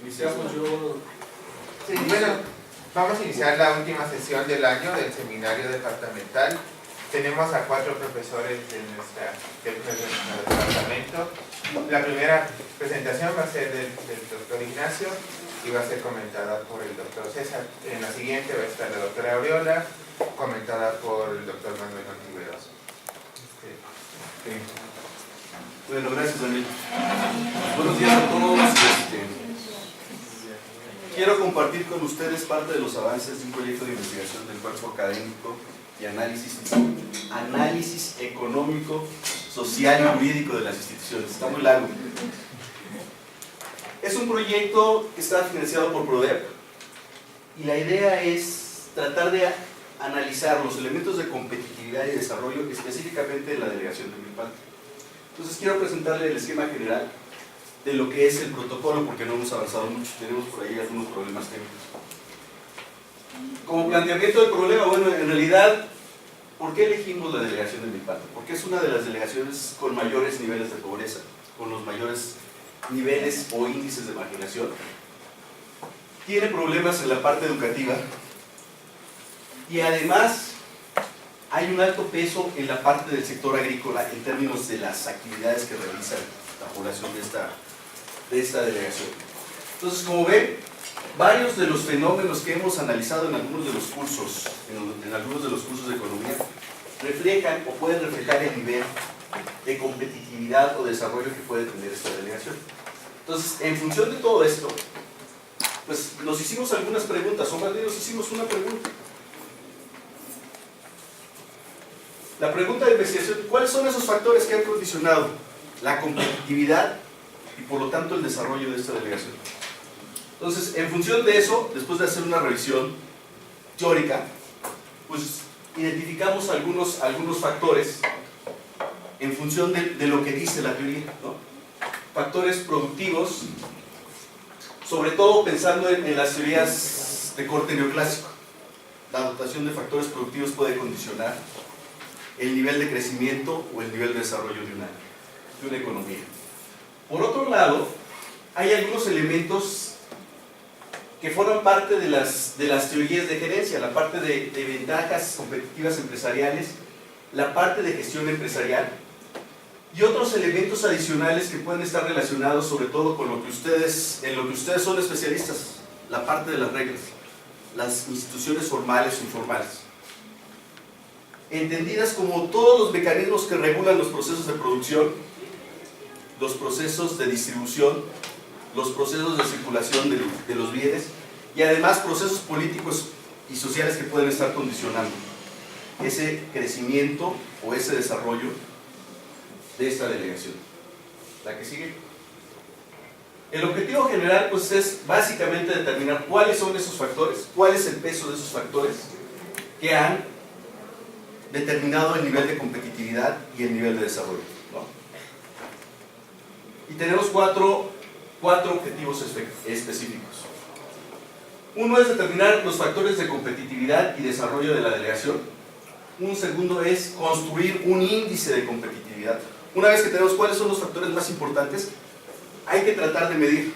Iniciamos yo. Sí, bueno, vamos a iniciar la última sesión del año del seminario departamental. Tenemos a 4 profesores de nuestro departamento. La primera presentación va a ser del doctor Ignacio y va a ser comentada por el doctor César. En la siguiente va a estar la doctora Aureola, comentada por el doctor Manuel Ontiveros. Bueno, gracias, Daniel. Buenos días a todos. Quiero compartir con ustedes parte de los avances de un proyecto de investigación del cuerpo académico y análisis económico, social y jurídico de las instituciones. Está muy largo. Es un proyecto que está financiado por PRODEP y la idea es tratar de analizar los elementos de competitividad y desarrollo específicamente de la delegación de Milpalta. Entonces quiero presentarle el esquema general de lo que es el protocolo, porque no hemos avanzado mucho, tenemos por ahí algunos problemas técnicos. Como planteamiento del problema, bueno, en realidad, ¿por qué elegimos la delegación de Milpalta? Porque es una de las delegaciones con mayores niveles de pobreza, con los mayores niveles o índices de marginación. Tiene problemas en la parte educativa y además hay un alto peso en la parte del sector agrícola en términos de las actividades que realiza la población de esta delegación. Entonces, como ven, varios de los fenómenos que hemos analizado en algunos de los cursos, de economía, reflejan o pueden reflejar el nivel de competitividad o desarrollo que puede tener esta delegación. Entonces, en función de todo esto, pues nos hicimos algunas preguntas, o más bien nos hicimos una pregunta. La pregunta de investigación: ¿cuáles son esos factores que han condicionado la competitividad y por lo tanto el desarrollo de esta delegación? Entonces, en función de eso, después de hacer una revisión teórica, pues identificamos algunos factores en función de lo que dice la teoría, ¿no? Factores productivos, sobre todo pensando en las teorías de corte neoclásico. La dotación de factores productivos puede condicionar el nivel de crecimiento o el nivel de desarrollo de una economía. Por otro lado, hay algunos elementos que forman parte de las teorías de gerencia, la parte de ventajas competitivas empresariales, la parte de gestión empresarial y otros elementos adicionales que pueden estar relacionados sobre todo con en lo que ustedes son especialistas, la parte de las reglas, las instituciones formales o informales, entendidas como todos los mecanismos que regulan los procesos de producción, los procesos de distribución, los procesos de circulación de los bienes y además procesos políticos y sociales que pueden estar condicionando ese crecimiento o ese desarrollo de esta delegación. La que sigue. El objetivo general pues es básicamente determinar cuáles son esos factores, cuál es el peso de esos factores que han determinado el nivel de competitividad y el nivel de desarrollo, ¿no? Y tenemos cuatro objetivos específicos. Uno es determinar los factores de competitividad y desarrollo de la delegación. Un segundo es construir un índice de competitividad. Una vez que tenemos cuáles son los factores más importantes, hay que tratar de medir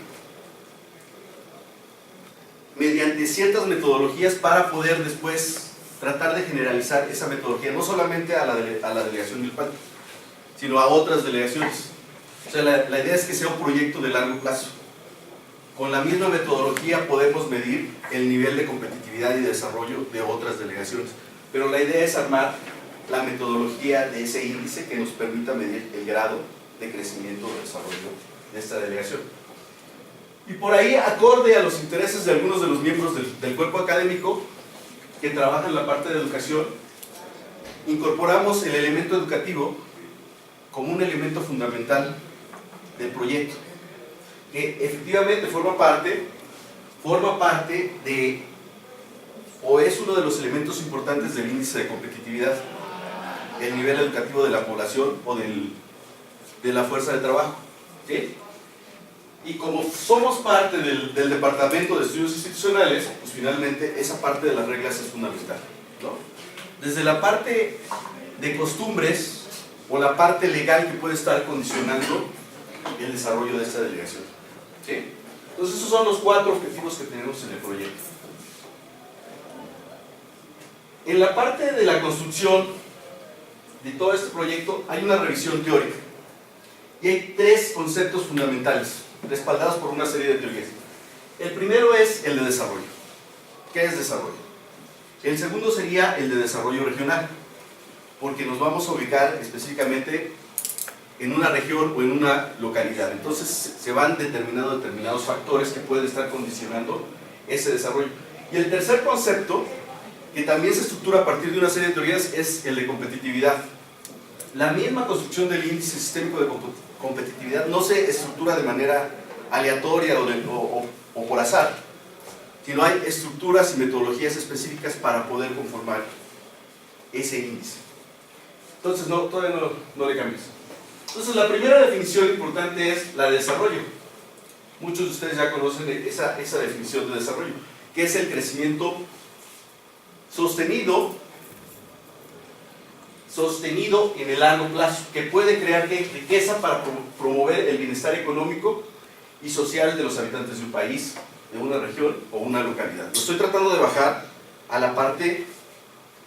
mediante ciertas metodologías para poder después tratar de generalizar esa metodología, no solamente a la delegación Milpalta, sino a otras delegaciones. O sea, la idea es que sea un proyecto de largo plazo. Con la misma metodología podemos medir el nivel de competitividad y desarrollo de otras delegaciones, pero la idea es armar la metodología de ese índice que nos permita medir el grado de crecimiento o desarrollo de esta delegación. Y por ahí, acorde a los intereses de algunos de los miembros del cuerpo académico que trabajan en la parte de educación, incorporamos el elemento educativo como un elemento fundamental del proyecto, que efectivamente forma parte de, o es uno de los elementos importantes del índice de competitividad, el nivel educativo de la población o de la fuerza de trabajo. ¿sí? Y como somos parte del Departamento de Estudios Institucionales, pues finalmente esa parte de las reglas es fundamental, ¿no? Desde la parte de costumbres o la parte legal que puede estar condicionando el desarrollo de esta delegación, ¿sí? Entonces esos son los 4 objetivos que tenemos en el proyecto. En la parte de la construcción de todo este proyecto hay una revisión teórica y hay 3 conceptos fundamentales respaldados por una serie de teorías. El primero es el de desarrollo. ¿Qué es desarrollo? El segundo sería el de desarrollo regional, porque nos vamos a ubicar específicamente en una región o en una localidad. Entonces se van determinando determinados factores que pueden estar condicionando ese desarrollo. Y el tercer concepto, que también se estructura a partir de una serie de teorías, es el de competitividad. La misma construcción del índice sistémico de competitividad no se estructura de manera aleatoria o por azar, sino hay estructuras y metodologías específicas para poder conformar ese índice. Entonces todavía no le cambies. Entonces la primera definición importante es la de desarrollo. Muchos de ustedes ya conocen esa definición de desarrollo, que es el crecimiento sostenido en el largo plazo, que puede crear riqueza para promover el bienestar económico y social de los habitantes de un país, de una región o una localidad. Lo estoy tratando de bajar a la parte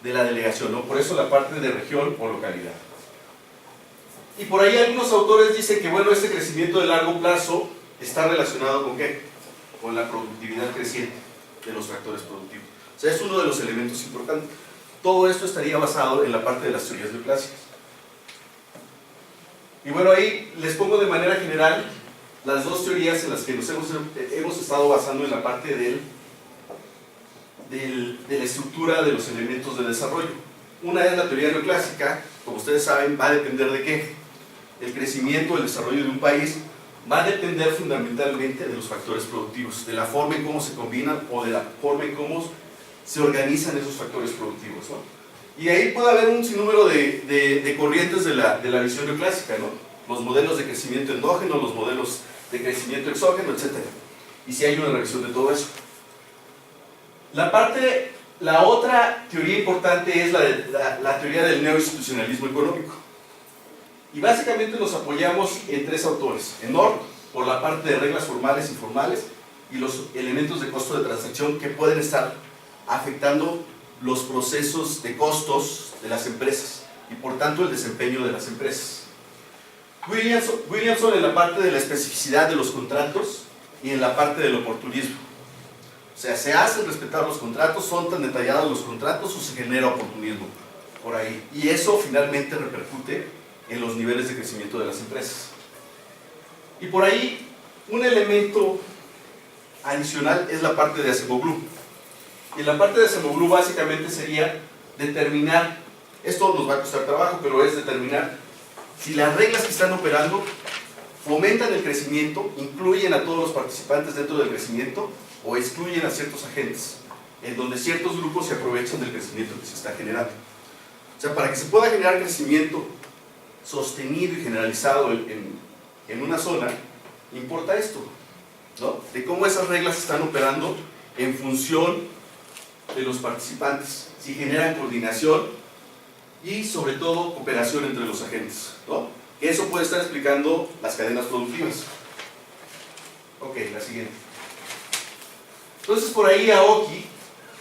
de la delegación, ¿no? Por eso la parte de región o localidad. Y por ahí algunos autores dicen que, bueno, este crecimiento de largo plazo está relacionado ¿con qué? Con la productividad creciente de los factores productivos. O sea, es uno de los elementos importantes. Todo esto estaría basado en la parte de las teorías neoclásicas. Y bueno, ahí les pongo de manera general las 2 teorías en las que nos hemos estado basando en la parte de la estructura de los elementos de desarrollo. Una es la teoría neoclásica, como ustedes saben, va a depender de qué. El crecimiento, el desarrollo de un país va a depender fundamentalmente de los factores productivos, de la forma en cómo se combinan o de la forma en cómo se organizan esos factores productivos, ¿no? Y ahí puede haber un sinnúmero de corrientes de la visión neoclásica, ¿no? Los modelos de crecimiento endógeno, los modelos de crecimiento exógeno, etc. Y si hay una revisión de todo eso. La otra teoría importante es la teoría del neoinstitucionalismo económico. Y básicamente nos apoyamos en 3 autores. En North, por la parte de reglas formales y informales, y los elementos de costo de transacción que pueden estar afectando los procesos de costos de las empresas y por tanto el desempeño de las empresas. Williamson en la parte de la especificidad de los contratos y en la parte del oportunismo. O sea, ¿se hacen respetar los contratos? ¿Son tan detallados los contratos o se genera oportunismo por ahí? Y eso finalmente repercute en los niveles de crecimiento de las empresas. Y por ahí un elemento adicional es la parte de Acemoglu. Y en la parte de Acemoglu básicamente sería determinar, esto nos va a costar trabajo, pero es determinar si las reglas que están operando fomentan el crecimiento, incluyen a todos los participantes dentro del crecimiento o excluyen a ciertos agentes, en donde ciertos grupos se aprovechan del crecimiento que se está generando. O sea, para que se pueda generar crecimiento sostenido y generalizado en una zona, importa esto, ¿no? De cómo esas reglas están operando en función de los participantes, si generan coordinación y sobre todo cooperación entre los agentes, ¿no? Que eso puede estar explicando las cadenas productivas. Ok, la siguiente. Entonces por ahí Aoki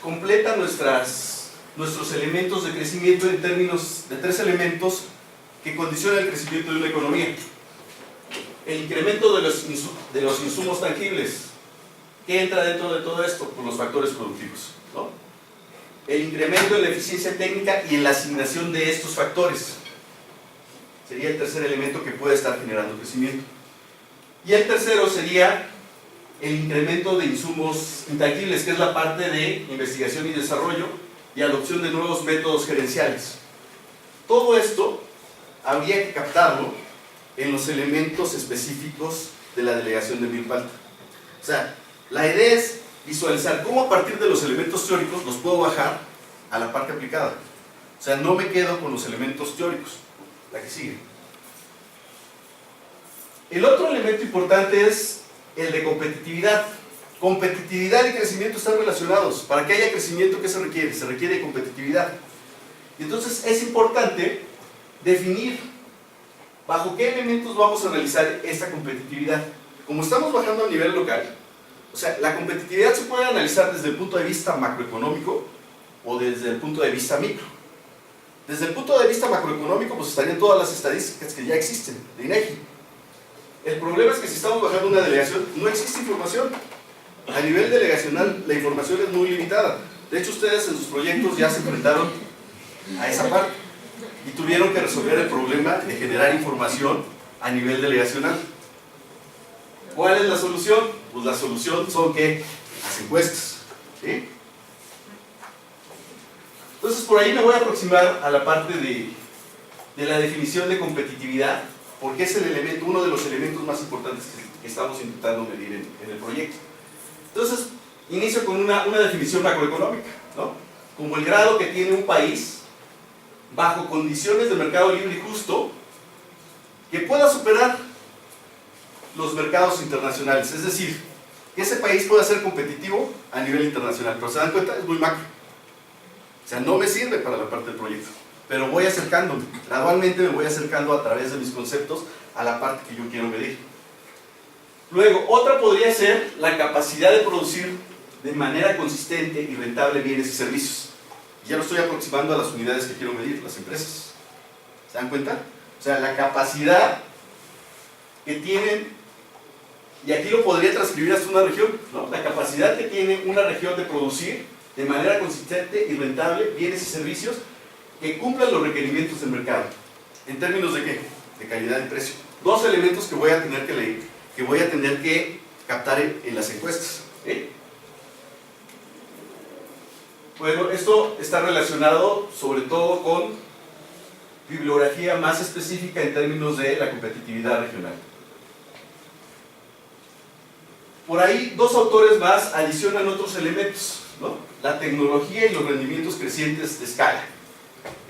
completa nuestros elementos de crecimiento en términos de 3 elementos que condicionan el crecimiento de una economía. El incremento de los insumos tangibles. ¿Qué entra dentro de todo esto? Por los factores productivos, ¿no? El incremento en la eficiencia técnica y en la asignación de estos factores. Sería el tercer elemento que puede estar generando crecimiento. Y el tercero sería el incremento de insumos intangibles, que es la parte de investigación y desarrollo y adopción de nuevos métodos gerenciales. Todo esto habría que captarlo en los elementos específicos de la delegación de Milpa Alta. O sea, la idea es visualizar cómo a partir de los elementos teóricos los puedo bajar a la parte aplicada. O sea, no me quedo con los elementos teóricos. La que sigue. El otro elemento importante es el de competitividad. Competitividad y crecimiento están relacionados. Para que haya crecimiento, ¿qué se requiere? Se requiere competitividad. Y entonces es importante definir bajo qué elementos vamos a analizar esta competitividad. Como estamos bajando a nivel local, o sea, la competitividad se puede analizar desde el punto de vista macroeconómico o desde el punto de vista micro. Desde el punto de vista macroeconómico, pues estarían todas las estadísticas que ya existen de INEGI. El problema es que si estamos bajando una delegación, no existe información. A nivel delegacional, la información es muy limitada. De hecho, ustedes en sus proyectos ya se enfrentaron a esa parte y tuvieron que resolver el problema de generar información a nivel delegacional. ¿Cuál es la solución? Pues la solución son ¿qué? Las encuestas. ¿Sí? Entonces por ahí me voy a aproximar a la parte de la definición de competitividad, porque es el elemento, uno de los elementos más importantes que estamos intentando medir en el proyecto. Entonces, inicio con una definición macroeconómica, ¿no? Como el grado que tiene un país bajo condiciones de mercado libre y justo que pueda superar los mercados internacionales, es decir, que ese país pueda ser competitivo a nivel internacional. Pero se dan cuenta, es muy macro. O sea, no me sirve para la parte del proyecto, pero voy acercándome, gradualmente me voy acercando a través de mis conceptos a la parte que yo quiero medir. Luego, otra podría ser la capacidad de producir de manera consistente y rentable bienes y servicios. Ya lo estoy aproximando a las unidades que quiero medir, las empresas. ¿Se dan cuenta? O sea, la capacidad que tienen, y aquí lo podría transcribir hasta una región, ¿no? La capacidad que tiene una región de producir de manera consistente y rentable bienes y servicios que cumplan los requerimientos del mercado. ¿En términos de qué? De calidad y precio. Dos elementos que voy a tener que leer, que voy a tener que captar en las encuestas. ¿Sí? Bueno, esto está relacionado sobre todo con bibliografía más específica en términos de la competitividad regional. Por ahí, dos autores más adicionan otros elementos, ¿no? La tecnología y los rendimientos crecientes de escala,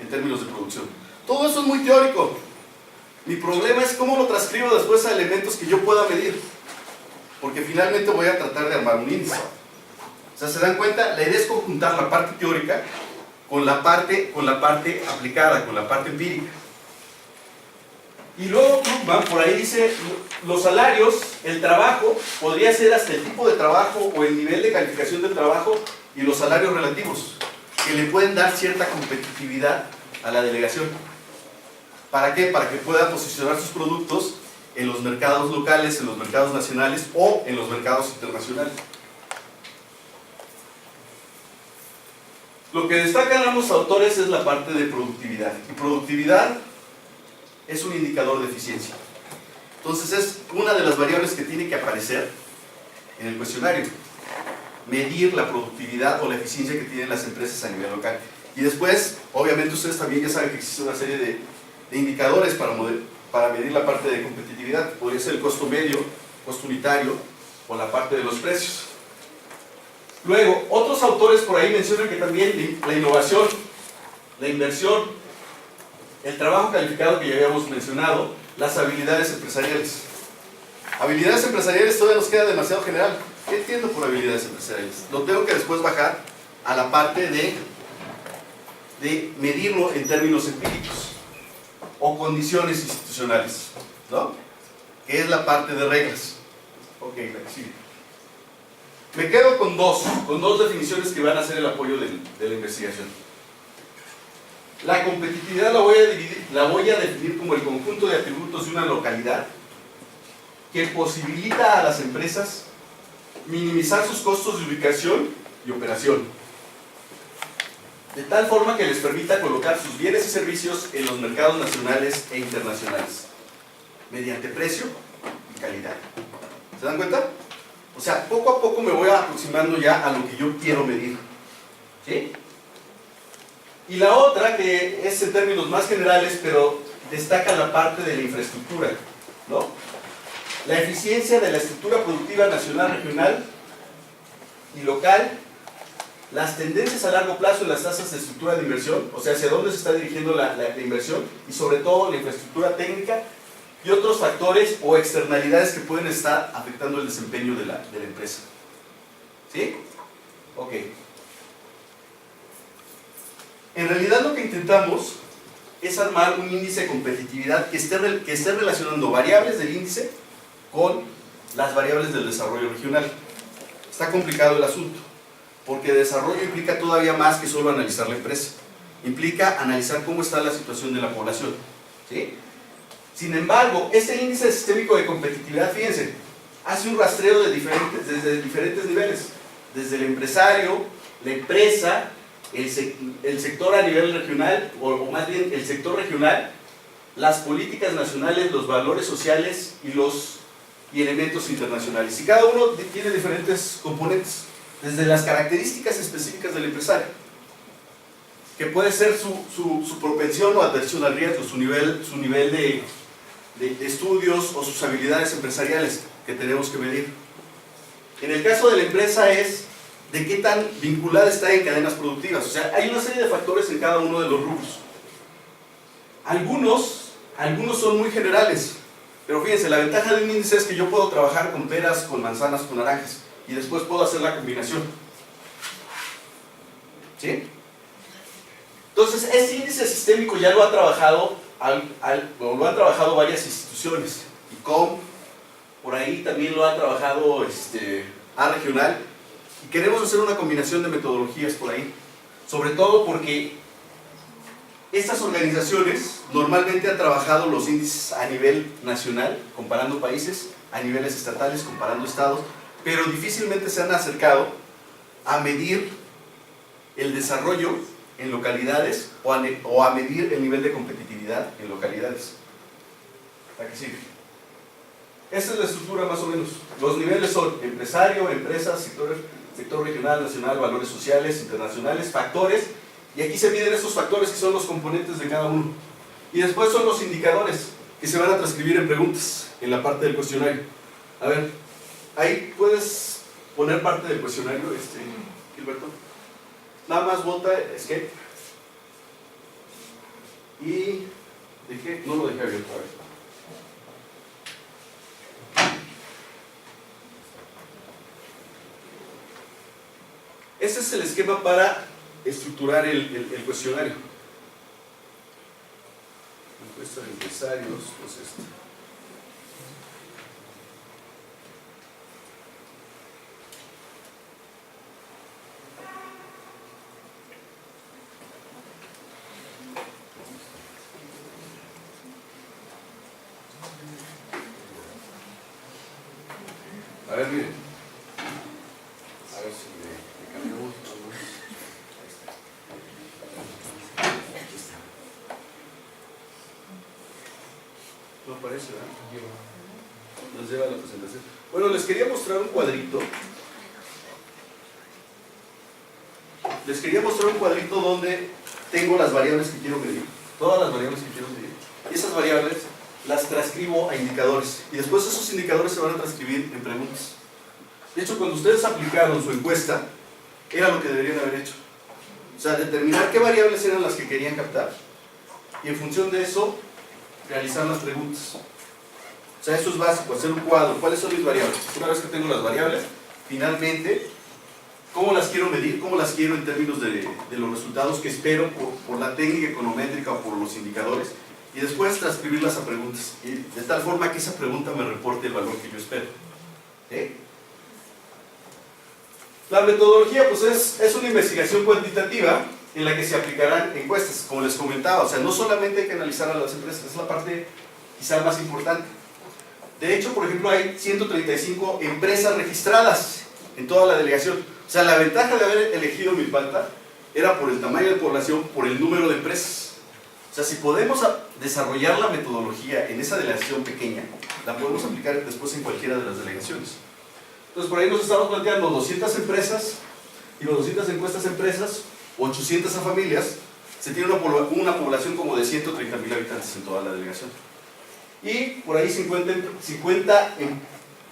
en términos de producción. Todo eso es muy teórico. Mi problema es cómo lo transcribo después a elementos que yo pueda medir, porque finalmente voy a tratar de armar un índice. O sea, ¿se dan cuenta? La idea es conjuntar la parte teórica con la parte aplicada, con la parte empírica. Y luego Krugman por ahí dice, los salarios, el trabajo, podría ser hasta el tipo de trabajo o el nivel de calificación del trabajo y los salarios relativos, que le pueden dar cierta competitividad a la delegación. ¿Para qué? Para que pueda posicionar sus productos en los mercados locales, en los mercados nacionales o en los mercados internacionales. Lo que destacan ambos autores es la parte de productividad. Y productividad es un indicador de eficiencia. Entonces es una de las variables que tiene que aparecer en el cuestionario. Medir la productividad o la eficiencia que tienen las empresas a nivel local. Y después, obviamente ustedes también ya saben que existe una serie de indicadores para medir la parte de competitividad. Podría ser el costo medio, costo unitario o la parte de los precios. Luego, otros autores por ahí mencionan que también la innovación, la inversión, el trabajo calificado que ya habíamos mencionado, las habilidades empresariales. Habilidades empresariales todavía nos queda demasiado general. ¿Qué entiendo por habilidades empresariales? Lo tengo que después bajar a la parte de medirlo en términos empíricos o condiciones institucionales, ¿no? Que es la parte de reglas. Ok, sí. Me quedo con dos definiciones que van a ser el apoyo de la investigación. La competitividad la voy a definir como el conjunto de atributos de una localidad que posibilita a las empresas minimizar sus costos de ubicación y operación, de tal forma que les permita colocar sus bienes y servicios en los mercados nacionales e internacionales, mediante precio y calidad. ¿Se dan cuenta? O sea, poco a poco me voy aproximando ya a lo que yo quiero medir. ¿Sí? Y la otra, que es en términos más generales, pero destaca la parte de la infraestructura, ¿no? La eficiencia de la estructura productiva nacional, regional y local, las tendencias a largo plazo en las tasas de estructura de inversión, o sea, hacia dónde se está dirigiendo la inversión, y sobre todo la infraestructura técnica y otros factores o externalidades que pueden estar afectando el desempeño de la empresa. ¿Sí? Ok. En realidad lo que intentamos es armar un índice de competitividad que esté relacionando variables del índice con las variables del desarrollo regional. Está complicado el asunto, porque desarrollo implica todavía más que solo analizar la empresa. Implica analizar cómo está la situación de la población. ¿Sí? Sin embargo, este índice sistémico de competitividad, fíjense, hace un rastreo desde diferentes niveles. Desde el empresario, la empresa, el sector a nivel regional, o más bien el sector regional, las políticas nacionales, los valores sociales y elementos internacionales. Y cada uno tiene diferentes componentes, desde las características específicas del empresario, que puede ser su propensión o aversión al riesgo, su nivel de estudios o sus habilidades empresariales que tenemos que medir. En el caso de la empresa es de qué tan vinculada está en cadenas productivas. O sea, hay una serie de factores en cada uno de los rubros. Algunos son muy generales, pero fíjense, la ventaja de un índice es que yo puedo trabajar con peras, con manzanas, con naranjas, y después puedo hacer la combinación. ¿Sí? Entonces, este índice sistémico ya lo ha trabajado, lo han trabajado varias instituciones. ICOM, por ahí también lo ha trabajado A regional, y queremos hacer una combinación de metodologías por ahí, sobre todo porque estas organizaciones normalmente han trabajado los índices a nivel nacional, comparando países, a niveles estatales, comparando estados, pero difícilmente se han acercado a medir el desarrollo en localidades o a medir el nivel de competitividad en localidades. ¿Para qué sirve? Esta es la estructura más o menos. Los niveles son empresario, empresas, sector regional, nacional, valores sociales, internacionales, factores, y aquí se miden esos factores que son los componentes de cada uno. Y después son los indicadores que se van a transcribir en preguntas en la parte del cuestionario. A ver, ahí puedes poner parte del cuestionario, Gilberto. Nada más vota escape. Y no lo dejé abierto, a ver. Este es el esquema para estructurar el cuestionario. Encuesta de empresarios, pues A ver, miren. A ver si me cambiamos. No aparece, ¿verdad? Nos lleva a la presentación. Bueno, les quería mostrar un cuadrito. Les quería mostrar un cuadrito donde tengo las variables que quiero medir. Todas las variables que quiero medir. Y esas variables las transcribo a indicadores. Y después esos indicadores se van a transcribir en preguntas. De hecho, cuando ustedes aplicaron su encuesta, era lo que deberían haber hecho. O sea, determinar qué variables eran las que querían captar. Y en función de eso, realizar las preguntas. O sea, eso es básico, hacer un cuadro. ¿Cuáles son mis variables? Una vez que tengo las variables, finalmente, ¿cómo las quiero medir? ¿Cómo las quiero en términos de los resultados que espero por la técnica econométrica o por los indicadores? Y después transcribirlas a preguntas. Y de tal forma que esa pregunta me reporte el valor que yo espero. La metodología pues es una investigación cuantitativa en la que se aplicarán encuestas, como les comentaba. O sea, no solamente hay que analizar a las empresas, es la parte quizá más importante. De hecho, por ejemplo, hay 135 empresas registradas en toda la delegación. O sea, la ventaja de haber elegido Milpalta era por el tamaño de población, por el número de empresas. O sea, si podemos desarrollar la metodología en esa delegación pequeña, la podemos aplicar después en cualquiera de las delegaciones. Entonces, por ahí nos estamos planteando 200 empresas, y 200 encuestas a empresas, 800 a familias, se tiene una población como de 130,000 habitantes en toda la delegación. Y por ahí 50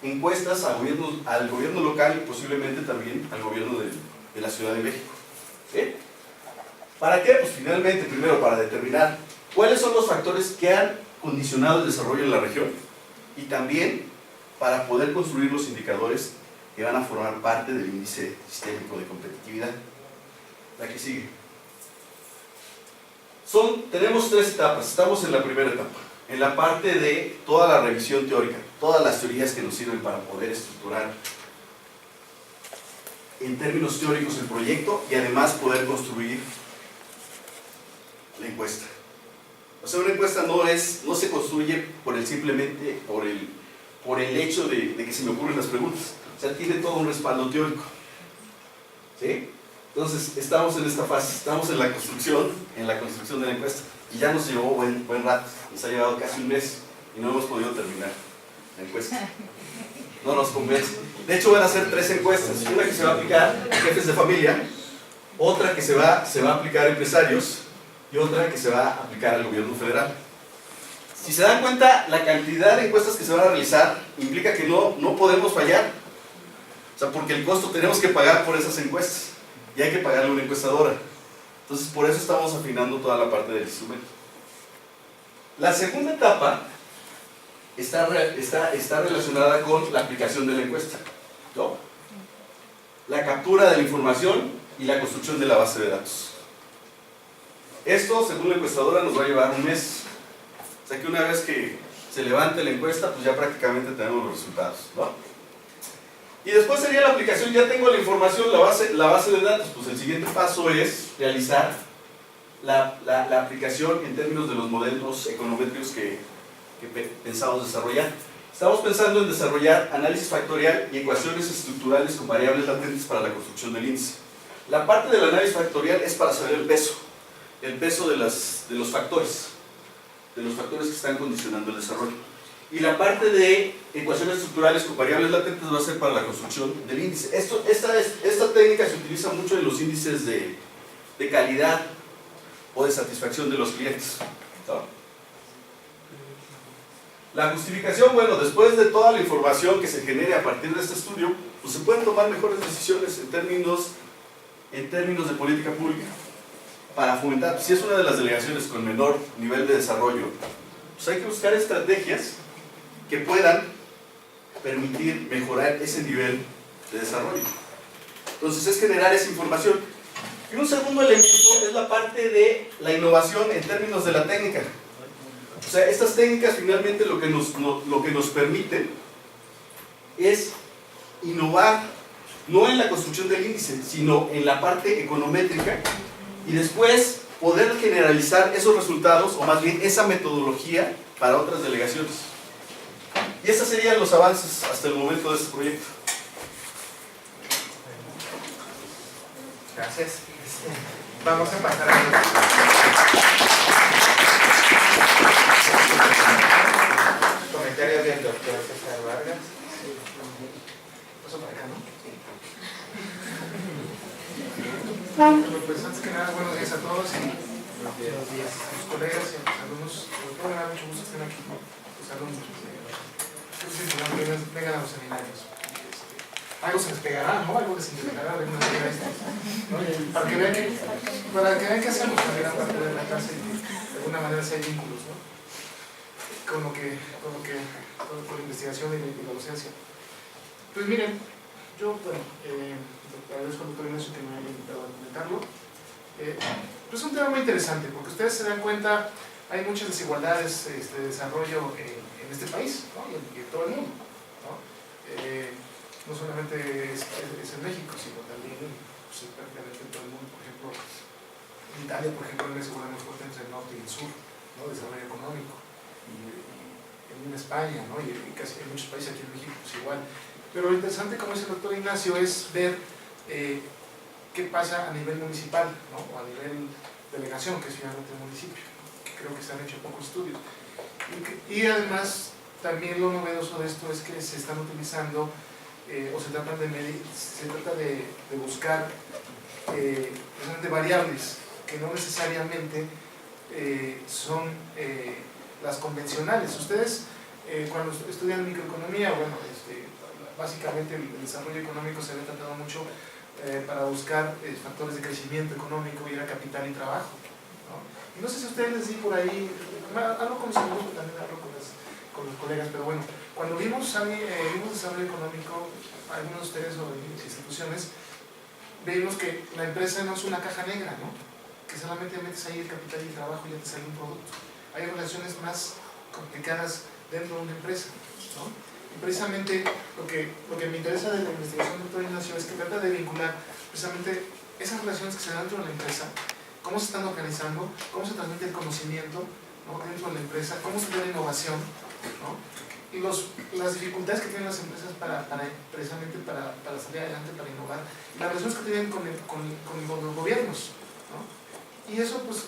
encuestas al gobierno local y posiblemente también al gobierno de la Ciudad de México. ¿Sí? ¿Para qué? Pues finalmente, primero, para determinar cuáles son los factores que han condicionado el desarrollo de la región y también para poder construir los indicadores que van a formar parte del índice sistémico de competitividad. La que sigue. Tenemos 3 etapas. Estamos en la primera etapa, en la parte de toda la revisión teórica, todas las teorías que nos sirven para poder estructurar en términos teóricos el proyecto y además poder construir la encuesta. O sea, una encuesta no se construye simplemente por el hecho de que se me ocurren las preguntas. O sea, tiene todo un respaldo teórico. ¿Sí? Entonces, estamos en esta fase, estamos en la construcción de la encuesta. Y ya nos llevó buen rato, nos ha llevado casi un mes y no hemos podido terminar la encuesta. No nos convence. De hecho, van a ser 3 encuestas. Una que se va a aplicar a jefes de familia, otra que se va a aplicar a empresarios y otra que se va a aplicar al gobierno federal. Si se dan cuenta, la cantidad de encuestas que se van a realizar implica que no podemos fallar. O sea, porque el costo tenemos que pagar por esas encuestas y hay que pagarle a una encuestadora. Entonces, por eso estamos afinando toda la parte del instrumento. La segunda etapa está relacionada con la aplicación de la encuesta, ¿no? La captura de la información y la construcción de la base de datos. Esto, según la encuestadora, nos va a llevar un mes. O sea que una vez que se levante la encuesta, pues ya prácticamente tenemos los resultados, ¿no? Y después sería la aplicación. Ya tengo la información, la base de datos. Pues el siguiente paso es realizar la aplicación en términos de los modelos econométricos que pensamos desarrollar. Estamos pensando en desarrollar análisis factorial y ecuaciones estructurales con variables latentes para la construcción del índice. La parte del análisis factorial es para saber el peso de los factores que están condicionando el desarrollo. Y la parte de ecuaciones estructurales con variables latentes va a ser para la construcción del índice. Esta técnica se utiliza mucho en los índices de calidad o de satisfacción de los clientes, ¿no? La justificación, bueno, después de toda la información que se genere a partir de este estudio, pues se pueden tomar mejores decisiones en términos de política pública para fomentar. Si es una de las delegaciones con menor nivel de desarrollo, pues hay que buscar estrategias que puedan permitir mejorar ese nivel de desarrollo. Entonces es generar esa información. Y un segundo elemento es la parte de la innovación en términos de la técnica. O sea, estas técnicas finalmente lo que nos permiten es innovar, no en la construcción del índice, sino en la parte econométrica, y después poder generalizar esos resultados, o más bien esa metodología, para otras delegaciones. Y esos serían los avances hasta el momento de este proyecto. Gracias. Vamos a pasar a los comentarios del doctor César Vargas. Paso para acá, ¿no? Bueno, pues antes que nada, buenos días a todos y a los colegas y a los alumnos. Doctor, me da mucho gusto que estén aquí, los alumnos. Vengan a los seminarios. Algo se les pegará, ¿no? Algo que se les pegará de alguna manera ¿no? Para que vean qué hacemos también aparte de la clase y de alguna manera si hay vínculos, ¿no? Con la investigación y la docencia. Pues miren, yo, bueno, agradezco al doctor Ignacio que me haya invitado a comentarlo. Pero es un tema muy interesante porque ustedes se dan cuenta, hay muchas desigualdades de desarrollo en este país, ¿no? y en todo el mundo, ¿no? No solamente es en México, sino también pues, prácticamente en todo el mundo. Por ejemplo, en Italia, por ejemplo, hay una desigualdad muy fuerte entre el norte y el sur, ¿no? Desarrollo económico. Y en España, ¿no? y casi en muchos países, aquí en México, pues igual. Pero lo interesante, como dice el doctor Ignacio, es ver qué pasa a nivel municipal, ¿no? O a nivel delegación, que es finalmente el municipio, que creo que se han hecho pocos estudios. Y además, también lo novedoso de esto es que se están utilizando o se trata de buscar variables que no necesariamente son las convencionales. Ustedes cuando estudian microeconomía, bueno, básicamente el desarrollo económico se ve tratado mucho para buscar factores de crecimiento económico, y era capital y trabajo, ¿no? Y no sé si a ustedes les di por ahí, algo como se me gusta también colegas, pero bueno, cuando vimos desarrollo económico, algunos de ustedes o instituciones, vimos que la empresa no es una caja negra, ¿no? Que solamente metes ahí el capital y el trabajo y ya te sale un producto. Hay relaciones más complicadas dentro de una empresa, ¿no? Y precisamente lo que me interesa de la investigación del doctor Ignacio es que trata de vincular precisamente esas relaciones que se dan dentro de la empresa, cómo se están organizando, cómo se transmite el conocimiento, ¿no?, dentro de la empresa, cómo se da la innovación, ¿no?, y las dificultades que tienen las empresas precisamente para salir adelante, para innovar, y las relaciones que tienen con los gobiernos, ¿no? Y eso, pues,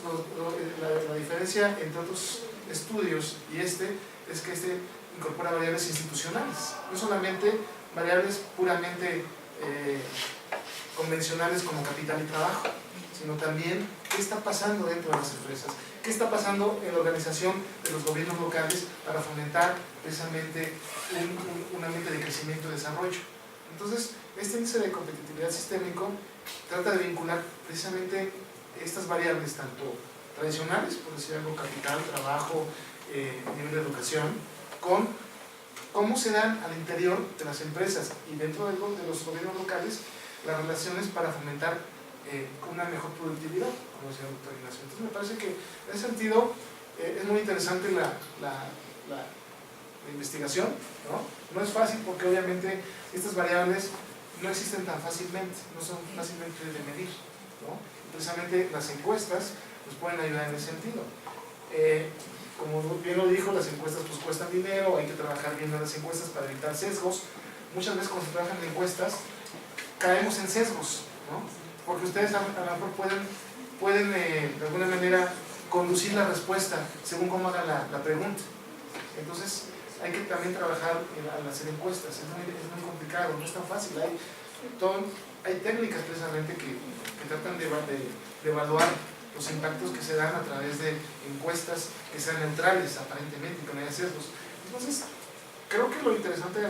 la diferencia entre otros estudios y es que incorpora variables institucionales, no solamente variables puramente convencionales como capital y trabajo, sino también qué está pasando dentro de las empresas, qué está pasando en la organización de los gobiernos locales para fomentar precisamente un ambiente de crecimiento y desarrollo. Entonces, este índice de competitividad sistémico trata de vincular precisamente estas variables, tanto tradicionales, por decir algo, capital, trabajo, nivel de educación, con cómo se dan al interior de las empresas y dentro de los gobiernos locales las relaciones para fomentar una mejor productividad, como decía el doctor Ignacio. Entonces me parece que en ese sentido es muy interesante la investigación, ¿no? No es fácil porque obviamente estas variables no existen tan fácilmente, no son fácilmente de medir, ¿no? Precisamente las encuestas nos pueden ayudar en ese sentido. Como bien lo dijo, las encuestas pues cuestan dinero, hay que trabajar bien en las encuestas para evitar sesgos. Muchas veces cuando se trabajan en encuestas caemos en sesgos, ¿no? Porque ustedes a lo mejor pueden de alguna manera conducir la respuesta según cómo hagan la pregunta. Entonces hay que también trabajar al hacer encuestas, es muy complicado, no es tan fácil. Hay técnicas precisamente que tratan de evaluar los impactos que se dan a través de encuestas que sean neutrales aparentemente y que no haya sesgos. Entonces creo que lo interesante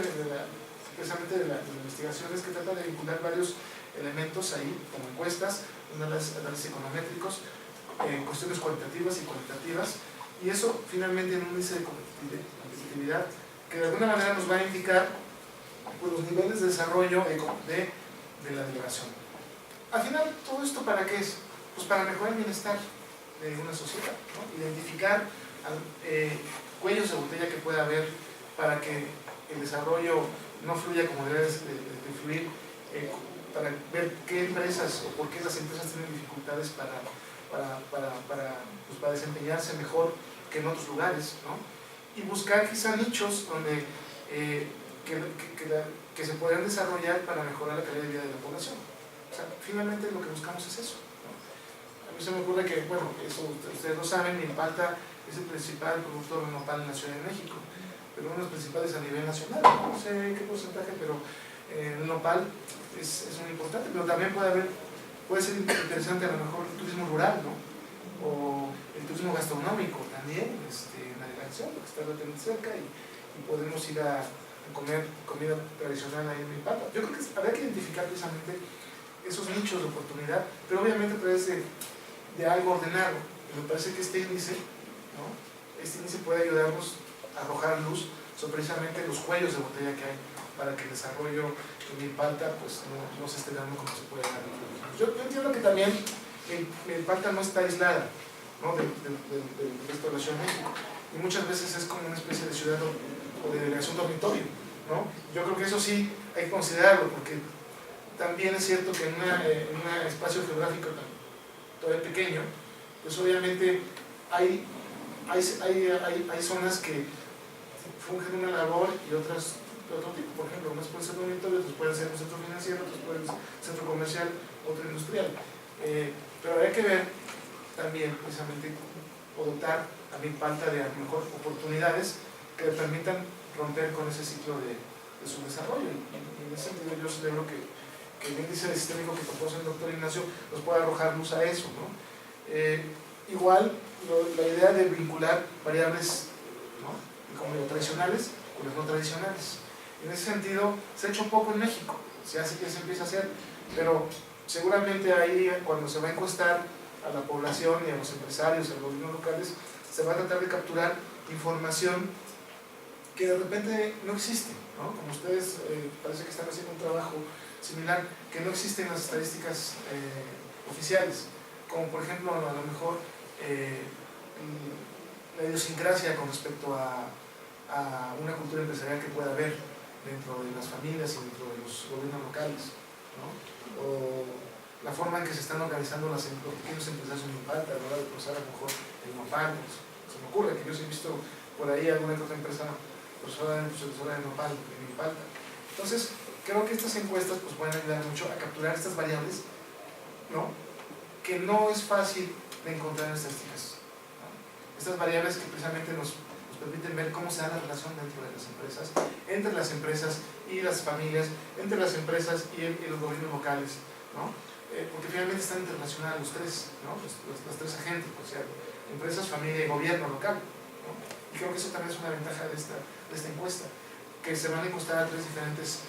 precisamente de la investigación es que trata de vincular varios elementos ahí, como encuestas, análisis econométricos, cuestiones cualitativas y cuantitativas, y eso finalmente en un índice de competitividad que de alguna manera nos va a indicar pues, los niveles de desarrollo de la delegación. Al final, ¿todo esto para qué es? Pues para mejorar el bienestar de una sociedad, ¿no? Identificar cuellos de botella que pueda haber para que el desarrollo no fluya como debe de fluir, para ver qué empresas o por qué las empresas tienen dificultades para desempeñarse mejor que en otros lugares, ¿no? Y buscar quizá nichos donde que se podrían desarrollar para mejorar la calidad de vida de la población. O sea, finalmente lo que buscamos es eso, ¿no? A mí se me ocurre que, bueno, eso ustedes lo saben, Milpalta es el principal productor de nopal en la Ciudad de México, pero uno de los principales a nivel nacional, no sé qué porcentaje, pero el nopal es muy importante, pero también puede ser interesante a lo mejor el turismo rural, ¿no? O el turismo gastronómico también, en la delegación, que está relativamente cerca y podemos ir a comer comida tradicional ahí en Milpalta. Yo creo que habría que identificar precisamente esos nichos de oportunidad, pero obviamente a través de algo ordenado. Me parece que este índice, ¿no? Este índice puede ayudarnos a arrojar luz sobre precisamente los cuellos de botella que hay para que el desarrollo en Milpalta pues, no se esté dando como se puede dar. Yo entiendo que también Milpalta no está aislada, ¿no? del resto de la Ciudad de México, y muchas veces es como una especie de ciudad o de delegación dormitorio, ¿no? Yo creo que eso sí hay que considerarlo, porque también es cierto que en un espacio geográfico todavía pequeño, pues obviamente hay zonas que fungen una labor y otras de otro tipo. Por ejemplo, unas pueden ser dormitorios, otros pueden ser un centro financiero, otros pueden ser un centro comercial, otro industrial. Pero hay que ver también precisamente o dotar a Milpalta de a lo mejor oportunidades que le permitan romper con ese ciclo de su desarrollo. Y en ese sentido yo celebro que el índice sistémico que propuso el doctor Ignacio nos pueda arrojar luz a eso, ¿no? Igual la idea de vincular variables, ¿no?, como digo, tradicionales con las no tradicionales. En ese sentido se ha hecho poco en México, se empieza a hacer, pero seguramente ahí cuando se va a encuestar a la población y a los empresarios, a los gobiernos locales, se va a tratar de capturar información que de repente no existen, ¿no? Como ustedes parece que están haciendo un trabajo similar, que no existen las estadísticas oficiales, como por ejemplo a lo mejor la idiosincrasia con respecto a una cultura empresarial que pueda haber dentro de las familias y dentro de los gobiernos locales, ¿no? O la forma en que se están organizando los pequeños empresarios en Milpalta a la hora de cruzar a lo mejor el nopal. Se me ocurre que yo sí he visto por ahí alguna que otra empresa profesora de nopal en Milpalta. Entonces, creo que estas encuestas pues, pueden ayudar mucho a capturar estas variables, ¿no? Que no es fácil de encontrar en estadísticas, ¿no? Estas variables que precisamente nos permiten ver cómo se da la relación dentro de las empresas, entre las empresas y las familias, entre las empresas y los gobiernos locales, ¿no? Porque finalmente están interrelacionados los tres, ¿no? Los tres agentes, o sea, empresas, familia y gobierno local, ¿no? Y creo que eso también es una ventaja de esta encuesta, que se van a encuestar a tres diferentes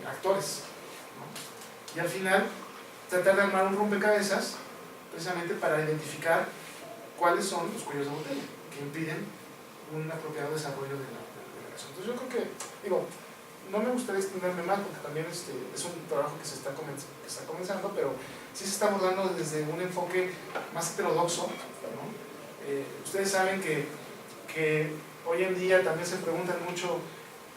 actores, ¿no? Y al final tratar de armar un rompecabezas precisamente para identificar cuáles son los cuellos de botella que impiden un apropiado desarrollo de la relación. Entonces yo creo que, digo, no me gustaría extenderme más porque también es un trabajo que se está comenzando, pero sí se está abordando desde un enfoque más heterodoxo, ¿no? Ustedes saben que hoy en día también se preguntan mucho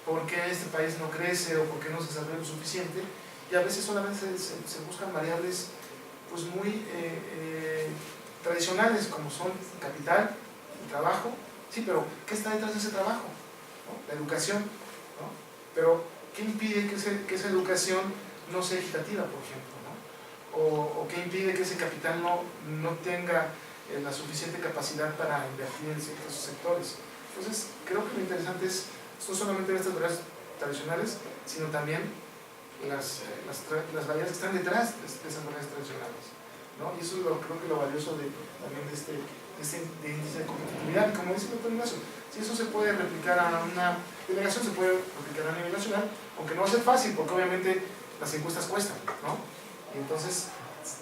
por qué este país no crece o por qué no se desarrolla lo suficiente, y a veces solamente se buscan variables pues muy tradicionales, como son capital, el trabajo. Sí, pero ¿qué está detrás de ese trabajo? ¿No? La educación, ¿no? Pero ¿qué impide que esa educación no sea equitativa, por ejemplo, ¿no? O ¿qué impide que ese capital no tenga la suficiente capacidad para invertir en ciertos sectores? Entonces, creo que lo interesante es no solamente estas variables tradicionales, sino también las variables que están detrás de esas variables tradicionales, ¿no? Y eso es creo que lo valioso también de este índice de competitividad. Y como dice el doctor Ignacio, si eso se puede replicar a una delegación, se puede replicar a nivel nacional, aunque no va a ser fácil, porque obviamente las encuestas cuestan, ¿no? Y entonces,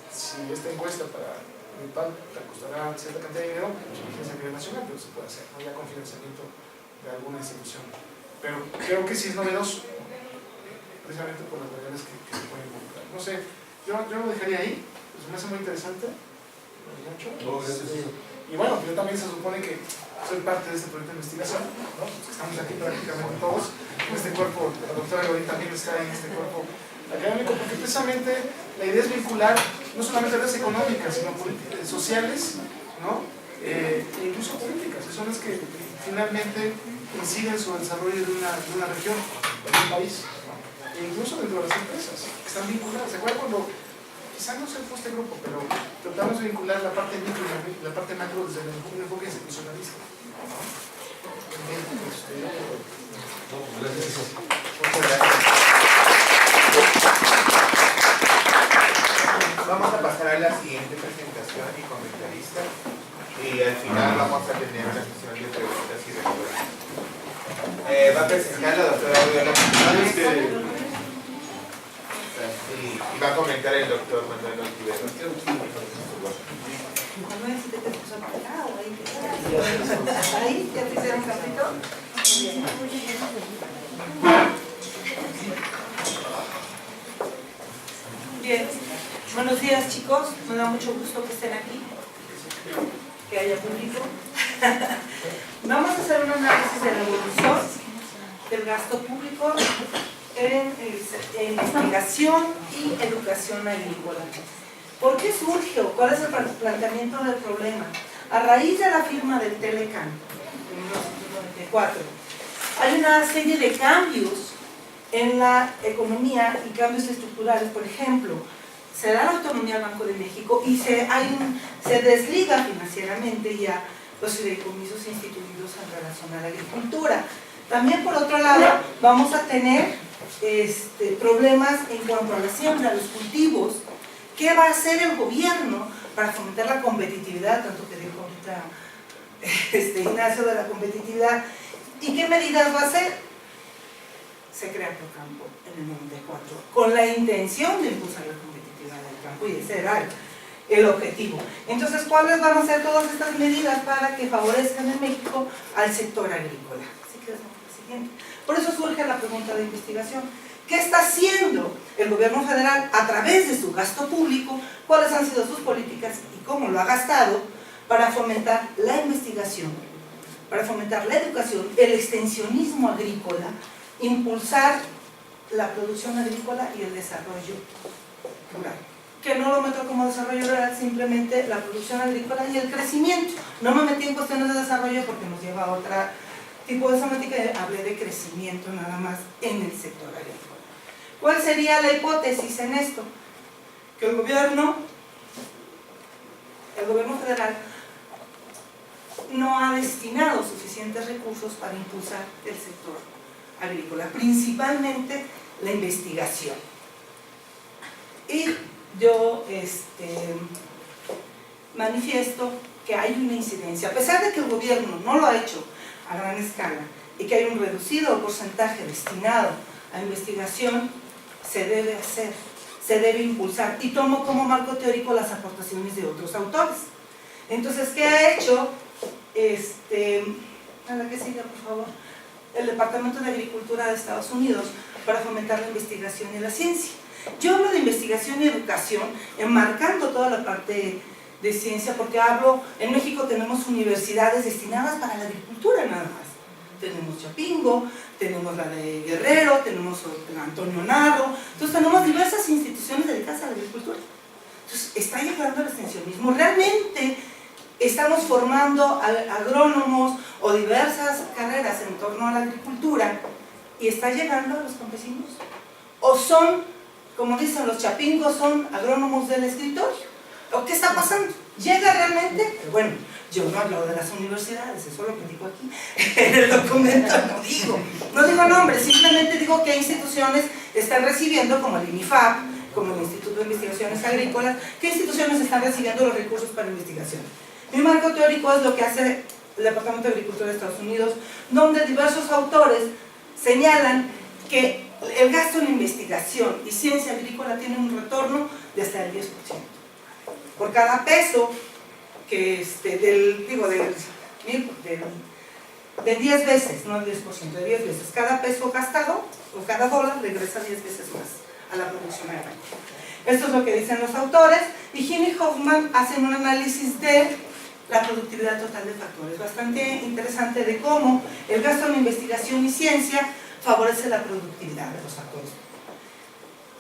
si esta encuesta para Milpalta costará cierta cantidad de dinero, pues imagínense a nivel nacional, pero se puede hacer, ¿no? Ya con financiamiento de alguna institución. Pero creo que sí es novedoso, precisamente por las variables que se pueden involucrar. No sé, yo lo dejaría ahí, pues me hace muy interesante. Y bueno, yo también se supone que soy parte de este proyecto de investigación, ¿no? Estamos aquí prácticamente todos, en este cuerpo, la doctora Gorín también está en este cuerpo académico, porque precisamente la idea es vincular no solamente áreas económicas, sino sociales, ¿no? E incluso políticas, que son las que finalmente inciden sobre el desarrollo de una región, de un país, ¿no? E incluso dentro de las empresas, que están vinculadas. ¿Se acuerdan cuando, quizá no se fue este grupo, pero tratamos de vincular la parte micro y la parte macro desde un enfoque institucionalista, ¿no? Vamos a pasar a la siguiente presentación y comentarista, y al final vamos a tener una sesión de preguntas y respuestas. Va a presentar la doctora Aurora y va a comentar el doctor Manuel Ontiveros. Manuel, si te puso para acá o ahí. Ahí, ya te hicieron cafito. Bien, buenos días chicos, me da mucho gusto que estén aquí, que haya público. Vamos a hacer un análisis de la evolución del gasto público en investigación y educación agrícola. ¿Por qué surge o cuál es el planteamiento del problema? A raíz de la firma del Telecán en 1994, hay una serie de cambios en la economía y cambios estructurales. Por ejemplo, se da la autonomía al Banco de México y se desliga financieramente ya los fideicomisos instituidos en relación a la agricultura. También, por otro lado, vamos a tener problemas en cuanto a la siembra, los cultivos. ¿Qué va a hacer el gobierno para fomentar la competitividad? Tanto que dijo ahorita Ignacio de la competitividad. ¿Y qué medidas va a hacer? Se crea Procampo en el 94, con la intención de impulsar la competitividad del campo, y ese era el objetivo. Entonces, ¿cuáles van a ser todas estas medidas para que favorezcan en México al sector agrícola? ¿Sí quieres? Sí. siguiente. Por eso surge la pregunta de investigación. ¿Qué está haciendo el gobierno federal a través de su gasto público? ¿Cuáles han sido sus políticas y cómo lo ha gastado para fomentar la investigación, para fomentar la educación, el extensionismo agrícola, impulsar la producción agrícola y el desarrollo rural? Que no lo meto como desarrollo rural, simplemente la producción agrícola y el crecimiento. No me metí en cuestiones de desarrollo porque nos lleva a otro tipo de semántica, hablé de crecimiento nada más en el sector agrícola. ¿Cuál sería la hipótesis en esto? Que el gobierno federal no ha destinado suficientes recursos para impulsar el sector agrícola, principalmente la investigación. Y yo manifiesto que hay una incidencia, a pesar de que el gobierno no lo ha hecho a gran escala y que hay un reducido porcentaje destinado a investigación, se debe hacer, se debe impulsar, y tomo como marco teórico las aportaciones de otros autores. Entonces, ¿qué ha hecho a la que siga, por favor, el Departamento de Agricultura de Estados Unidos para fomentar la investigación y la ciencia? Yo hablo de investigación y educación, enmarcando toda la parte de ciencia, porque en México tenemos universidades destinadas para la agricultura nada más. Tenemos Chapingo, tenemos la de Guerrero, tenemos la Antonio Narro, entonces tenemos diversas instituciones dedicadas a la agricultura. Entonces está llegando el extensionismo. Realmente estamos formando agrónomos o diversas carreras en torno a la agricultura y está llegando a los campesinos. O son, como dicen los chapingos, son agrónomos del escritorio. ¿O qué está pasando? ¿Llega realmente? Bueno, yo no hablo de las universidades, eso lo que digo aquí en el documento, no digo nombres, simplemente digo qué instituciones están recibiendo, como el INIFAP, como el Instituto de Investigaciones Agrícolas, qué instituciones están recibiendo los recursos para investigación. Mi marco teórico es lo que hace el Departamento de Agricultura de Estados Unidos, donde diversos autores señalan que el gasto en investigación y ciencia agrícola tiene un retorno de hasta el 10%. Por cada peso que de 10 veces, no el 10%, de 10 veces, cada peso gastado o cada dólar regresa 10 veces más a la producción agrícola. Esto es lo que dicen los autores, y Gini y Hoffman hacen un análisis de la productividad total de factores, bastante interesante, de cómo el gasto en investigación y ciencia favorece la productividad de los factores.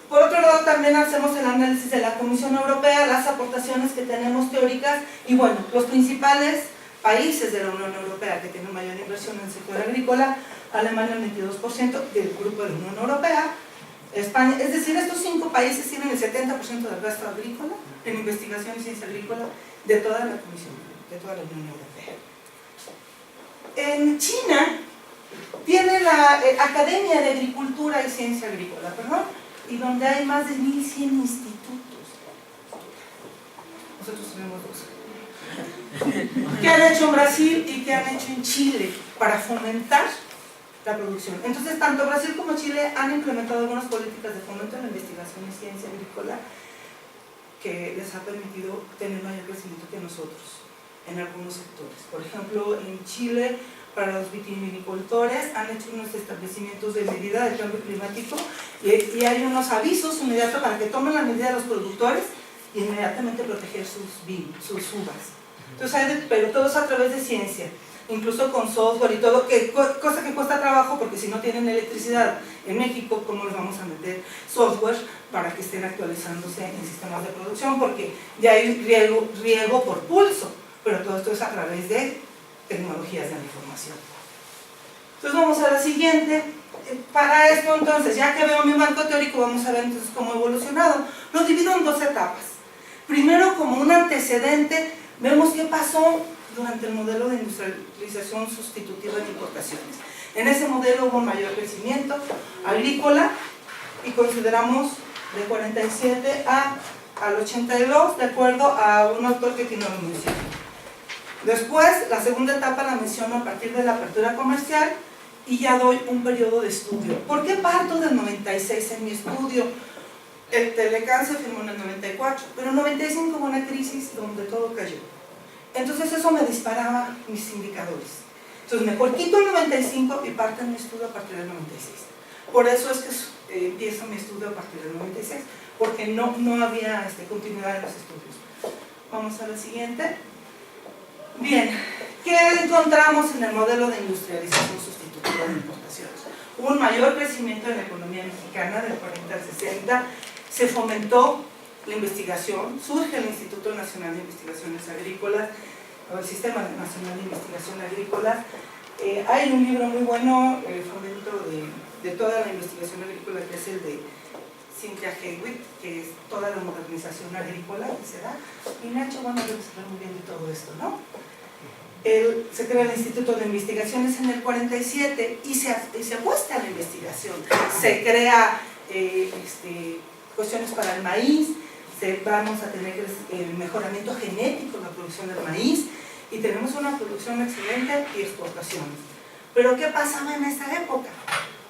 Por otro lado, también hacemos el análisis de la Comisión Europea, las aportaciones que tenemos teóricas, y bueno, los principales países de la Unión Europea que tienen mayor inversión en el sector agrícola: Alemania el 22% del grupo de la Unión Europea, España, es decir, estos 5 países tienen el 70% del gasto agrícola en investigación y ciencia agrícola de toda la Comisión, de toda la Unión Europea. En China tiene la Academia de Agricultura y Ciencia Agrícola, y donde hay más de 1.100 institutos. Nosotros tenemos 2. ¿Qué han hecho en Brasil y qué han hecho en Chile para fomentar la producción? Entonces, tanto Brasil como Chile han implementado algunas políticas de fomento en la investigación y ciencia agrícola que les ha permitido tener mayor crecimiento que nosotros en algunos sectores. Por ejemplo, en Chile, para los vitivinicultores han hecho unos establecimientos de medida del cambio climático y hay unos avisos inmediatos para que tomen la medida de los productores y inmediatamente proteger sus uvas. Entonces, pero todo es a través de ciencia, incluso con software y todo, cosa que cuesta trabajo, porque si no tienen electricidad en México, ¿cómo les vamos a meter software para que estén actualizándose en sistemas de producción? Porque ya hay riego por pulso, pero todo esto es a través de tecnologías de la información. Entonces vamos a la siguiente. Para esto, entonces, ya que veo mi marco teórico, vamos a ver entonces cómo ha evolucionado. Lo divido en 2 etapas. Primero, como un antecedente, vemos qué pasó durante el modelo de industrialización sustitutiva de importaciones. En ese modelo hubo mayor crecimiento agrícola y consideramos de 47 al 82, de acuerdo a un autor que tiene una mención. Después, la segunda etapa la menciono a partir de la apertura comercial y ya doy un periodo de estudio. ¿Por qué parto del 96 en mi estudio? El Telecán se firmó en el 94, pero en el 95 hubo una crisis donde todo cayó. Entonces eso me disparaba mis indicadores. Entonces mejor quito el 95 y parto mi estudio a partir del 96. Por eso es que empiezo mi estudio a partir del 96, porque no había continuidad en los estudios. Vamos a la siguiente. Bien, ¿qué encontramos en el modelo de industrialización sustitutiva de importaciones? Hubo un mayor crecimiento en la economía mexicana del 40 al 60, se fomentó la investigación, surge el Instituto Nacional de Investigaciones Agrícolas, o el Sistema Nacional de Investigación Agrícola. Hay un libro muy bueno, el fomento de toda la investigación agrícola, que es el de Cynthia Hewitt, que es toda la modernización agrícola que se da. Y Nacho, bueno, debe saber muy bien de todo esto, ¿no? Se crea el Instituto de Investigaciones en el 47 y se apuesta a la investigación. Se crea cuestiones para el maíz, vamos a tener el mejoramiento genético en la producción del maíz y tenemos una producción excelente y exportaciones. Pero ¿qué pasaba en esta época?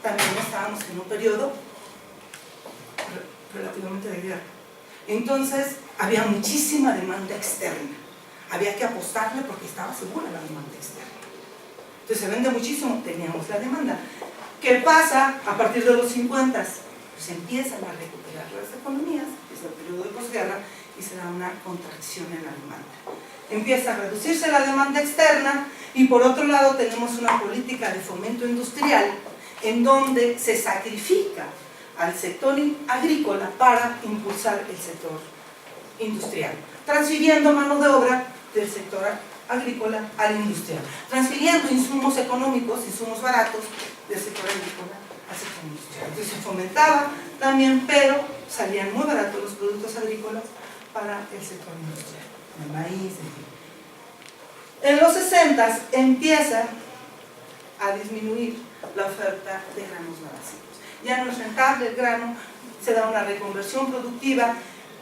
También estábamos en un periodo relativamente de guerra. Entonces había muchísima demanda externa. Había que apostarle porque estaba segura la demanda externa. Entonces se vende muchísimo, teníamos la demanda. ¿Qué pasa a partir de los 50? Pues empiezan a recuperar las economías, es el periodo de posguerra, y se da una contracción en la demanda. Empieza a reducirse la demanda externa y por otro lado tenemos una política de fomento industrial en donde se sacrifica al sector agrícola para impulsar el sector industrial, transfiriendo mano de obra del sector agrícola al industrial, transfiriendo insumos económicos, insumos baratos del sector agrícola al sector industrial. Entonces se fomentaba también, pero salían muy baratos los productos agrícolas para el sector industrial, el maíz, en fin. En los 60 empieza a disminuir la oferta de granos básicos. Ya no es rentable el grano, se da una reconversión productiva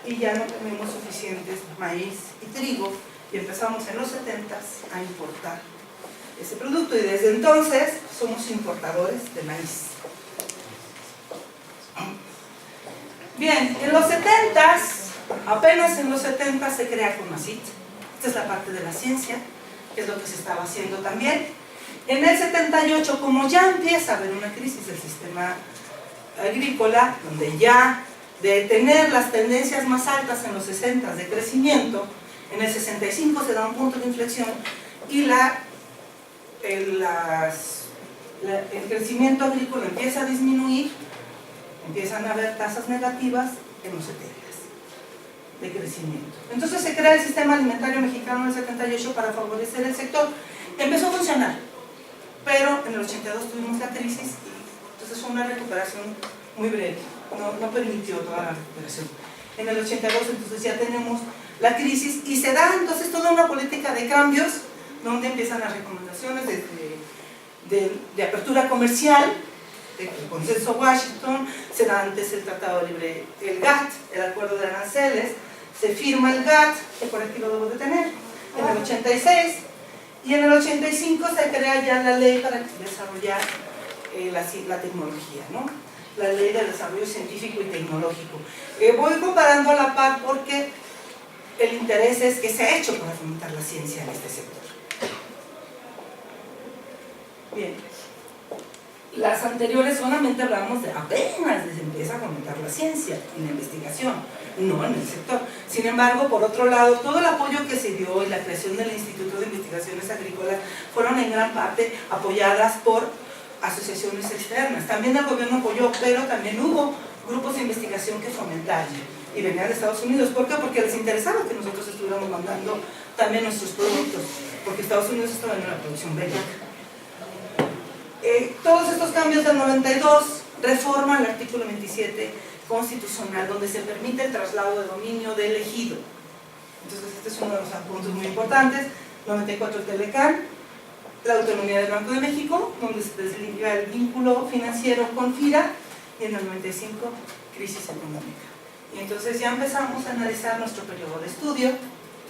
y ya no tenemos suficientes maíz y trigo y empezamos en los 70 a importar ese producto y desde entonces somos importadores de maíz. Bien, en los 70, apenas en los 70 se crea CONACYT. Esta es la parte de la ciencia, que es lo que se estaba haciendo también. En el 78, como ya empieza a haber una crisis del sistema agrícola, donde ya de tener las tendencias más altas en los 60 de crecimiento, en el 65 se da un punto de inflexión y el crecimiento agrícola empieza a disminuir, empiezan a haber tasas negativas en los 70 de crecimiento. Entonces se crea el sistema alimentario mexicano en el 78 para favorecer el sector. Empezó a funcionar, pero en el 82 tuvimos la crisis y entonces fue una recuperación muy breve, no permitió toda la recuperación. En el 82 entonces ya tenemos la crisis y se da entonces toda una política de cambios donde empiezan las recomendaciones de apertura comercial, el consenso Washington, se da antes el Tratado Libre, el GATT, el Acuerdo de Aranceles, se firma el GATT, que por aquí lo debo de tener, en el 86, y en el 85 se crea ya la ley para desarrollar la tecnología, ¿no? La ley de desarrollo científico y tecnológico. Voy comparando a la par porque el interés es que se ha hecho para fomentar la ciencia en este sector. Bien. Las anteriores solamente hablamos de apenas se empieza a fomentar la ciencia y la investigación, no en el sector. Sin embargo, por otro lado, todo el apoyo que se dio y la creación del Instituto de Investigaciones Agrícolas fueron en gran parte apoyadas por asociaciones externas. También el gobierno apoyó, pero también hubo grupos de investigación que fomentaron y venían de Estados Unidos. ¿Por qué? Porque les interesaba que nosotros estuviéramos mandando también nuestros productos, porque Estados Unidos estaba en una producción bélica. Todos estos cambios del 92 reforman el artículo 27 constitucional, donde se permite el traslado de dominio del ejido. Entonces este es uno de los puntos muy importantes. 94 el Telecán, la autonomía del Banco de México, donde se desliga el vínculo financiero con FIRA, y en el 95 crisis económica. Y entonces ya empezamos a analizar nuestro periodo de estudio,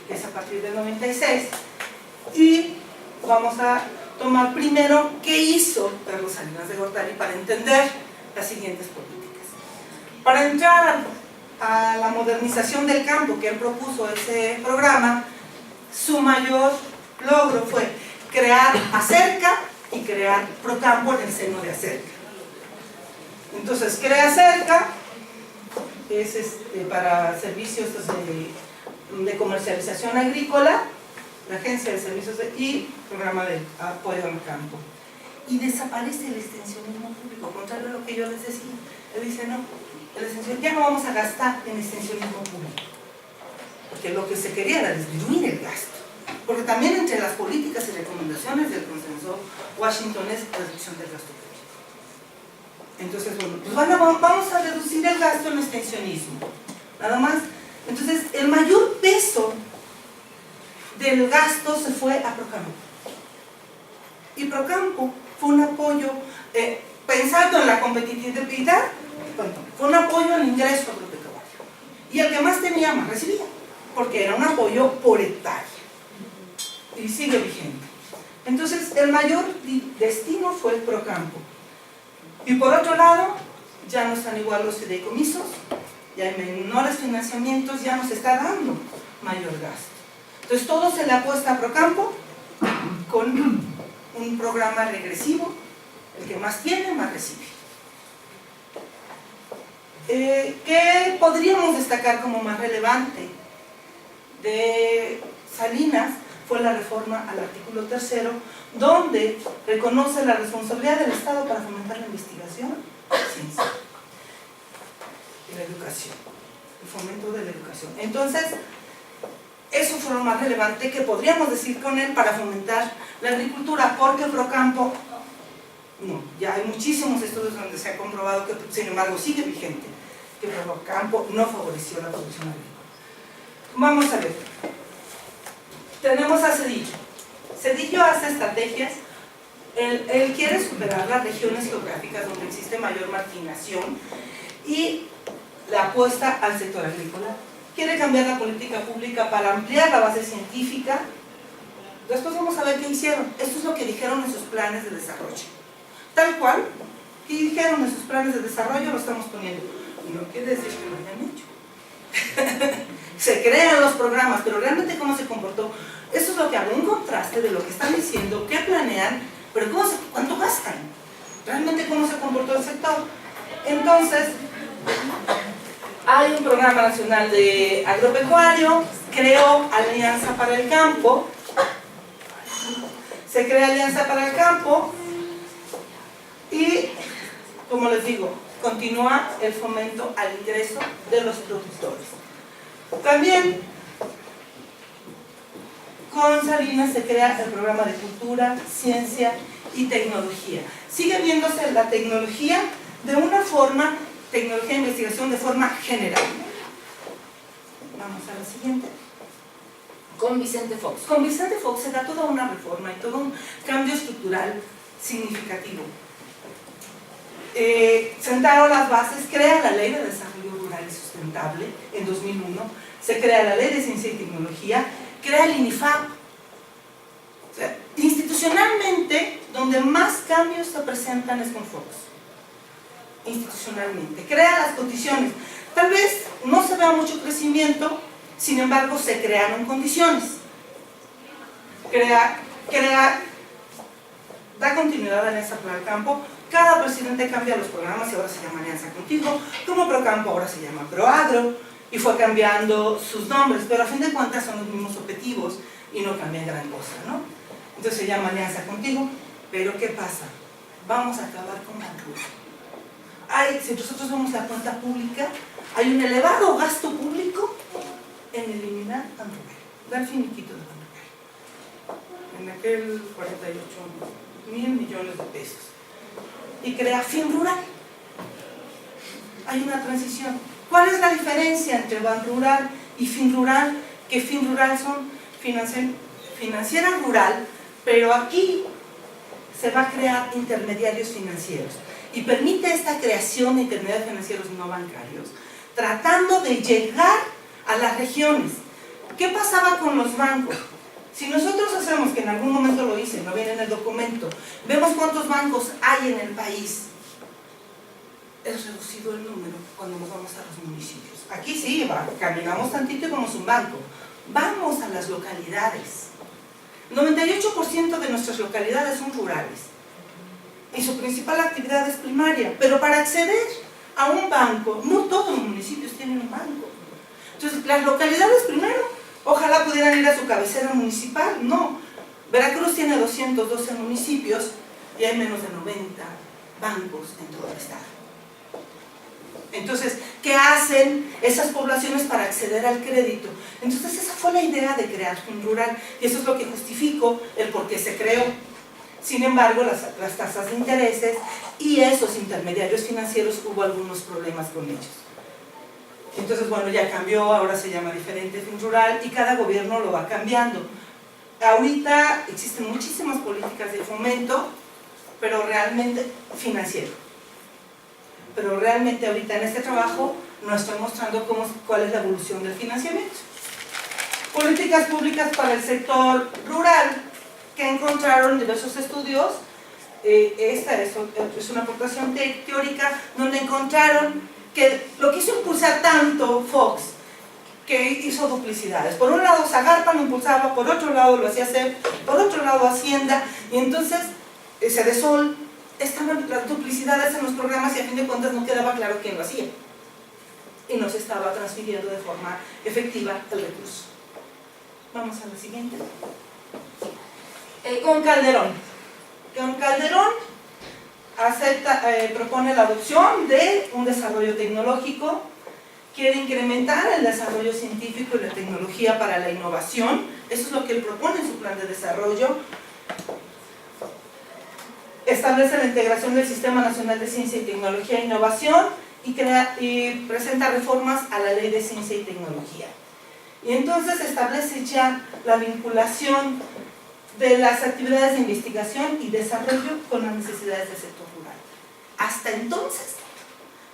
que es a partir del 96, y vamos a tomar primero qué hizo Carlos Salinas de Gortari para entender las siguientes políticas. Para entrar a la modernización del campo que él propuso ese programa, su mayor logro fue crear Acerca y crear Procampo en el seno de Acerca. Entonces, crea Acerca, es para servicios de comercialización agrícola, la agencia de servicios y programa de apoyo al campo. Y desaparece el extensionismo público, contrario a lo que yo les decía. Él dice, no, ya no vamos a gastar en extensionismo público, porque lo que se quería era disminuir el gasto. Porque también entre las políticas y recomendaciones del consenso Washington es reducción del gasto público. Entonces, bueno, pues vamos a reducir el gasto en extensionismo, nada más. Entonces, el mayor peso del gasto se fue a Procampo. Y Procampo fue un apoyo, pensando en la competitividad, fue un apoyo al ingreso agropecuario. Y el que más tenía, más recibía, porque era un apoyo por hectárea. Y sigue vigente. Entonces, el mayor destino fue el Procampo. Y por otro lado, ya no están igual los fideicomisos, ya hay menores financiamientos, ya nos está dando mayor gasto. Entonces, todo se le apuesta a Procampo con un programa regresivo. El que más tiene, más recibe. ¿Qué podríamos destacar como más relevante de Salinas? Fue la reforma al artículo 3º, donde reconoce la responsabilidad del Estado para fomentar la investigación, la ciencia y la educación, el fomento de la educación. Entonces, eso fue lo más relevante que podríamos decir con él para fomentar la agricultura, porque Procampo, no, ya hay muchísimos estudios donde se ha comprobado que, sin embargo, sigue vigente, que Procampo no favoreció la producción agrícola. Vamos a ver. Tenemos a Zedillo. Zedillo hace estrategias. Él quiere superar las regiones geográficas donde existe mayor marginación y la apuesta al sector agrícola. Quiere cambiar la política pública para ampliar la base científica. Después vamos a ver qué hicieron. Esto es lo que dijeron en sus planes de desarrollo. Tal cual, ¿qué dijeron en sus planes de desarrollo? Lo estamos poniendo. No quiere decir que lo hayan hecho. Se crean los programas, pero realmente cómo se comportó. Eso es lo que hago, un contraste de lo que están diciendo, qué planean, pero cuánto gastan. Realmente cómo se comportó el sector. Entonces, hay un programa nacional de agropecuario, creó Alianza para el Campo, se crea Alianza para el Campo y, como les digo, continúa el fomento al ingreso de los productores. También con Salinas se crea el programa de cultura, ciencia y tecnología. Sigue viéndose la tecnología de una forma, tecnología e investigación de forma general. Vamos a la siguiente. Con Vicente Fox. Con Vicente Fox se da toda una reforma y todo un cambio estructural significativo. Sentaron las bases, crea la Ley de Desarrollo Rural y Sustentable en 2001, se crea la Ley de Ciencia y Tecnología, crea el INIFAP. O sea, institucionalmente, donde más cambios se presentan es con Fox. Institucionalmente, crea las condiciones. Tal vez no se vea mucho crecimiento, sin embargo se crearon condiciones. Da continuidad a la Alianza para el Campo. Cada presidente cambia los programas y ahora se llama Alianza Contigo, como Procampo ahora se llama Proagro, y fue cambiando sus nombres, pero a fin de cuentas son los mismos objetivos y no cambian gran cosa, ¿no? Entonces se llama Alianza Contigo, pero ¿qué pasa? Vamos a acabar con Banrural. Si nosotros vemos la cuenta pública, hay un elevado gasto público en eliminar Banrural, dar finiquito de Banrural, en aquel 48.000 millones de pesos. Y crea Finrural. Hay una transición. ¿Cuál es la diferencia entre Banrural y Finrural? Que Finrural son financiera rural, pero aquí se va a crear intermediarios financieros y permite esta creación de intermediarios financieros no bancarios, tratando de llegar a las regiones. ¿Qué pasaba con los bancos? Si nosotros hacemos, que en algún momento lo hice, no viene en el documento, vemos cuántos bancos hay en el país, es reducido el número cuando nos vamos a los municipios. Aquí sí, caminamos tantito y vamos a un banco. Vamos a las localidades. El 98% de nuestras localidades son rurales y su principal actividad es primaria, pero para acceder a un banco, no todos los municipios tienen un banco. Entonces, las localidades primero, ojalá pudieran ir a su cabecera municipal, no. Veracruz tiene 212 municipios y hay menos de 90 bancos en todo el estado. Entonces, ¿qué hacen esas poblaciones para acceder al crédito? Entonces, esa fue la idea de crear FinRural y eso es lo que justificó el por qué se creó. Sin embargo, las tasas de intereses y esos intermediarios financieros, hubo algunos problemas con ellos. Entonces, bueno, ya cambió, ahora se llama diferente FinRural y cada gobierno lo va cambiando. Ahorita existen muchísimas políticas de fomento, pero realmente financiero. Pero realmente ahorita en este trabajo no estoy mostrando cuál es la evolución del financiamiento. Políticas públicas para el sector rural, que encontraron diversos estudios. Esta es una aportación teórica donde encontraron que lo quiso impulsar tanto Fox, que hizo duplicidades. Por un lado Zagarpa lo impulsaba, por otro lado lo hacía CEP, por otro lado Hacienda, y entonces Sedesol, estaban las duplicidades en los programas y a fin de cuentas no quedaba claro quién lo hacía. Y no se estaba transfiriendo de forma efectiva el recurso. Vamos a la siguiente. Con Calderón. Con Calderón propone la adopción de un desarrollo tecnológico, quiere incrementar el desarrollo científico y la tecnología para la innovación, eso es lo que él propone en su plan de desarrollo. Establece la integración del Sistema Nacional de Ciencia y Tecnología e Innovación y presenta reformas a la Ley de Ciencia y Tecnología. Y entonces establece ya la vinculación de las actividades de investigación y desarrollo con las necesidades del sector rural. Hasta entonces,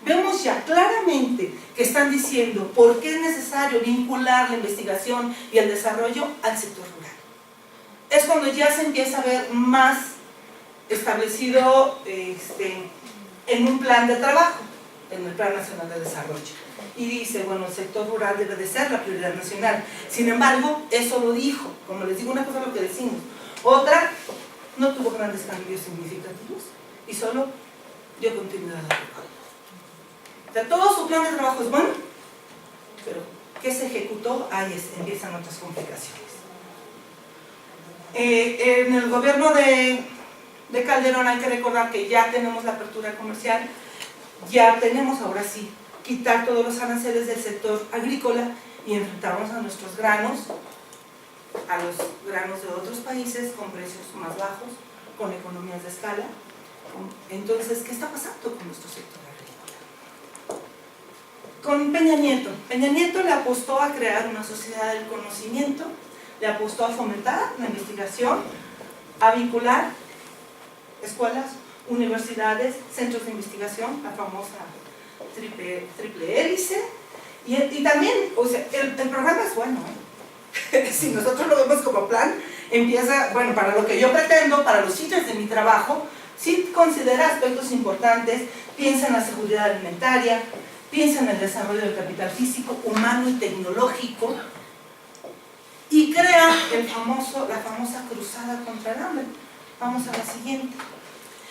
vemos ya claramente que están diciendo por qué es necesario vincular la investigación y el desarrollo al sector rural. Es cuando ya se empieza a ver más establecido en un plan de trabajo, en el Plan Nacional de Desarrollo. Y dice, bueno, el sector rural debe de ser la prioridad nacional. Sin embargo, eso lo dijo. Como les digo, una cosa es lo que decimos. Otra, no tuvo grandes cambios significativos y solo dio continuidad al recorrido. O sea, todo su plan de trabajo es bueno, pero ¿qué se ejecutó? Ahí empiezan otras complicaciones. En el gobierno de Calderón hay que recordar que ya tenemos la apertura comercial, ya tenemos ahora sí quitar todos los aranceles del sector agrícola y enfrentarnos a nuestros granos, a los granos de otros países con precios más bajos, con economías de escala. Entonces, ¿qué está pasando con nuestro sector agrícola? Con Peña Nieto. Peña Nieto le apostó a crear una sociedad del conocimiento, le apostó a fomentar la investigación, a vincular escuelas, universidades, centros de investigación, la famosa triple hélice, y también, o sea, el programa es bueno, ¿eh? Si nosotros lo vemos como plan, empieza, bueno, para lo que yo pretendo, para los sitios de mi trabajo, sí considera aspectos importantes, piensa en la seguridad alimentaria, piensa en el desarrollo del capital físico, humano y tecnológico, y crea la famosa cruzada contra el hambre. Vamos a la siguiente.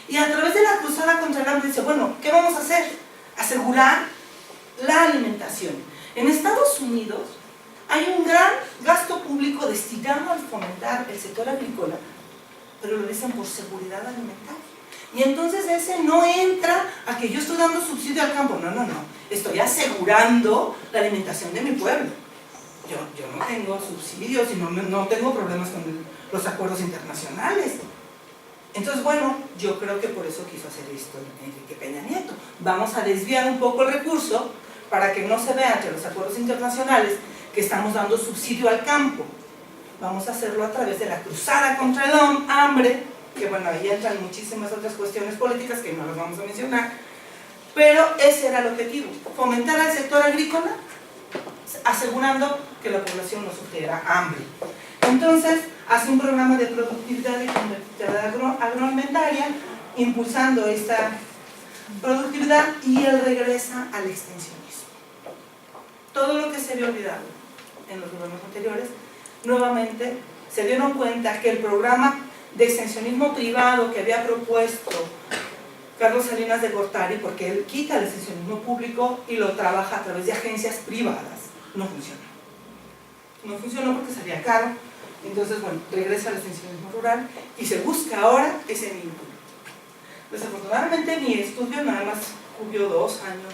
Y a través de la cruzada contra el hambre dice, bueno, ¿qué vamos a hacer? Asegurar la alimentación. En Estados Unidos hay un gran gasto público destinado a fomentar el sector agrícola, pero lo dicen por seguridad alimentaria. Y entonces ese no entra a que yo estoy dando subsidio al campo, no, estoy asegurando la alimentación de mi pueblo. Yo no tengo subsidios y no tengo problemas con los acuerdos internacionales. Entonces, bueno, yo creo que por eso quiso hacer esto Enrique Peña Nieto. Vamos a desviar un poco el recurso para que no se vea entre los acuerdos internacionales que estamos dando subsidio al campo. Vamos a hacerlo a través de la cruzada contra el hambre, que bueno, ahí entran muchísimas otras cuestiones políticas que no las vamos a mencionar, pero ese era el objetivo, fomentar al sector agrícola, asegurando que la población no sufriera hambre. Entonces, hace un programa de productividad y competitividad agroalimentaria, impulsando esta productividad, y él regresa al extensionismo. Todo lo que se había olvidado en los gobiernos anteriores, nuevamente se dieron cuenta que el programa de extensionismo privado que había propuesto Carlos Salinas de Gortari, porque él quita el extensionismo público y lo trabaja a través de agencias privadas, no funcionó. No funcionó porque salía caro, entonces bueno, regresa al extensionismo rural y se busca ahora ese vínculo. Desafortunadamente mi estudio nada más cubrió 2 años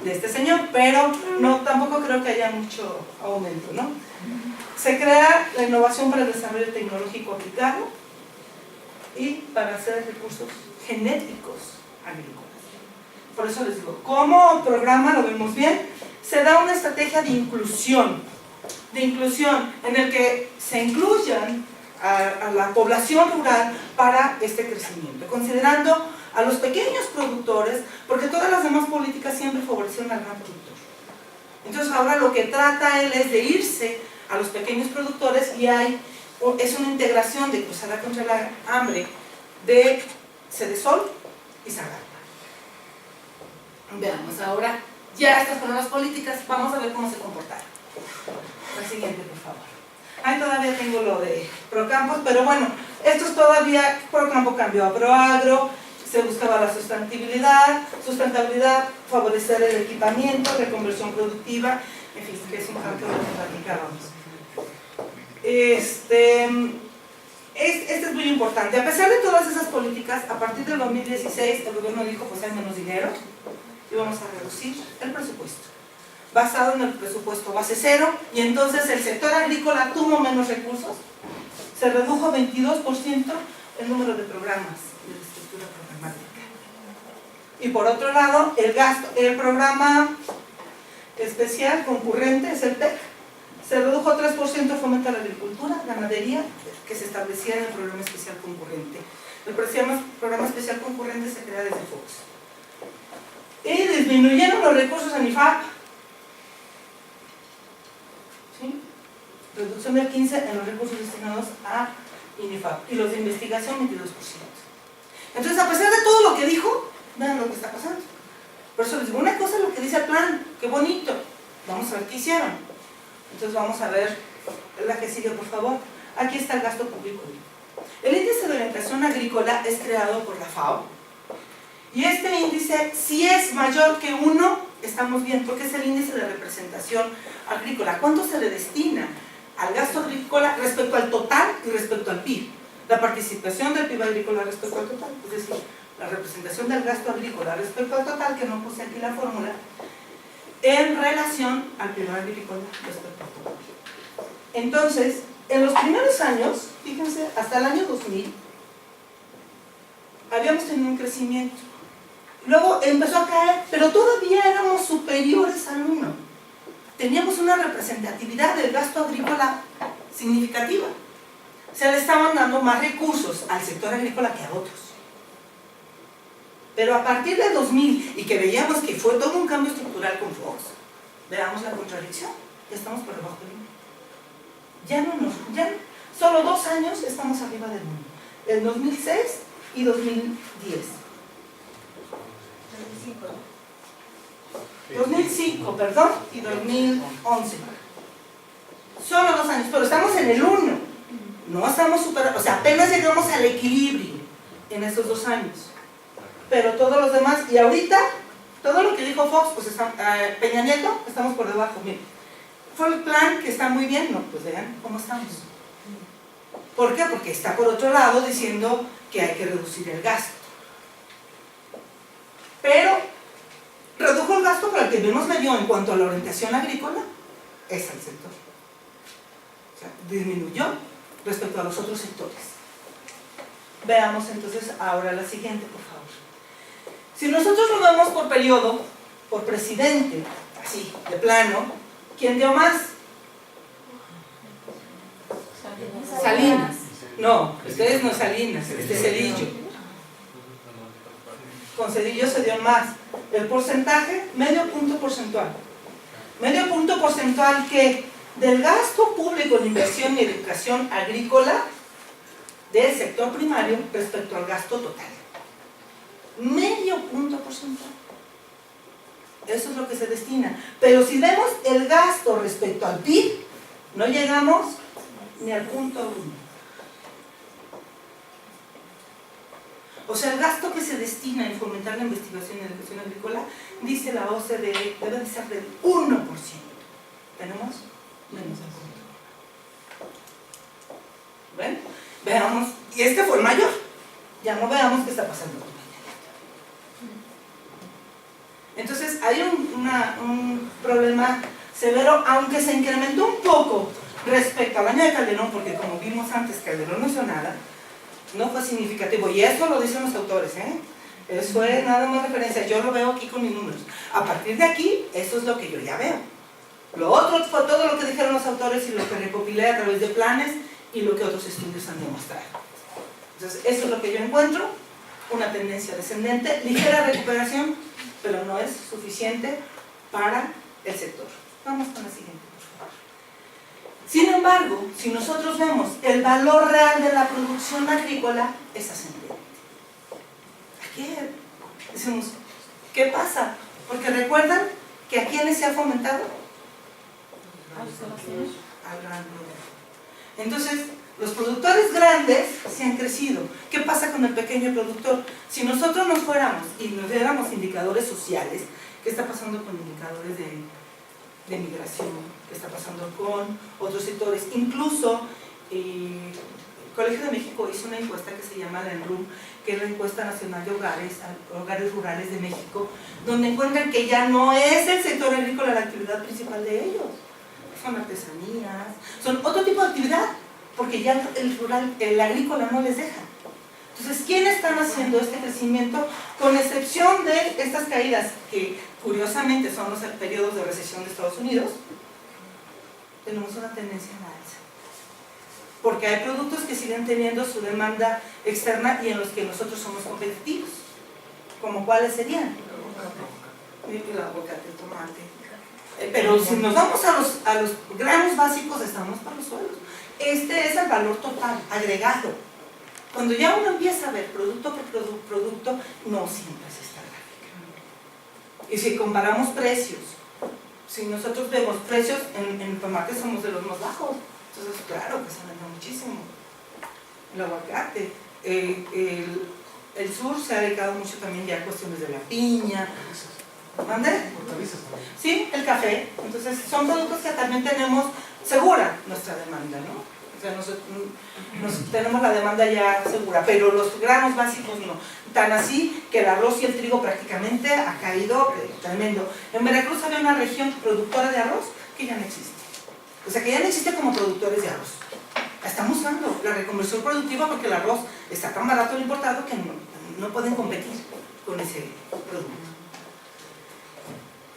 de este señor, pero no, tampoco creo que haya mucho aumento, ¿no? Se crea la innovación para el desarrollo tecnológico aplicado y para hacer recursos genéticos agrícolas. Por eso les digo, como programa, lo vemos bien, se da una estrategia de inclusión en el que se incluyan a la población rural para este crecimiento, considerando a los pequeños productores, porque todas las demás políticas siempre favorecieron al gran productor. Entonces ahora lo que trata él es de irse a los pequeños productores y es una integración de Cruzada contra la Hambre de Cedesol y Zagarpa. Veamos ahora, ya estas fueron las políticas, vamos a ver cómo se comportaron. La siguiente, por favor. Ahí todavía tengo lo de Procampos, pero bueno, esto es todavía, Procampo cambió a Proagro, se buscaba la sustentabilidad, favorecer el equipamiento, reconversión productiva, en fin, que es un campo que platicábamos. Este es muy importante. A pesar de todas esas políticas, a partir del 2016 el gobierno dijo pues hay menos dinero y vamos a reducir el presupuesto, basado en el presupuesto base cero, y entonces el sector agrícola tuvo menos recursos, se redujo 22% el número de programas de la estructura programática. Y por otro lado, el programa especial concurrente es el PEC, se redujo 3% fomento a la agricultura, ganadería, que se establecía en el programa especial concurrente. El programa especial concurrente se crea desde Fox. Y disminuyeron los recursos en IFAP, ¿sí? Reducción del 15% en los recursos destinados a INIFAP y los de investigación 22%. Entonces, a pesar de todo lo que dijo, vean lo que está pasando. Por eso les digo, una cosa es lo que dice el plan, qué bonito, vamos a ver qué hicieron. Entonces vamos a ver la que sigue, por favor. Aquí está el gasto público. El índice de orientación agrícola es creado por la FAO y este índice, si es mayor que 1, estamos bien, porque es el índice de representación agrícola. ¿Cuánto se le destina al gasto agrícola respecto al total y respecto al PIB? La participación del PIB agrícola respecto al total, es decir, la representación del gasto agrícola respecto al total, que no puse aquí la fórmula, en relación al PIB agrícola respecto al total. Entonces, en los primeros años, fíjense, hasta el año 2000, habíamos tenido un crecimiento. Luego empezó a caer, pero todavía éramos superiores al 1. Teníamos una representatividad del gasto agrícola significativa. Se le estaban dando más recursos al sector agrícola que a otros. Pero a partir de 2000, y que veíamos que fue todo un cambio estructural con Fox, veamos la contradicción, ya estamos por debajo del 1. Solo 2 años estamos arriba del 1. En 2006 y 2010. 2005, perdón, y 2011. Solo 2 años, pero estamos en el 1. No estamos superando, o sea, apenas llegamos al equilibrio en esos 2 años. Pero todos los demás, y ahorita, todo lo que dijo Fox, pues Peña Nieto, estamos por debajo. Miren, fue el plan que está muy bien, no, pues vean cómo estamos. ¿Por qué? Porque está por otro lado diciendo que hay que reducir el gasto. Pero redujo el gasto, pero el que menos le dio en cuanto a la orientación agrícola es el sector. O sea, disminuyó respecto a los otros sectores. Veamos entonces ahora la siguiente, por favor. Si nosotros lo vemos por periodo, por presidente, así, de plano, ¿quién dio más? Salinas. No, ustedes no Salinas, este es Cedillo. Con Cedillo se dio más. El porcentaje, medio punto porcentual. Medio punto porcentual que del gasto público en inversión y educación agrícola del sector primario respecto al gasto total. Medio punto porcentual. Eso es lo que se destina. Pero si vemos el gasto respecto al PIB, no llegamos ni al punto 1. O sea, el gasto que se destina en fomentar la investigación en educación agrícola, dice la OCDE, debe de ser del 1%. ¿Tenemos? Menos del punto. ¿Ven? Veamos, y este fue el mayor. Ya no veamos qué está pasando con el. Entonces, hay un problema severo, aunque se incrementó un poco respecto al año de Calderón, porque como vimos antes, Calderón no hizo nada, no fue significativo, y esto lo dicen los autores, eso es nada más referencia, yo lo veo aquí con mis números. A partir de aquí, eso es lo que yo ya veo. Lo otro fue todo lo que dijeron los autores y lo que recopilé a través de planes y lo que otros estudios han demostrado. Entonces, eso es lo que yo encuentro, una tendencia descendente, ligera recuperación, pero no es suficiente para el sector. Vamos con la siguiente, por favor. Sin embargo, si nosotros vemos el valor real de la producción agrícola, es ascendente. Aquí decimos, ¿qué pasa? Porque recuerdan que a quiénes se ha fomentado al gran productor. Entonces, los productores grandes se han crecido. ¿Qué pasa con el pequeño productor? Si nosotros nos fuéramos y nos diéramos indicadores sociales, ¿qué está pasando con indicadores de migración? ¿Qué está pasando con otros sectores? Incluso el Colegio de México hizo una encuesta que se llama la ENRUM, que es la encuesta nacional de hogares rurales de México, donde encuentran que ya no es el sector agrícola la actividad principal de ellos. Son artesanías, son otro tipo de actividad, porque ya el agrícola no les deja. Entonces, ¿quiénes están haciendo este crecimiento? Con excepción de estas caídas, que curiosamente son los periodos de recesión de Estados Unidos, tenemos una tendencia a la alza. Porque hay productos que siguen teniendo su demanda externa y en los que nosotros somos competitivos. ¿Como cuáles serían? El aguacate, el tomate. Pero si nos vamos a los granos básicos, estamos para los suelos. Este es el valor total, agregado. Cuando ya uno empieza a ver producto por producto, no siempre es esta gráfica. Y si comparamos precios, si nosotros vemos precios, en el tomate somos de los más bajos. Entonces, claro que se vende muchísimo. El aguacate. El sur se ha dedicado mucho también ya a cuestiones de la piña. ¿Mande? Sí, el café. Entonces, son productos que también tenemos segura nuestra demanda, ¿no? O sea, tenemos la demanda ya segura, pero los granos básicos no. Tan así que el arroz y el trigo prácticamente ha caído tremendo. En Veracruz había una región productora de arroz que ya no existe. O sea, que ya no existe como productores de arroz. Estamos usando la reconversión productiva porque el arroz está tan barato el importado que no pueden competir con ese producto.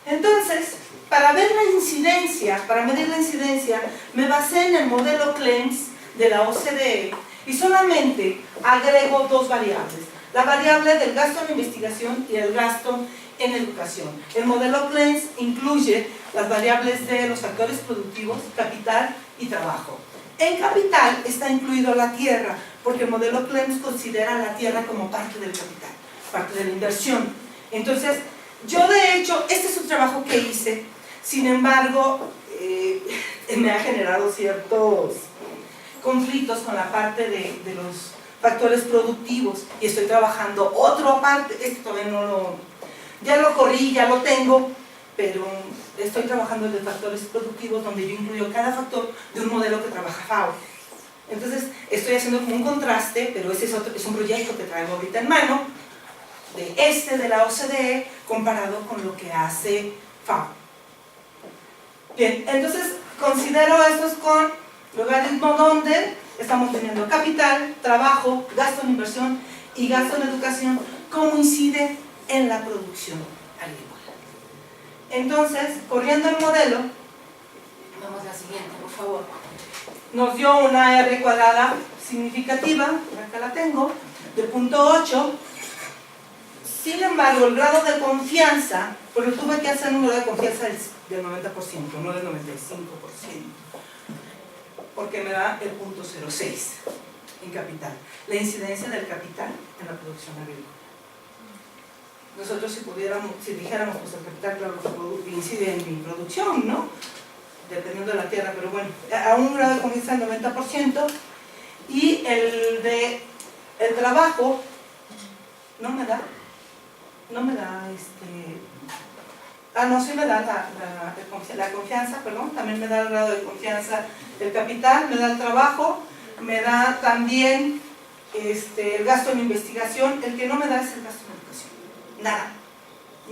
Entonces, para ver la incidencia, para medir la incidencia, me basé en el modelo CLEMS de la OCDE y solamente agrego dos variables. La variable del gasto en investigación y el gasto en educación. El modelo CLEMS incluye las variables de los factores productivos, capital y trabajo. En capital está incluido la tierra, porque el modelo CLEMS considera la tierra como parte del capital, parte de la inversión. Entonces, yo de hecho, este es un trabajo que hice, sin embargo, me ha generado ciertos conflictos con la parte de los factores productivos y estoy trabajando otra parte, esto todavía no lo, ya lo corrí, ya lo tengo, pero estoy trabajando el de factores productivos donde yo incluyo cada factor de un modelo que trabaja FAO. Entonces, estoy haciendo como un contraste, pero ese es un proyecto que traigo ahorita en mano, de la OCDE comparado con lo que hace FAO. Bien, entonces considero estos con logaritmo donde estamos teniendo capital, trabajo, gasto en inversión y gasto en educación, cómo incide en la producción agrícola. Entonces, corriendo el modelo, vamos a la siguiente, por favor. Nos dio una R cuadrada significativa, acá la tengo, de 0.8. Sin embargo, el grado de confianza, porque tuve que hacer un grado de confianza del 90%, no del 95%, porque me da el 0.06 en capital, la incidencia del capital en la producción agrícola. Nosotros si dijéramos, pues el capital claro que incide en mi producción, ¿no? dependiendo de la tierra, pero bueno, a un grado de confianza del 90%, y el trabajo no me da sí me da la confianza, perdón, también me da el grado de confianza el capital, me da el trabajo, me da también el gasto en investigación. El que no me da es el gasto en educación, nada,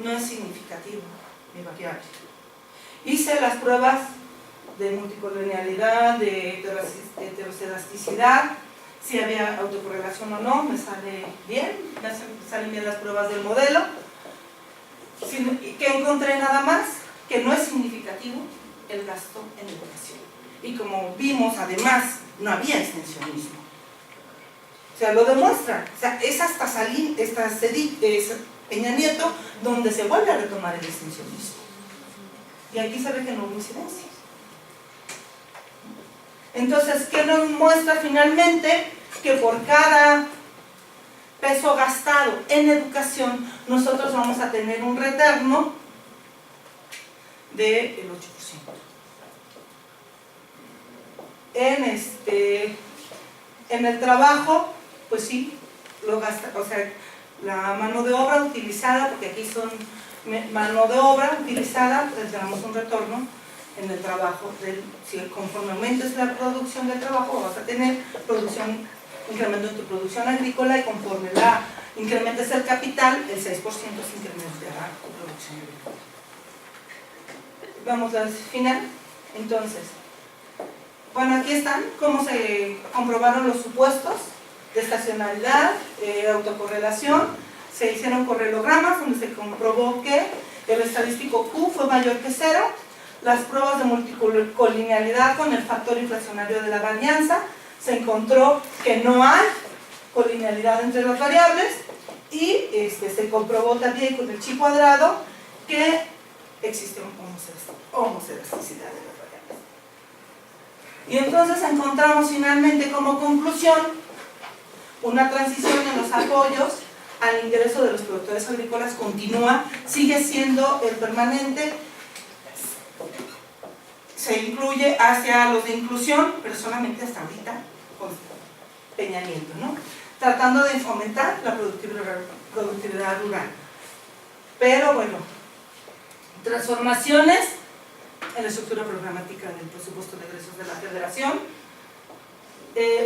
no es significativo mi variable. Hice las pruebas de multicolonialidad, de heterocedasticidad, si había autocorrelación o no, me sale bien, me salen bien las pruebas del modelo. Que encontré nada más, que no es significativo el gasto en educación. Y como vimos, además, no había extensionismo. O sea, lo demuestra. O sea, es hasta Peña Nieto donde se vuelve a retomar el extensionismo. Y aquí se ve que no hubo incidencia. Entonces, ¿qué nos muestra finalmente? Que por cada peso gastado en educación, nosotros vamos a tener un retorno del 8%. En el trabajo, pues sí, lo gasta, o sea, la mano de obra utilizada, porque aquí son mano de obra utilizada, pues tenemos un retorno en el trabajo. Si conforme aumentes la producción del trabajo, vas a tener incremento en tu producción agrícola, y conforme incrementes el capital, el 6% se incrementará tu producción agrícola. Vamos al final. Entonces, bueno, aquí están cómo se comprobaron los supuestos de estacionalidad, autocorrelación. Se hicieron correlogramas donde se comprobó que el estadístico Q fue mayor que 0, las pruebas de multicolinealidad con el factor inflacionario de la varianza, se encontró que no hay colinealidad entre las variables, y se comprobó también con el chi cuadrado que existe una homocelasticidad de las variables. Y entonces encontramos finalmente como conclusión una transición en los apoyos al ingreso de los productores agrícolas continúa, sigue siendo el permanente, se incluye hacia los de inclusión, pero solamente hasta ahorita con Peña Nieto, ¿no? Tratando de fomentar la productividad rural. Pero bueno, transformaciones en la estructura programática del presupuesto de egresos de la Federación,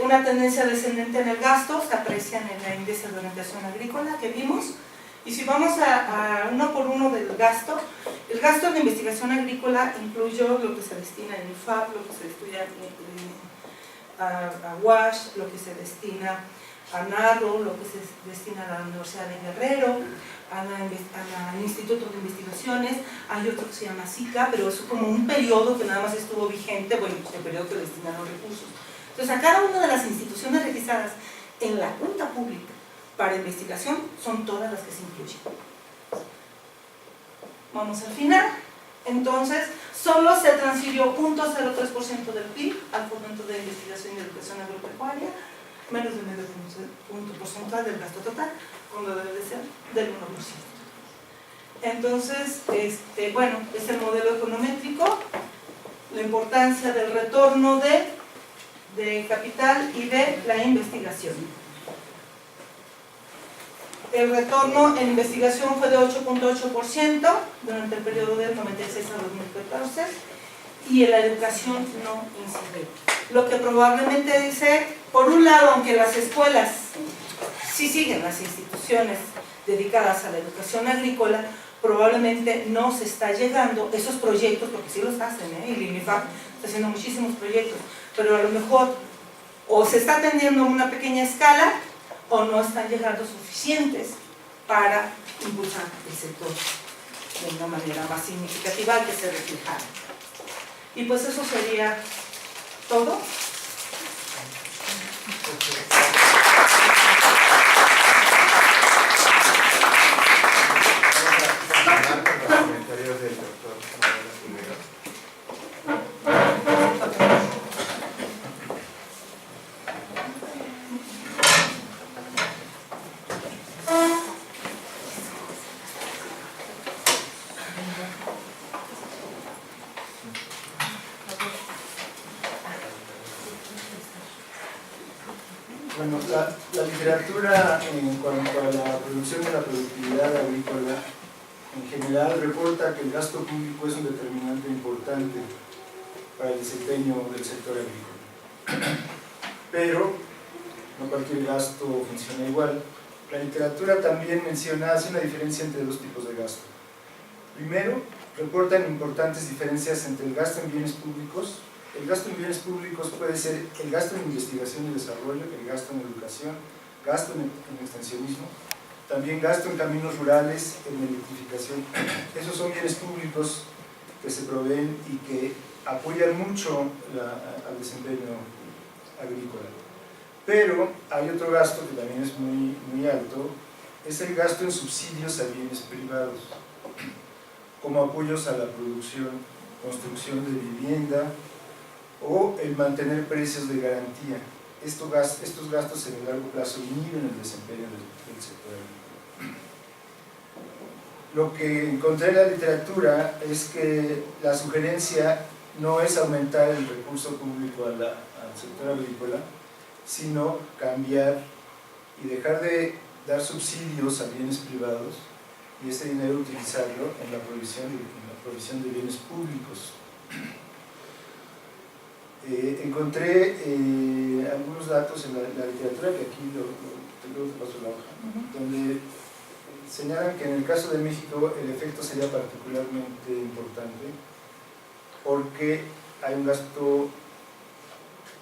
una tendencia descendente en el gasto, se aprecian en el índice de orientación agrícola que vimos. Y si vamos a uno por uno del gasto, el gasto en investigación agrícola incluyó lo que se destina en IFAP, lo que se destina a WASH, lo que se destina a NARRO, lo que se destina a la Universidad de Guerrero, al Instituto de Investigaciones. Hay otro que se llama SICA, pero es como un periodo que nada más estuvo vigente, bueno, el periodo que destinaron recursos. Entonces, a cada una de las instituciones registradas en la cuenta pública para investigación son todas las que se incluyen. Vamos al final. Entonces, solo se transfirió 0.03% del PIB al fomento de investigación y educación agropecuaria, menos de medio punto porcentual del gasto total, cuando debe de ser del 1%. Entonces, bueno, es el modelo econométrico, la importancia del retorno de capital y de la investigación. El retorno en investigación fue de 8.8% durante el periodo del 96 a 2014, y en la educación no incide. Lo que probablemente dice, por un lado, aunque las escuelas sí siguen las instituciones dedicadas a la educación agrícola, probablemente no se está llegando esos proyectos, porque sí los hacen, y el INIFAP está haciendo muchísimos proyectos, pero a lo mejor o se está atendiendo a una pequeña escala, o no están llegando suficientes para impulsar el sector de una manera más significativa que se reflejara. Y pues eso sería todo. Vamos a continuar con los comentarios del doctor Manuel Escudero. Bueno, la literatura en cuanto a la producción y la productividad agrícola en general reporta que el gasto público es un determinante importante para el desempeño del sector agrícola. Pero no cualquier gasto funciona igual. La literatura también hace una diferencia entre dos tipos de gasto. Primero, reportan importantes diferencias entre el gasto en bienes públicos. El gasto en bienes públicos puede ser el gasto en investigación y desarrollo, el gasto en educación, gasto en extensionismo, también gasto en caminos rurales, en electrificación. Esos son bienes públicos que se proveen y que apoyan mucho al desempeño agrícola. Pero hay otro gasto que también es muy alto, es el gasto en subsidios a bienes privados, como apoyos a la producción, construcción de vivienda o el mantener precios de garantía. Estos gastos en el largo plazo inhiben el desempeño del sector agrícola. Lo que encontré en la literatura es que la sugerencia no es aumentar el recurso público al sector agrícola, sino cambiar y dejar de dar subsidios a bienes privados y ese dinero utilizarlo en la provisión de bienes públicos. Encontré algunos datos en la literatura, que aquí tengo de paso la hoja, donde señalan que en el caso de México el efecto sería particularmente importante porque hay un gasto,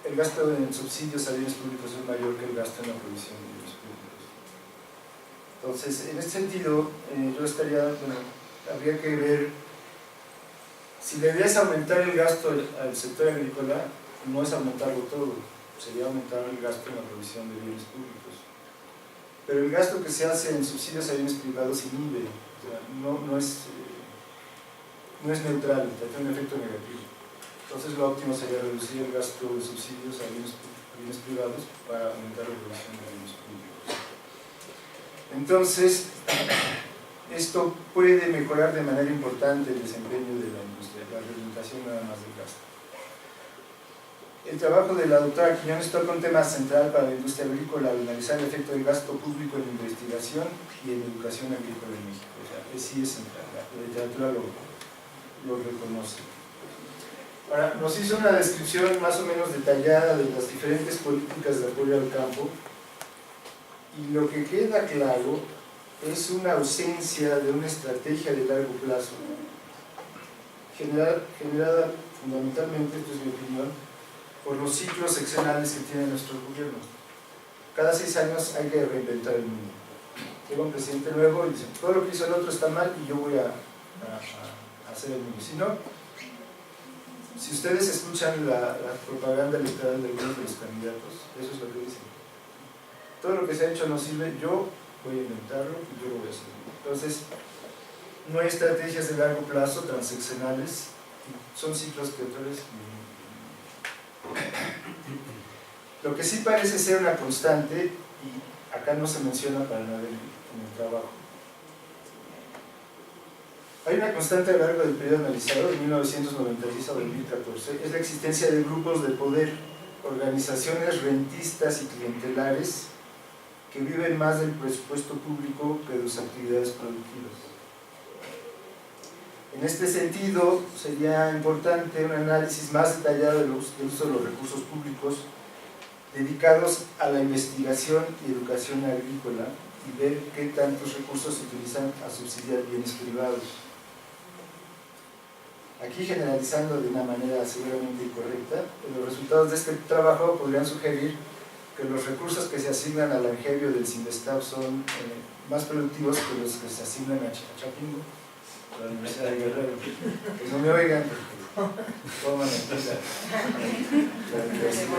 el gasto en subsidios a bienes públicos es mayor que el gasto en la provisión de bienes públicos. Entonces, en este sentido, yo habría que ver si deberías aumentar el gasto al sector agrícola, no es aumentarlo todo, sería aumentar el gasto en la provisión de bienes públicos. Pero el gasto que se hace en subsidios a bienes privados inhibe, o sea, no es neutral, tiene un efecto negativo. Entonces lo óptimo sería reducir el gasto de subsidios a bienes privados para aumentar la provisión de bienes públicos. Entonces, esto puede mejorar de manera importante el desempeño de la industria, la reglamentación nada más del gasto. El trabajo de la doctora Quiñones toca un tema central para la industria agrícola al analizar el efecto del gasto público en investigación y en educación agrícola en México. O sea, sí es central, la literatura lo reconoce. Ahora, nos hizo una descripción más o menos detallada de las diferentes políticas de apoyo al campo y lo que queda claro es una ausencia de una estrategia de largo plazo, generada fundamentalmente, esto es mi opinión, por los ciclos seccionales que tiene nuestro gobierno. Cada 6 años hay que reinventar el mundo. Llega un presidente nuevo y dice, todo lo que hizo el otro está mal y yo voy a hacer el mundo. Si no, si ustedes escuchan la propaganda electoral de algunos de los candidatos, eso es lo que dicen. Todo lo que se ha hecho no sirve, yo voy a inventarlo y yo lo voy a hacer. Entonces, no hay estrategias de largo plazo transeccionales, son ciclos que otra vez. Lo que sí parece ser una constante, y acá no se menciona para nada en el trabajo, hay una constante a lo largo del periodo analizado, de 1996 a 2014, es la existencia de grupos de poder, organizaciones rentistas y clientelares que viven más del presupuesto público que de sus actividades productivas. En este sentido, sería importante un análisis más detallado del uso de los recursos públicos dedicados a la investigación y educación agrícola y ver qué tantos recursos se utilizan a subsidiar bienes privados. Aquí, generalizando de una manera seguramente incorrecta, los resultados de este trabajo podrían sugerir que los recursos que se asignan al Angevio del Cinvestav son más productivos que los que se asignan a Chapingo, a la Universidad de Guerrero. Pues no me oigan, porque toman aquí la universidad.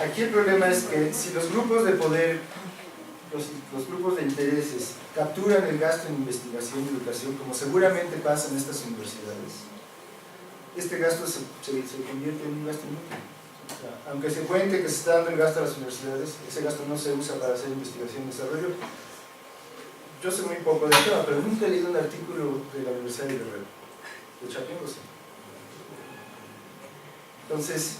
Aquí el problema es que si los grupos de poder, los grupos de intereses capturan el gasto en investigación y educación, como seguramente pasa en estas universidades, este gasto se convierte en un gasto inútil. O sea, aunque se cuente que se está dando el gasto a las universidades, ese gasto no se usa para hacer investigación y desarrollo. Yo sé muy poco del tema, pero nunca he leído un artículo de la Universidad de Guerrero. De Chapingo sí. Entonces,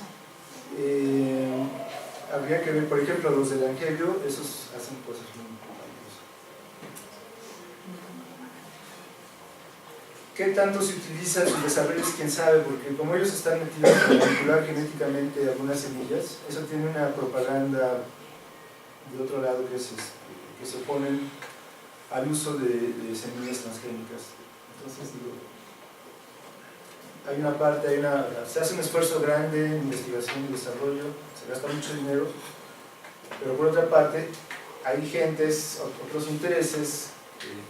habría que ver, por ejemplo, los del Angelio, esos hacen cosas muy valiosas. ¿Qué tanto se utiliza sus desarrollos? Quién sabe, porque como ellos están metidos en manipular genéticamente algunas semillas, eso tiene una propaganda de otro lado que se oponen al uso de semillas transgénicas. Entonces, digo, hay una parte, se hace un esfuerzo grande en investigación y desarrollo, se gasta mucho dinero, pero por otra parte hay gentes, otros intereses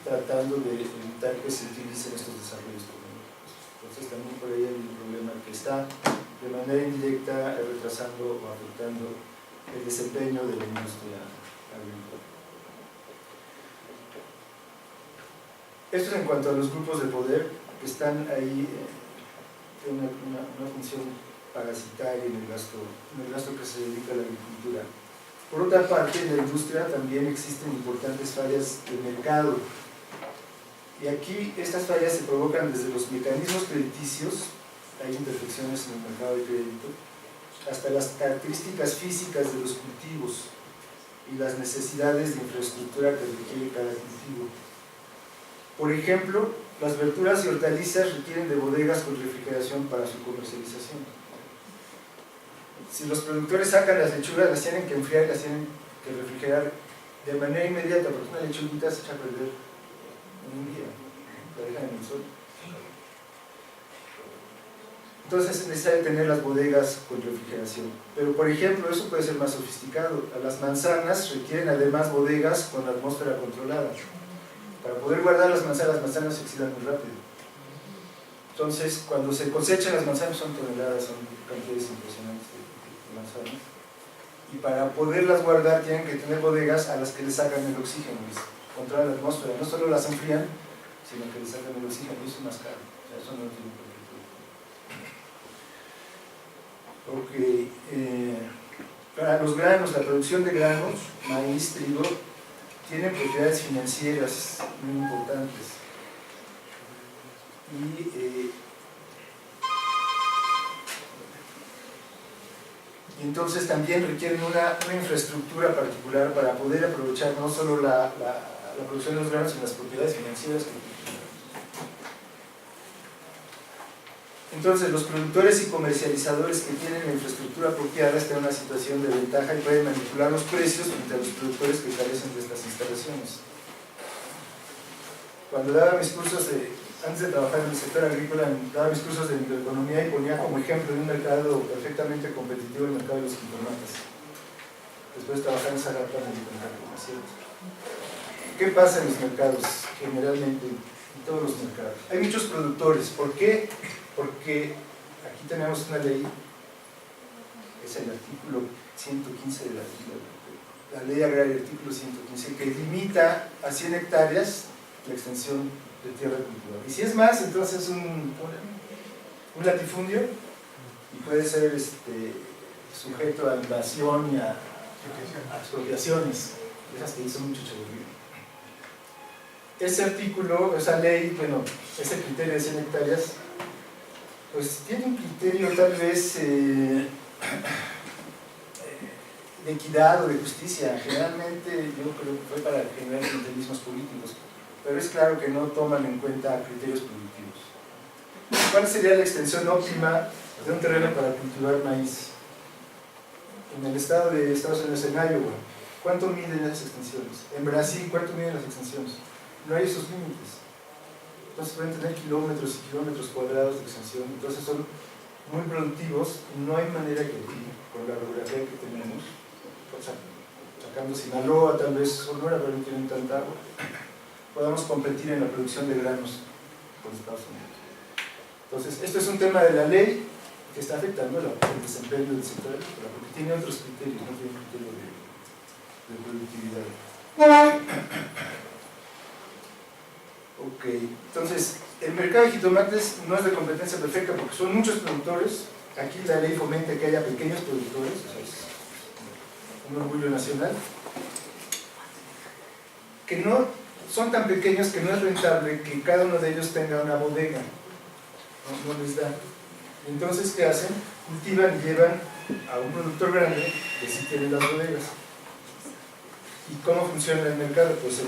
tratando de evitar que se utilicen estos desarrollos tecnológicos. Entonces también por ahí hay un problema que está de manera indirecta retrasando o afectando el desempeño de la industria agrícola. Esto es en cuanto a los grupos de poder que están ahí en una función parasitaria en el gasto que se dedica a la agricultura. Por otra parte, en la industria también existen importantes fallas de mercado. Y aquí estas fallas se provocan desde los mecanismos crediticios, hay imperfecciones en el mercado de crédito, hasta las características físicas de los cultivos y las necesidades de infraestructura que requiere cada cultivo. Por ejemplo, las verduras y hortalizas requieren de bodegas con refrigeración para su comercialización. Si los productores sacan las lechugas, las tienen que enfriar y las tienen que refrigerar de manera inmediata, porque una lechuguita se echa a perder en un día, la dejan en el sol. Entonces es necesario tener las bodegas con refrigeración. Pero por ejemplo, eso puede ser más sofisticado. A las manzanas requieren además bodegas con la atmósfera controlada. Para poder guardar las manzanas se oxidan muy rápido. Entonces, cuando se cosechan las manzanas son toneladas, son cantidades impresionantes de manzanas. Y para poderlas guardar tienen que tener bodegas a las que les sacan el oxígeno, les controlan la atmósfera. No solo las enfrían, sino que les sacan el oxígeno, y eso es más caro. O sea, eso no tiene por qué. Para los granos, la producción de granos, maíz, trigo, tienen propiedades financieras muy importantes. Y entonces también requieren una infraestructura particular para poder aprovechar no solo la producción de los granos, sino las propiedades financieras que tienen. Entonces, los productores y comercializadores que tienen la infraestructura apropiada están en una situación de ventaja y pueden manipular los precios frente a los productores que carecen de estas instalaciones. Cuando daba mis cursos, antes de trabajar en el sector agrícola, daba mis cursos de microeconomía y ponía como ejemplo de un mercado perfectamente competitivo el mercado de los jitomates. Después de trabajar en Zagarpa me di cuenta que no es cierto. ¿Qué pasa en los mercados? Generalmente, en todos los mercados. Hay muchos productores. ¿Por qué? Porque aquí tenemos una ley, es el artículo 115 de la ley agraria, artículo 115, que limita a 100 hectáreas la extensión de tierra cultivable. Y si es más, entonces es un latifundio y puede ser sujeto a invasión y a expropiaciones, esas que hizo mucho Chaburría. Ese artículo, esa ley, bueno, ese criterio de 100 hectáreas, pues tiene un criterio tal vez de equidad o de justicia. Generalmente yo creo que fue para generar clientelismos políticos, pero es claro que no toman en cuenta criterios productivos. ¿Cuál sería la extensión óptima de un terreno para cultivar maíz? En el estado de Estados Unidos, en Iowa, ¿cuánto miden esas extensiones? En Brasil, ¿cuánto miden las extensiones? No hay esos límites. Entonces pueden tener kilómetros y kilómetros cuadrados de extensión, entonces son muy productivos. No hay manera que con la orografía que tenemos, sacando Sinaloa, tal vez Sonora, pero no tienen tanta agua, podamos competir en la producción de granos con Estados Unidos. Entonces, esto es un tema de la ley que está afectando el desempeño del sector agrícola, porque tiene otros criterios, no tiene criterio de productividad. Ok, entonces, el mercado de jitomates no es de competencia perfecta porque son muchos productores. Aquí la ley fomenta que haya pequeños productores, o sea, es un orgullo nacional, que no son tan pequeños que no es rentable que cada uno de ellos tenga una bodega, no les da. Entonces, ¿qué hacen? cultivan y llevan a un productor grande que sí tiene las bodegas. ¿Y cómo funciona el mercado? Pues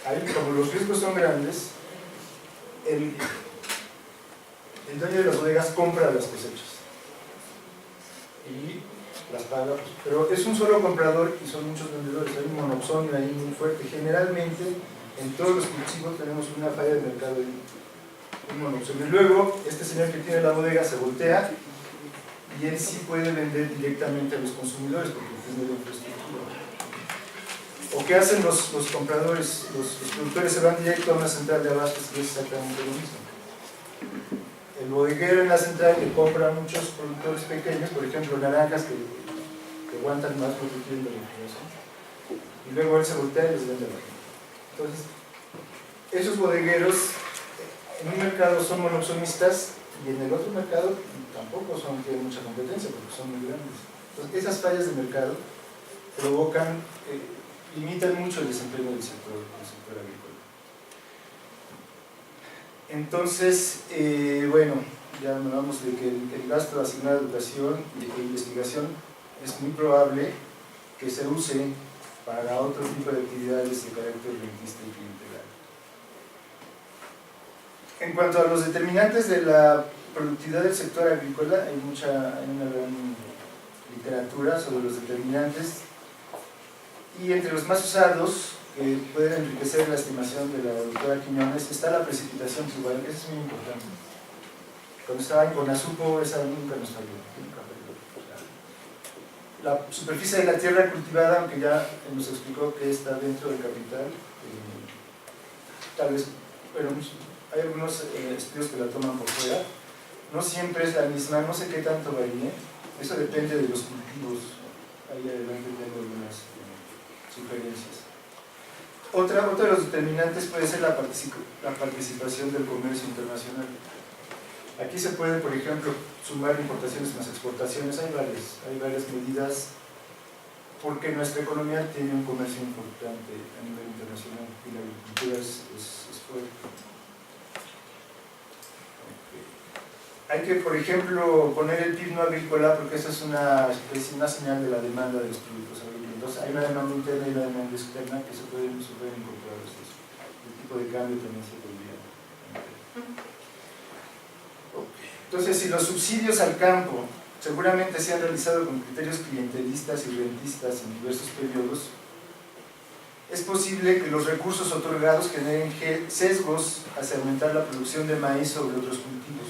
ahí, como los riesgos son grandes, el dueño de las bodegas compra las cosechas y las paga, pues, pero es un solo comprador y son muchos vendedores, hay un monopsonio ahí muy fuerte. Generalmente en todos los cultivos tenemos una falla de mercado, un monopsonio. Y luego este señor que tiene la bodega se voltea y él sí puede vender directamente a los consumidores porque tiene la infraestructura. ¿O qué hacen los compradores? Los productores se van directo a una central de abastos y es exactamente lo mismo. El bodeguero en la central le compra a muchos productores pequeños, por ejemplo naranjas que aguantan más protegiendo la inflación, y luego él se voltea y les vende a la gente. Entonces, esos bodegueros en un mercado son monopsonistas y en el otro mercado tampoco tienen mucha competencia porque son muy grandes. Entonces, esas fallas de mercado provocan, limitan mucho el desempeño del sector agrícola. Entonces, bueno, ya hablamos de que el gasto asignado a educación y de investigación es muy probable que se use para otro tipo de actividades de carácter rentista y clientelar. En cuanto a los determinantes de la productividad del sector agrícola, hay una gran literatura sobre los determinantes, y entre los más usados, que pueden enriquecer la estimación de la doctora Quiñones, está la precipitación pluvial, que es muy importante. Cuando estaba en Conasupo, esa nunca nos falló, nunca falló. La superficie de la tierra cultivada, aunque ya nos explicó que está dentro del capital, tal vez, bueno, hay algunos estudios que la toman por fuera, no siempre es la misma, no sé qué tanto varía, eso depende de los cultivos. Ahí adelante tengo algunas sugerencias. Otro de los determinantes puede ser la participación del comercio internacional. Aquí se puede, por ejemplo, sumar importaciones más exportaciones. Hay varias medidas, porque nuestra economía tiene un comercio importante a nivel internacional y la agricultura es fuerte. Hay que, por ejemplo, poner el PIB no agrícola, porque esa es una señal de la demanda de los productos agrícolas. Entonces, hay una demanda interna y una demanda externa que se pueden incorporar. El tipo de cambio también se podría. Entonces, si los subsidios al campo seguramente se han realizado con criterios clientelistas y rentistas en diversos periodos, es posible que los recursos otorgados generen sesgos hacia aumentar la producción de maíz sobre otros cultivos.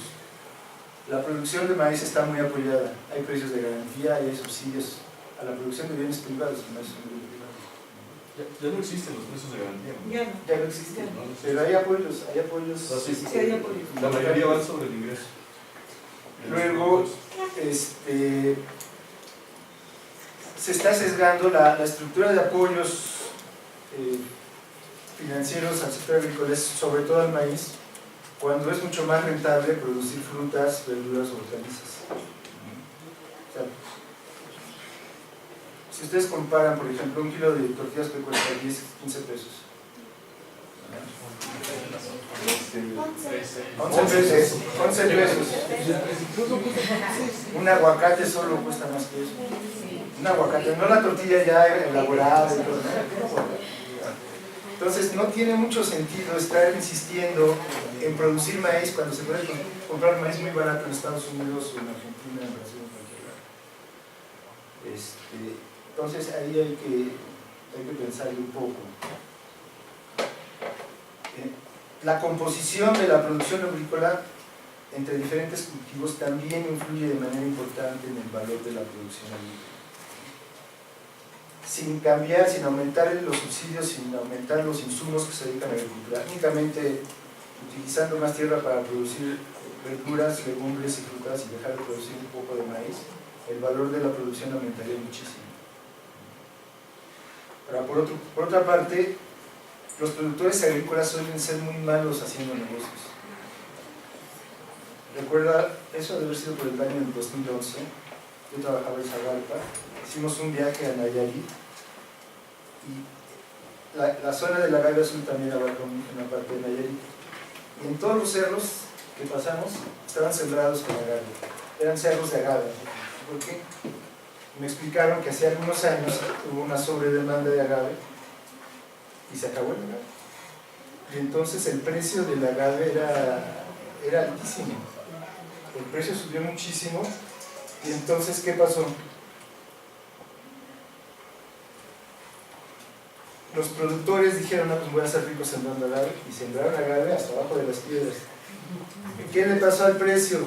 La producción de maíz está muy apoyada, hay precios de garantía y hay subsidios a la producción de bienes privados. Ya no existen los precios de garantía, ¿no? Ya no existen, pero hay apoyos. Sí, hay apoyos. La mayoría van sobre el ingreso. Luego, se está sesgando la estructura de apoyos financieros al sector agrícola, sobre todo al maíz, cuando es mucho más rentable producir frutas, verduras o hortalizas. O sea, si ustedes comparan, por ejemplo, un kilo de tortillas que cuesta 10, 15 pesos. 11 pesos. Un aguacate solo cuesta más que eso. Un aguacate, no la tortilla ya elaborada y todo, ¿no? Entonces no tiene mucho sentido estar insistiendo en producir maíz cuando se puede comprar maíz muy barato en Estados Unidos o en Argentina, en Brasil, en cualquier lado. Entonces ahí hay que pensarle un poco. La composición de la producción agrícola entre diferentes cultivos también influye de manera importante en el valor de la producción agrícola. Sin cambiar, sin aumentar los subsidios, sin aumentar los insumos que se dedican a la agricultura, únicamente utilizando más tierra para producir verduras, legumbres y frutas y dejar de producir un poco de maíz, el valor de la producción aumentaría muchísimo. Ahora, por otra parte, los productores agrícolas suelen ser muy malos haciendo negocios. Recuerda, eso debe haber sido por el año 2011, yo trabajaba en Zagalpa, hicimos un viaje a Nayarit y la zona de la Gavia Azul también abarca una parte de Nayarit. Y en todos los cerros que pasamos estaban sembrados con agave. eran cerros de agave. ¿Por qué? Me explicaron que hace algunos años hubo una sobredemanda de agave y se acabó el agave. Y entonces el precio del agave era altísimo. El precio subió muchísimo. Y entonces, ¿qué pasó? Los productores dijeron, no, pues voy a ser rico sembrando agave, y sembraron agave hasta abajo de las piedras. ¿Qué le pasó al precio?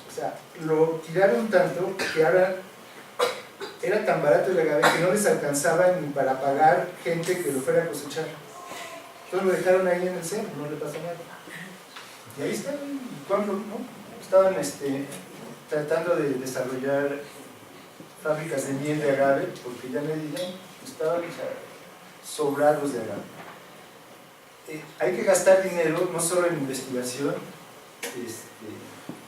O sea, lo tiraron tanto que ahora era tan barato el agave que no les alcanzaba ni para pagar gente que lo fuera a cosechar. Entonces lo dejaron ahí en el centro, no le pasó nada. Y ahí están, ¿cuándo? ¿No? Estaban tratando de desarrollar fábricas de miel de agave, porque ya estaban sobrados de agave. Hay que gastar dinero no solo en investigación,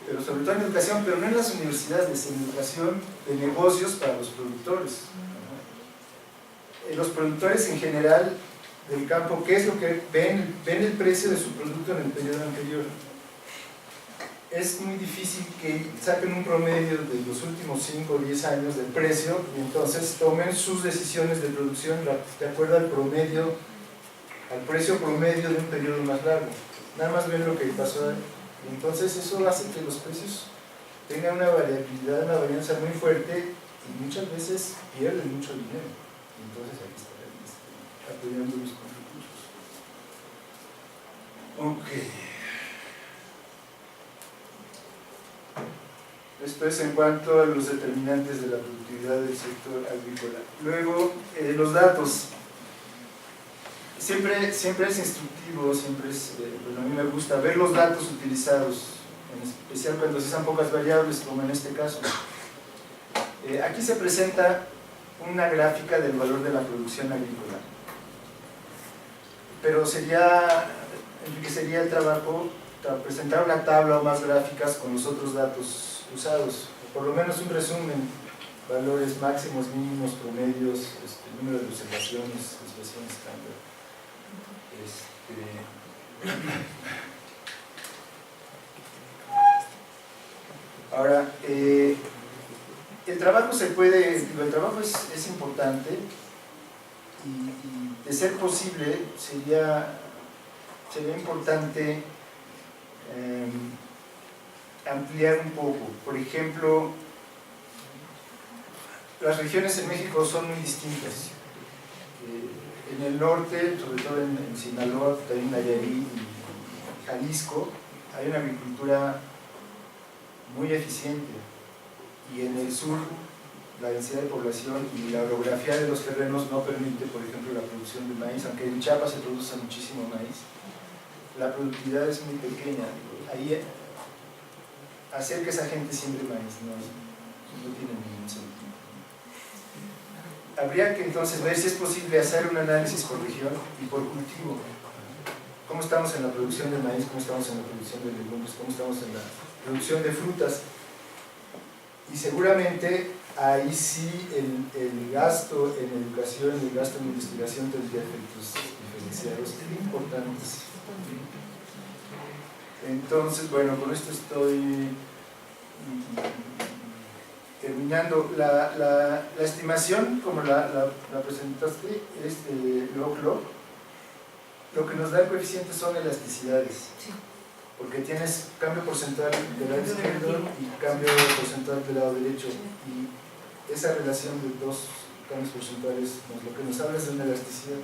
pero sobre todo en educación, pero no en las universidades, en educación de negocios para los productores. Los productores en general del campo, ¿qué es lo que ven el precio de su producto en el periodo anterior? Es muy difícil que saquen un promedio de los últimos 5 o 10 años del precio y entonces tomen sus decisiones de producción de acuerdo al promedio, al precio promedio de un periodo más largo. Nada más ven lo que pasó ahí. Y entonces eso hace que los precios tengan una variabilidad, una varianza muy fuerte y muchas veces pierden mucho dinero. Entonces ahí está apoyando los recursos. Ok. Esto es en cuanto a los determinantes de la productividad del sector agrícola. Luego, los datos. Siempre es instructivo, siempre es, bueno, a mí me gusta ver los datos utilizados, en especial cuando se usan pocas variables, como en este caso. Aquí se presenta una gráfica del valor de la producción agrícola. Pero enriquecería el trabajo presentar una tabla o más gráficas con los otros datos usados, o por lo menos un resumen, valores máximos, mínimos, promedios, número de observaciones estándar. Ahora, el trabajo el trabajo es importante y de ser posible sería importante ampliar un poco. Por ejemplo, las regiones en México son muy distintas. En el norte, sobre todo en Sinaloa, también Nayarit y Jalisco, hay una agricultura muy eficiente, y en el sur la densidad de población y la orografía de los terrenos no permite, por ejemplo, la producción de maíz, aunque en Chiapas se produce muchísimo maíz. La productividad es muy pequeña. Ahí hacer que esa gente siembre maíz no tiene ningún sentido. Habría que entonces ver si es posible hacer un análisis por región y por cultivo. ¿Cómo estamos en la producción de maíz? ¿Cómo estamos en la producción de legumbres? ¿Cómo estamos en la producción de frutas? Y seguramente ahí sí el gasto en educación y el gasto en investigación tendría efectos diferenciados importantes. Entonces, bueno, con esto estoy terminando. La estimación, como la presentaste, es de log-log. Lo que nos da el coeficiente son elasticidades, porque tienes cambio porcentual del lado izquierdo y cambio porcentual del lado derecho, y esa relación de dos cambios porcentuales lo que nos habla es de una elasticidad.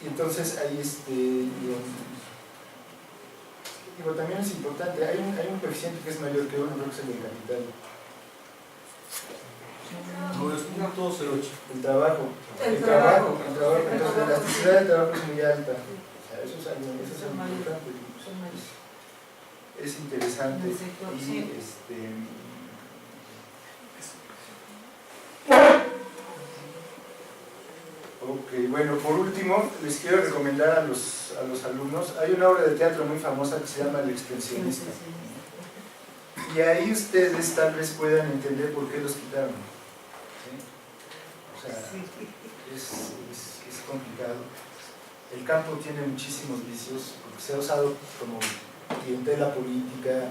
Y entonces ahí digo, también es importante, hay un coeficiente que es mayor que 1, creo que es el del capital. No, es .08. El trabajo. Entonces la elasticidad del trabajo es muy alta. O sea, eso es algo importante. Es interesante. Y ok, bueno, por último, les quiero recomendar a los alumnos, hay una obra de teatro muy famosa que se llama El Extensionista. Y ahí ustedes tal vez puedan entender por qué los quitaron. ¿Sí? O sea, es complicado. El campo tiene muchísimos vicios, porque se ha usado como clientela política.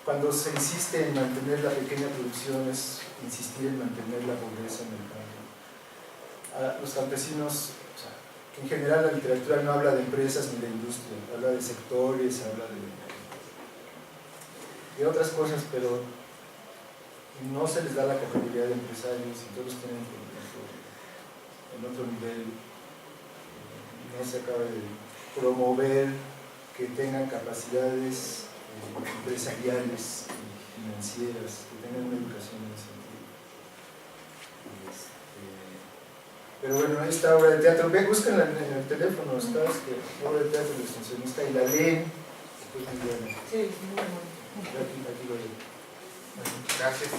Cuando se insiste en mantener la pequeña producción es insistir en mantener la pobreza en el campo. A los campesinos, o sea, en general la literatura no habla de empresas ni de industria, habla de sectores, habla de otras cosas, pero no se les da la categoría de empresarios y todos tienen en otro nivel. No se acaba de promover que tengan capacidades empresariales y financieras, que tengan una educación en ese sentido. Pero bueno, ahí está obra de teatro. Ven, búsquenla en el teléfono, está obra de teatro del extensionista y la leen. Después me llaman. Sí, muy bueno. Aquí lo leo. Gracias.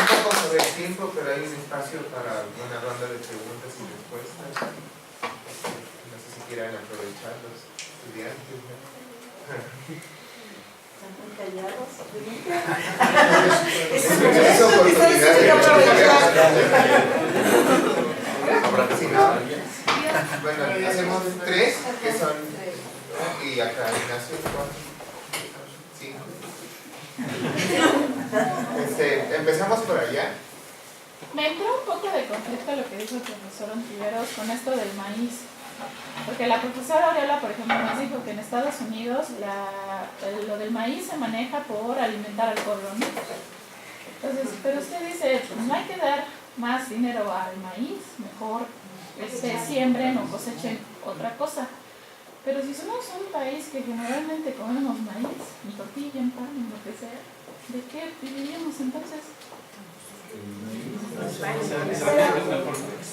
Un poco sobre el tiempo, pero hay un espacio para una ronda de preguntas y respuestas. No sé si quieran aprovechar los estudiantes, ¿no? Están muy callados. Esa oportunidad de Si no, bueno, hacemos 3 que son, y acá Ignacio 4, 5. Empezamos por allá. Me entró un poco de conflicto lo que dijo el profesor Ontiveros con esto del maíz. Porque la profesora Aureola, por ejemplo, nos dijo que en Estados Unidos lo del maíz se maneja por alimentar al pueblo, ¿no? Entonces, pero usted dice, pues no hay que dar más dinero al maíz, mejor se siembren o cosechen otra cosa. Pero si somos un país que generalmente comemos maíz, en tortilla, en pan, en lo que sea, ¿de qué viviríamos entonces?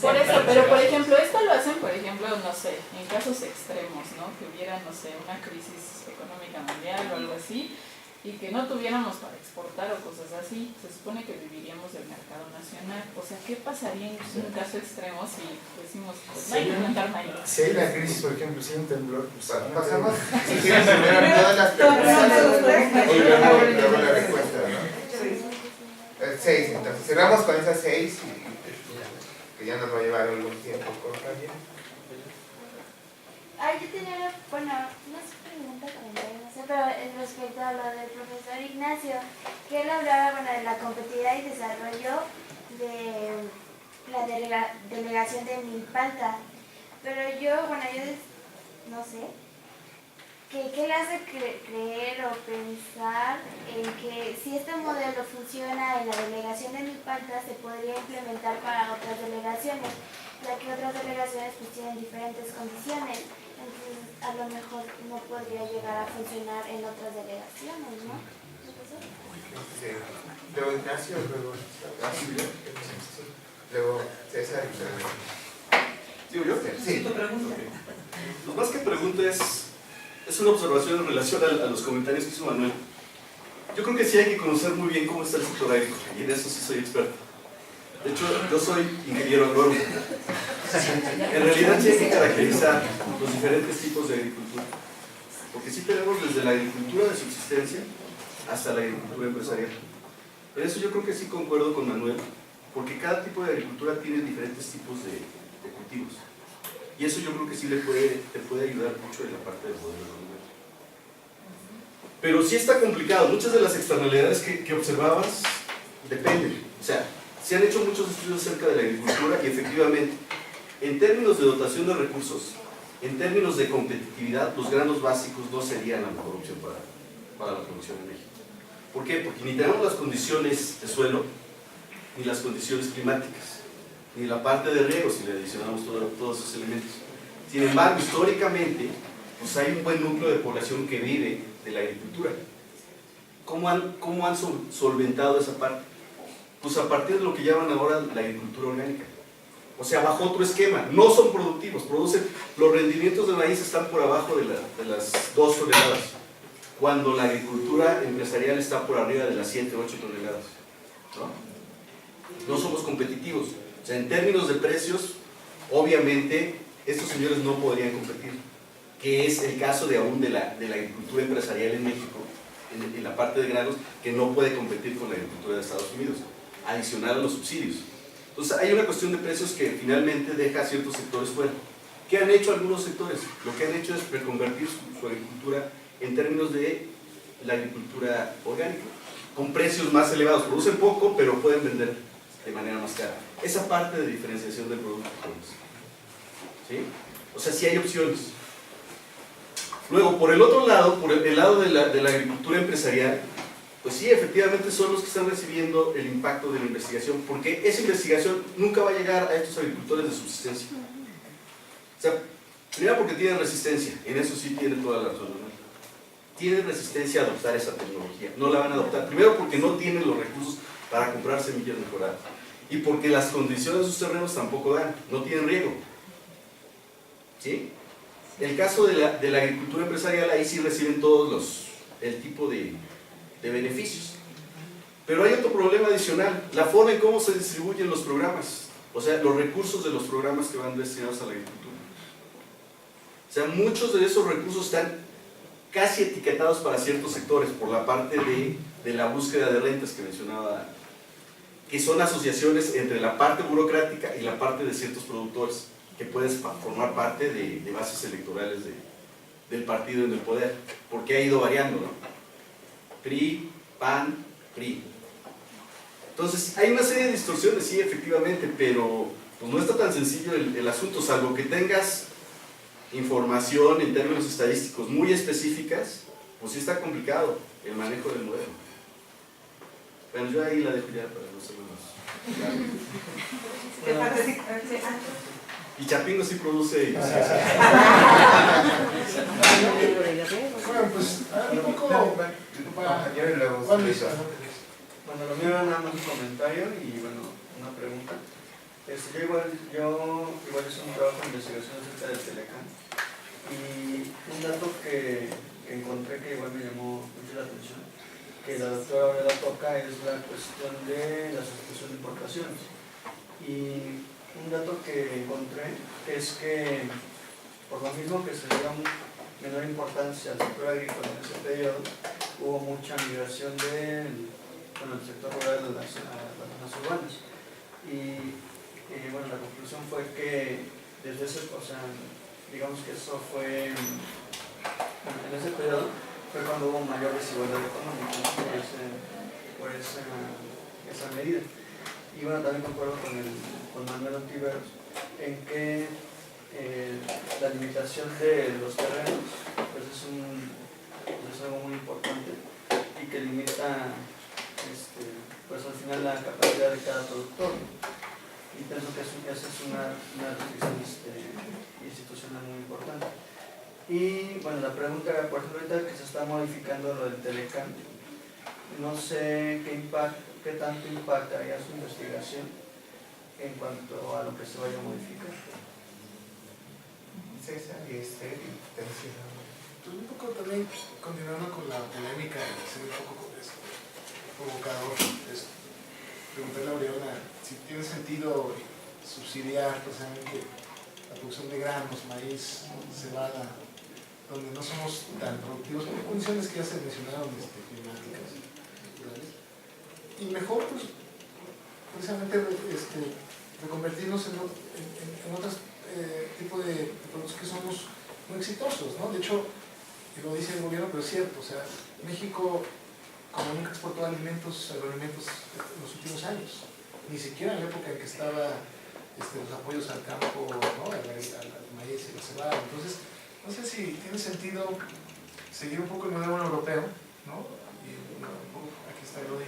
Por eso, pero por ejemplo, esto lo hacen, por ejemplo, no sé, en casos extremos, ¿no? Que hubiera, no sé, una crisis económica mundial o algo así, y que no tuviéramos para exportar o cosas así, se supone que viviríamos del mercado nacional. O sea, ¿qué pasaría en un caso extremo si decimos, pues no hay que plantar maíz? Si hay una crisis, por ejemplo, si hay un temblor, pues Pasamos, si quieren, primero todas las preguntas y luego la respuesta, ¿no? 6, entonces cerramos con esas 6 que ya nos va a llevar algún tiempo con alguien. Yo tenía, bueno, no es pregunta, comentario, no sé, pero respecto a lo del profesor Ignacio, que él hablaba, bueno, de la competitividad y desarrollo de la delegación de Milpalta, pero yo no sé, ¿qué le hace creer o pensar en que si este modelo funciona en la delegación de Milpalta se podría implementar para otras delegaciones, ya que otras delegaciones pues tienen diferentes condiciones, entonces a lo mejor no podría llegar a funcionar en otras delegaciones, ¿no? Luego Ignacio, luego César y luego... ¿Digo yo? Sí. Tu pregunta. Pues más que pregunta es una observación en relación a los comentarios que hizo Manuel. Yo creo que sí hay que conocer muy bien cómo está el sector agrícola, y en eso sí soy experto. De hecho, yo soy ingeniero agrónomo. En realidad sí hay que caracterizar los diferentes tipos de agricultura, porque sí tenemos desde la agricultura de subsistencia hasta la agricultura empresarial. En eso yo creo que sí concuerdo con Manuel, porque cada tipo de agricultura tiene diferentes tipos de cultivos. Y eso yo creo que sí te puede ayudar mucho en la parte del modelo de negocio. Pero sí está complicado. Muchas de las externalidades que observabas dependen. O sea, se han hecho muchos estudios acerca de la agricultura y efectivamente, en términos de dotación de recursos, en términos de competitividad, los granos básicos no serían la mejor opción para la producción en México. ¿Por qué? Porque ni tenemos las condiciones de suelo, ni las condiciones climáticas, ni la parte de riego, si le adicionamos todos esos elementos. Sin embargo, históricamente, pues hay un buen núcleo de población que vive de la agricultura. ¿Cómo han solventado esa parte? Pues a partir de lo que llaman ahora la agricultura orgánica. O sea, bajo otro esquema. No son productivos, los rendimientos de maíz están por abajo de las 2 toneladas, cuando la agricultura empresarial está por arriba de las 7, 8 toneladas. No somos competitivos. O sea, en términos de precios, obviamente, estos señores no podrían competir, que es el caso de aún de la agricultura empresarial en México, en la parte de granos, que no puede competir con la agricultura de Estados Unidos, adicional a los subsidios. Entonces hay una cuestión de precios que finalmente deja a ciertos sectores fuera. ¿Qué han hecho algunos sectores? Lo que han hecho es reconvertir su agricultura en términos de la agricultura orgánica, con precios más elevados. Producen poco, pero pueden vender de manera más cara. Esa parte de diferenciación del producto. ¿Sí? O sea, sí hay opciones. Luego, por el otro lado, por el lado de la agricultura empresarial, pues sí, efectivamente son los que están recibiendo el impacto de la investigación, porque esa investigación nunca va a llegar a estos agricultores de subsistencia. O sea, primero porque tienen resistencia, en eso sí tiene toda la razón, ¿no? Tienen resistencia a adoptar esa tecnología, no la van a adoptar. Primero porque no tienen los recursos para comprar semillas mejoradas, y porque las condiciones de sus terrenos tampoco dan, no tienen riego. ¿Sí? El caso de la agricultura empresarial, ahí sí reciben todos el tipo de beneficios. Pero hay otro problema adicional, la forma en cómo se distribuyen los programas, o sea, los recursos de los programas que van destinados a la agricultura. O sea, muchos de esos recursos están casi etiquetados para ciertos sectores, por la parte de la búsqueda de rentas que mencionaba, que son asociaciones entre la parte burocrática y la parte de ciertos productores, que pueden formar parte de bases electorales del partido en el poder, porque ha ido variando, ¿no? PRI, PAN, PRI. Entonces, hay una serie de distorsiones, sí, efectivamente, pero pues no está tan sencillo el asunto, salvo que tengas información en términos estadísticos muy específicas, pues sí está complicado el manejo del modelo. Bueno, yo ahí la dejo ya para no hacerlo más. Y Chapingo sí produce. Bueno, pues un poco Bueno, lo mío era nada más un comentario y bueno, una pregunta. Yo igual hice un trabajo de investigación acerca del Telecán, y un dato que encontré que igual me llamó mucho la atención, que la doctora Aurela toca, es la cuestión de la sustitución de importaciones. Y un dato que encontré es que por lo mismo que se le da menor importancia al sector agrícola en ese periodo, hubo mucha migración del sector rural a las zonas urbanas. Y bueno, la conclusión fue que desde ese, o sea, digamos que eso fue, en ese periodo fue cuando hubo mayor desigualdad económica, ¿no? por esa medida. Y bueno, también concuerdo con Manuel Ontiveros en que la limitación de los terrenos pues es algo muy importante y que limita pues al final la capacidad de cada productor. Y pienso que esa es una restricción institucional muy importante. Y bueno, la pregunta, por ejemplo, ahorita que se está modificando lo del Telecán, no sé qué tanto impactaría su investigación en cuanto a lo que se vaya a modificar. César y pues un poco también continuando con la polémica y ser un poco provocador, preguntarle a Oriana si tiene sentido subsidiar precisamente la producción de granos, maíz, cebada, donde no somos tan productivos por condiciones que ya se mencionaron climáticas, naturales, y mejor pues precisamente reconvertirnos en otros tipos de productos que somos muy exitosos, ¿no? De hecho, lo dice el gobierno, pero es cierto, o sea, México como nunca exportó alimentos, agroalimentos en los últimos años, ni siquiera en la época en que estaba los apoyos al campo, ¿no? al maíz y la cebada. Entonces, no sé si tiene sentido seguir un poco el modelo europeo, ¿no? Y aquí está Elodie,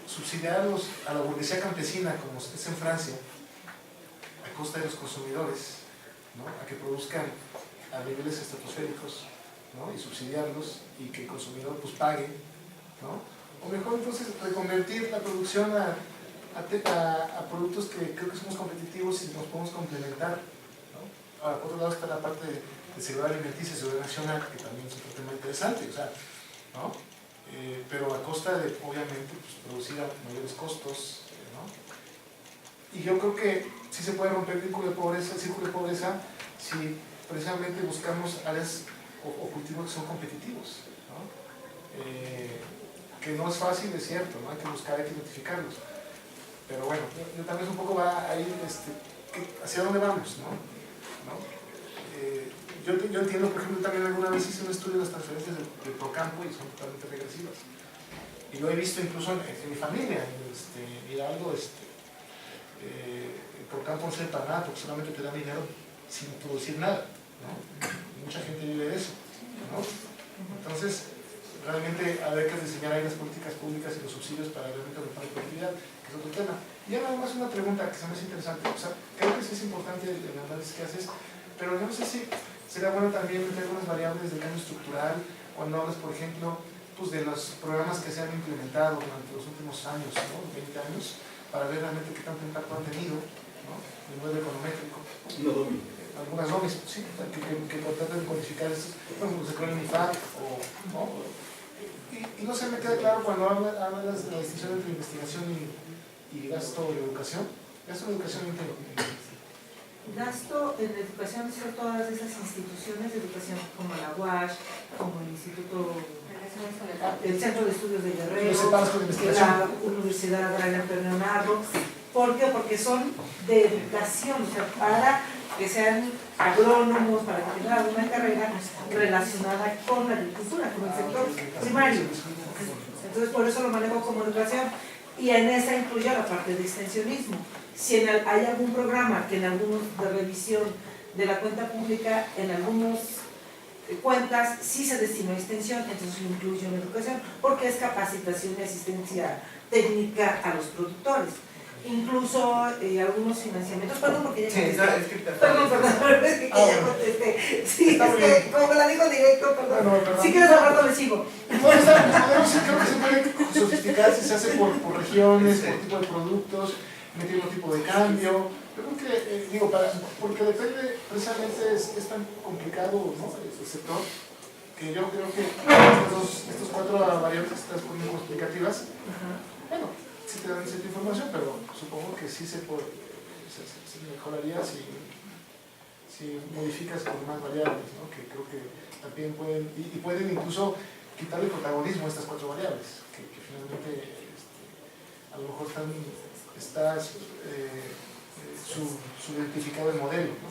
subsidiar a la burguesía campesina, como es en Francia, a costa de los consumidores, ¿no? A que produzcan a niveles estratosféricos, ¿no? Y subsidiarlos y que el consumidor pues pague, ¿no? O mejor entonces reconvertir la producción a productos que creo que somos competitivos y nos podemos complementar, ¿no? Ahora, por otro lado está la parte de seguridad alimenticia y seguridad nacional, que también es un tema interesante, o sea, ¿no? Pero a costa de, obviamente, pues, producir a mayores costos, ¿no? Y yo creo que sí se puede romper el círculo de pobreza si precisamente buscamos áreas o cultivos que son competitivos, ¿no? Que no es fácil, es cierto, ¿no? Hay que buscar, hay que identificarlos. Pero bueno, yo tal vez un poco va a ir hacia dónde vamos, ¿no? Yo entiendo, por ejemplo, también alguna vez hice un estudio de las transferencias del Procampo y son totalmente regresivas. Y lo he visto incluso en mi familia, Hidalgo, el Procampo no sirve para nada porque solamente te da dinero sin producir nada, ¿no? Mucha gente vive de eso, ¿no? Entonces, realmente habrá que diseñar ahí las políticas públicas y los subsidios para realmente aumentar la productividad, que es otro tema. Y ahora además una pregunta que se me hace interesante, o sea, creo que sí es importante el análisis que haces, pero yo no sé si sería bueno también meter algunas variables de cambio estructural, cuando hablas, por ejemplo, pues de los programas que se han implementado durante los últimos años, ¿no? 20 años, para ver realmente qué tanto impacto han tenido, ¿no? El modelo econométrico. Algunas domis, sí, que tratan de codificar estos, bueno, se creen en IFAC, ¿no? Y no se me queda claro cuando hablas de la distinción entre investigación y gasto de educación. Gasto de educación íntegro. Gasto en educación son todas esas instituciones de educación como la UASH, como el Instituto, el Centro de Estudios de Guerrero, la Universidad Agraria Pedro Leonardo. ¿Por qué? Porque son de educación, o sea, para que sean agrónomos, para que tengan una carrera relacionada con la agricultura, con el sector primario. Entonces, por eso lo manejo como educación. Y en esa incluye la parte de extensionismo. Si hay algún programa que en algunos de revisión de la cuenta pública, en algunas cuentas sí se destinó a extensión, entonces lo incluyo en educación, porque es capacitación y asistencia técnica a los productores. Incluso algunos financiamientos, perdón, porque ya contesté. Perdón, es que ya contesté. Sí, es que como la dijo directo, perdón. Si quieres al rato le sigo. Bueno, creo que se puede sofisticar si se hace por regiones, por tipo de productos, meter un tipo de cambio. Yo creo que, porque depende, precisamente es tan complicado, ¿no? El sector, que yo creo que estas 4 variables que estás poniendo como explicativas, bueno, sí te dan cierta información, pero supongo que sí se mejoraría si modificas con más variables, ¿no? Que creo que también pueden, y pueden incluso quitarle protagonismo a estas 4 variables, que finalmente a lo mejor está subidentificado el modelo, ¿no?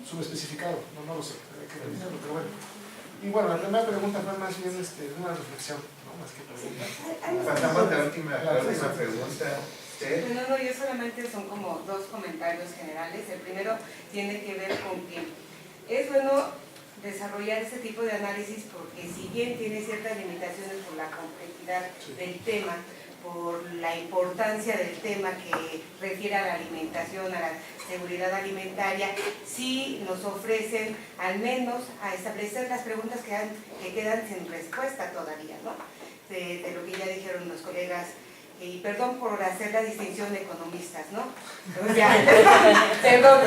Subespecificado, no lo sé, hay que revisarlo, pero bueno. Y bueno, la primera pregunta fue más bien una reflexión, ¿no? Más que pregunta. Pasamos a la última pregunta. No, yo solamente son como 2 comentarios generales. El primero tiene que ver con que es bueno desarrollar este tipo de análisis porque si bien tiene ciertas limitaciones por la complejidad del tema, por la importancia del tema que refiere a la alimentación, a la seguridad alimentaria, sí nos ofrecen al menos a establecer las preguntas que quedan sin respuesta todavía, ¿no? De lo que ya dijeron los colegas, y perdón por hacer la distinción de economistas, ¿no? O sea, perdón,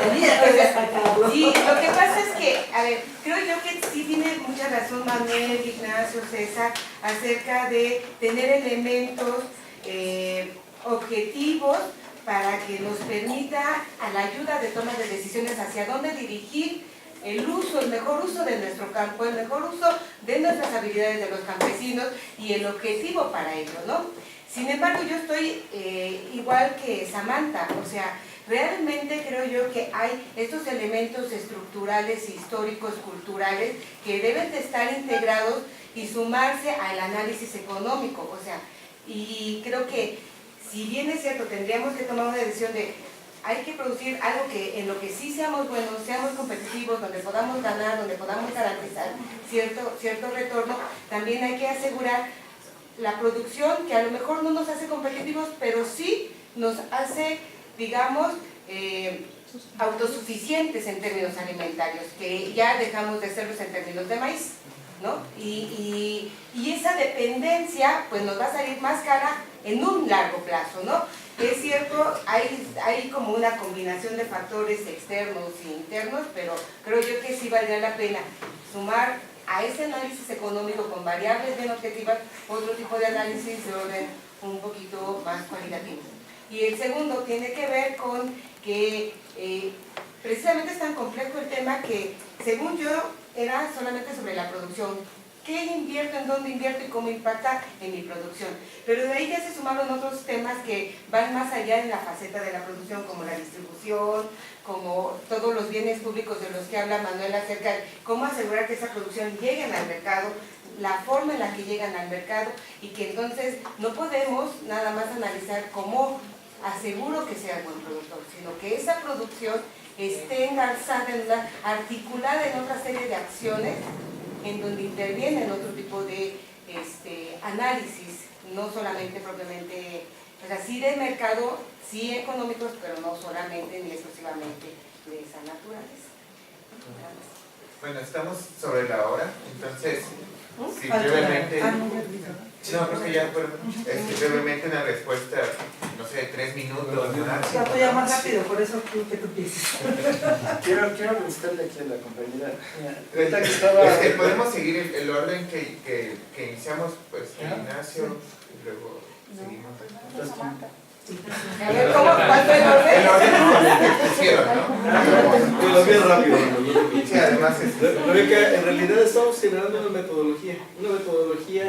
sí, lo que pasa es que, a ver, creo yo que sí tiene mucha razón Manuel, Ignacio, César, acerca de tener elementos objetivos para que nos permita a la ayuda de toma de decisiones hacia dónde dirigir el mejor uso de nuestro campo, el mejor uso de nuestras habilidades de los campesinos y el objetivo para ello, ¿no? Sin embargo, yo estoy igual que Samantha, o sea, realmente creo yo que hay estos elementos estructurales, históricos, culturales, que deben de estar integrados y sumarse al análisis económico, o sea, y creo que si bien es cierto, tendríamos que tomar una decisión de hay que producir algo que en lo que sí seamos buenos, seamos competitivos, donde podamos ganar, donde podamos garantizar cierto retorno, también hay que asegurar la producción que a lo mejor no nos hace competitivos, pero sí nos hace, digamos, autosuficientes en términos alimentarios, que ya dejamos de serlos en términos de maíz, ¿no? Y esa dependencia pues nos va a salir más cara en un largo plazo, ¿no? Es cierto, hay como una combinación de factores externos e internos, pero creo yo que sí valdría la pena sumar a ese análisis económico con variables bien objetivas otro tipo de análisis de orden un poquito más cualitativo. Y el segundo tiene que ver con que precisamente es tan complejo el tema que, según yo, era solamente sobre la producción qué invierto, en dónde invierto y cómo impacta en mi producción. Pero de ahí ya se sumaron otros temas que van más allá en la faceta de la producción, como la distribución, como todos los bienes públicos de los que habla Manuel acerca de cómo asegurar que esa producción llegue al mercado, la forma en la que llegan al mercado, y que entonces no podemos nada más analizar cómo aseguro que sea buen productor, sino que esa producción esté engarzada, articulada en otra serie de acciones en donde intervienen otro tipo de análisis, no solamente propiamente, o sea, sí de mercado, sí económicos, pero no solamente ni exclusivamente de esa naturaleza. Bueno, estamos sobre la hora, entonces, si brevemente... No, creo que ya fueron, brevemente una respuesta, no sé, 3 minutos. Ya voy a más rápido, por eso quiero que tú empieces. Quiero preguntarle aquí a la compañera. Ahorita que estaba... podemos seguir el orden que iniciamos, pues, Ignacio, y luego seguimos. A ver, ¿cuál fue el orden? El orden que pusieron, ¿no? Pues bien rápido. Sí, además Rebeca, en realidad estamos generando una metodología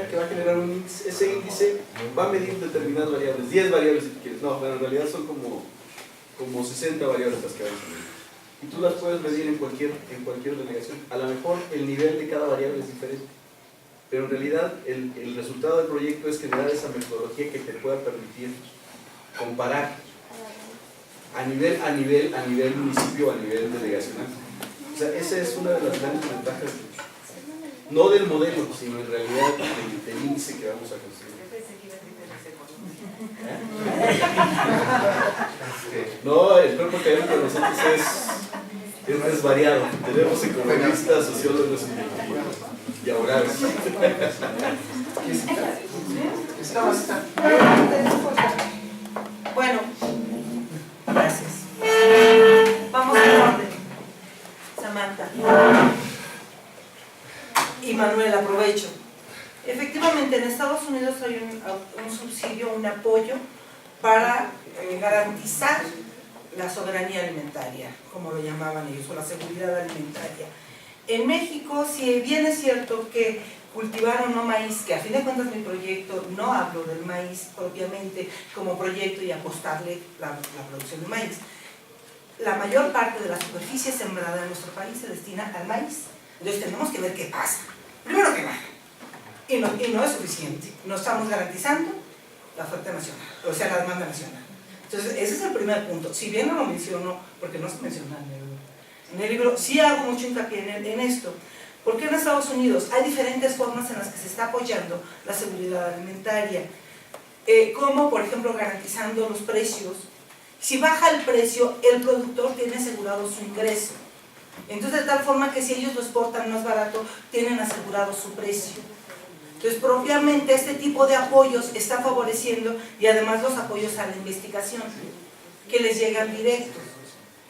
que va a generar un índice. Ese índice va a medir determinadas variables, 10 variables si tú quieres. No, pero en realidad son como 60 variables las que vamos a medir. Y tú las puedes medir en cualquier delegación. A lo mejor el nivel de cada variable es diferente, pero en realidad el resultado del proyecto es generar esa metodología que te pueda permitir comparar a nivel municipio, a nivel delegacional. O sea, esa es una de las grandes ventajas, no del modelo, sino en realidad del índice que vamos a conseguir. No, el cuerpo académico de nosotros es variado. Tenemos economistas, sociólogos y abogados. Bueno, gracias. Vamos en orden. Samantha. Y Manuel, aprovecho. Efectivamente, en Estados Unidos hay un subsidio, un apoyo para garantizar la soberanía alimentaria, como lo llamaban ellos, o la seguridad alimentaria. En México, si bien es cierto que cultivar o no maíz, que a fin de cuentas mi proyecto, no hablo del maíz propiamente como proyecto y apostarle la producción de maíz. La mayor parte de la superficie sembrada en nuestro país se destina al maíz. Entonces tenemos que ver qué pasa. Primero que nada, y no es suficiente. No estamos garantizando la oferta nacional, o sea, la demanda nacional. Entonces ese es el primer punto. Si bien no lo menciono, porque no se menciona en el libro, sí hago mucho hincapié en esto. Porque en Estados Unidos hay diferentes formas en las que se está apoyando la seguridad alimentaria, como por ejemplo garantizando los precios. Si baja el precio, el productor tiene asegurado su ingreso. Entonces de tal forma que si ellos lo exportan más barato, tienen asegurado su precio. Entonces propiamente este tipo de apoyos está favoreciendo, y además los apoyos a la investigación, que les llegan directos.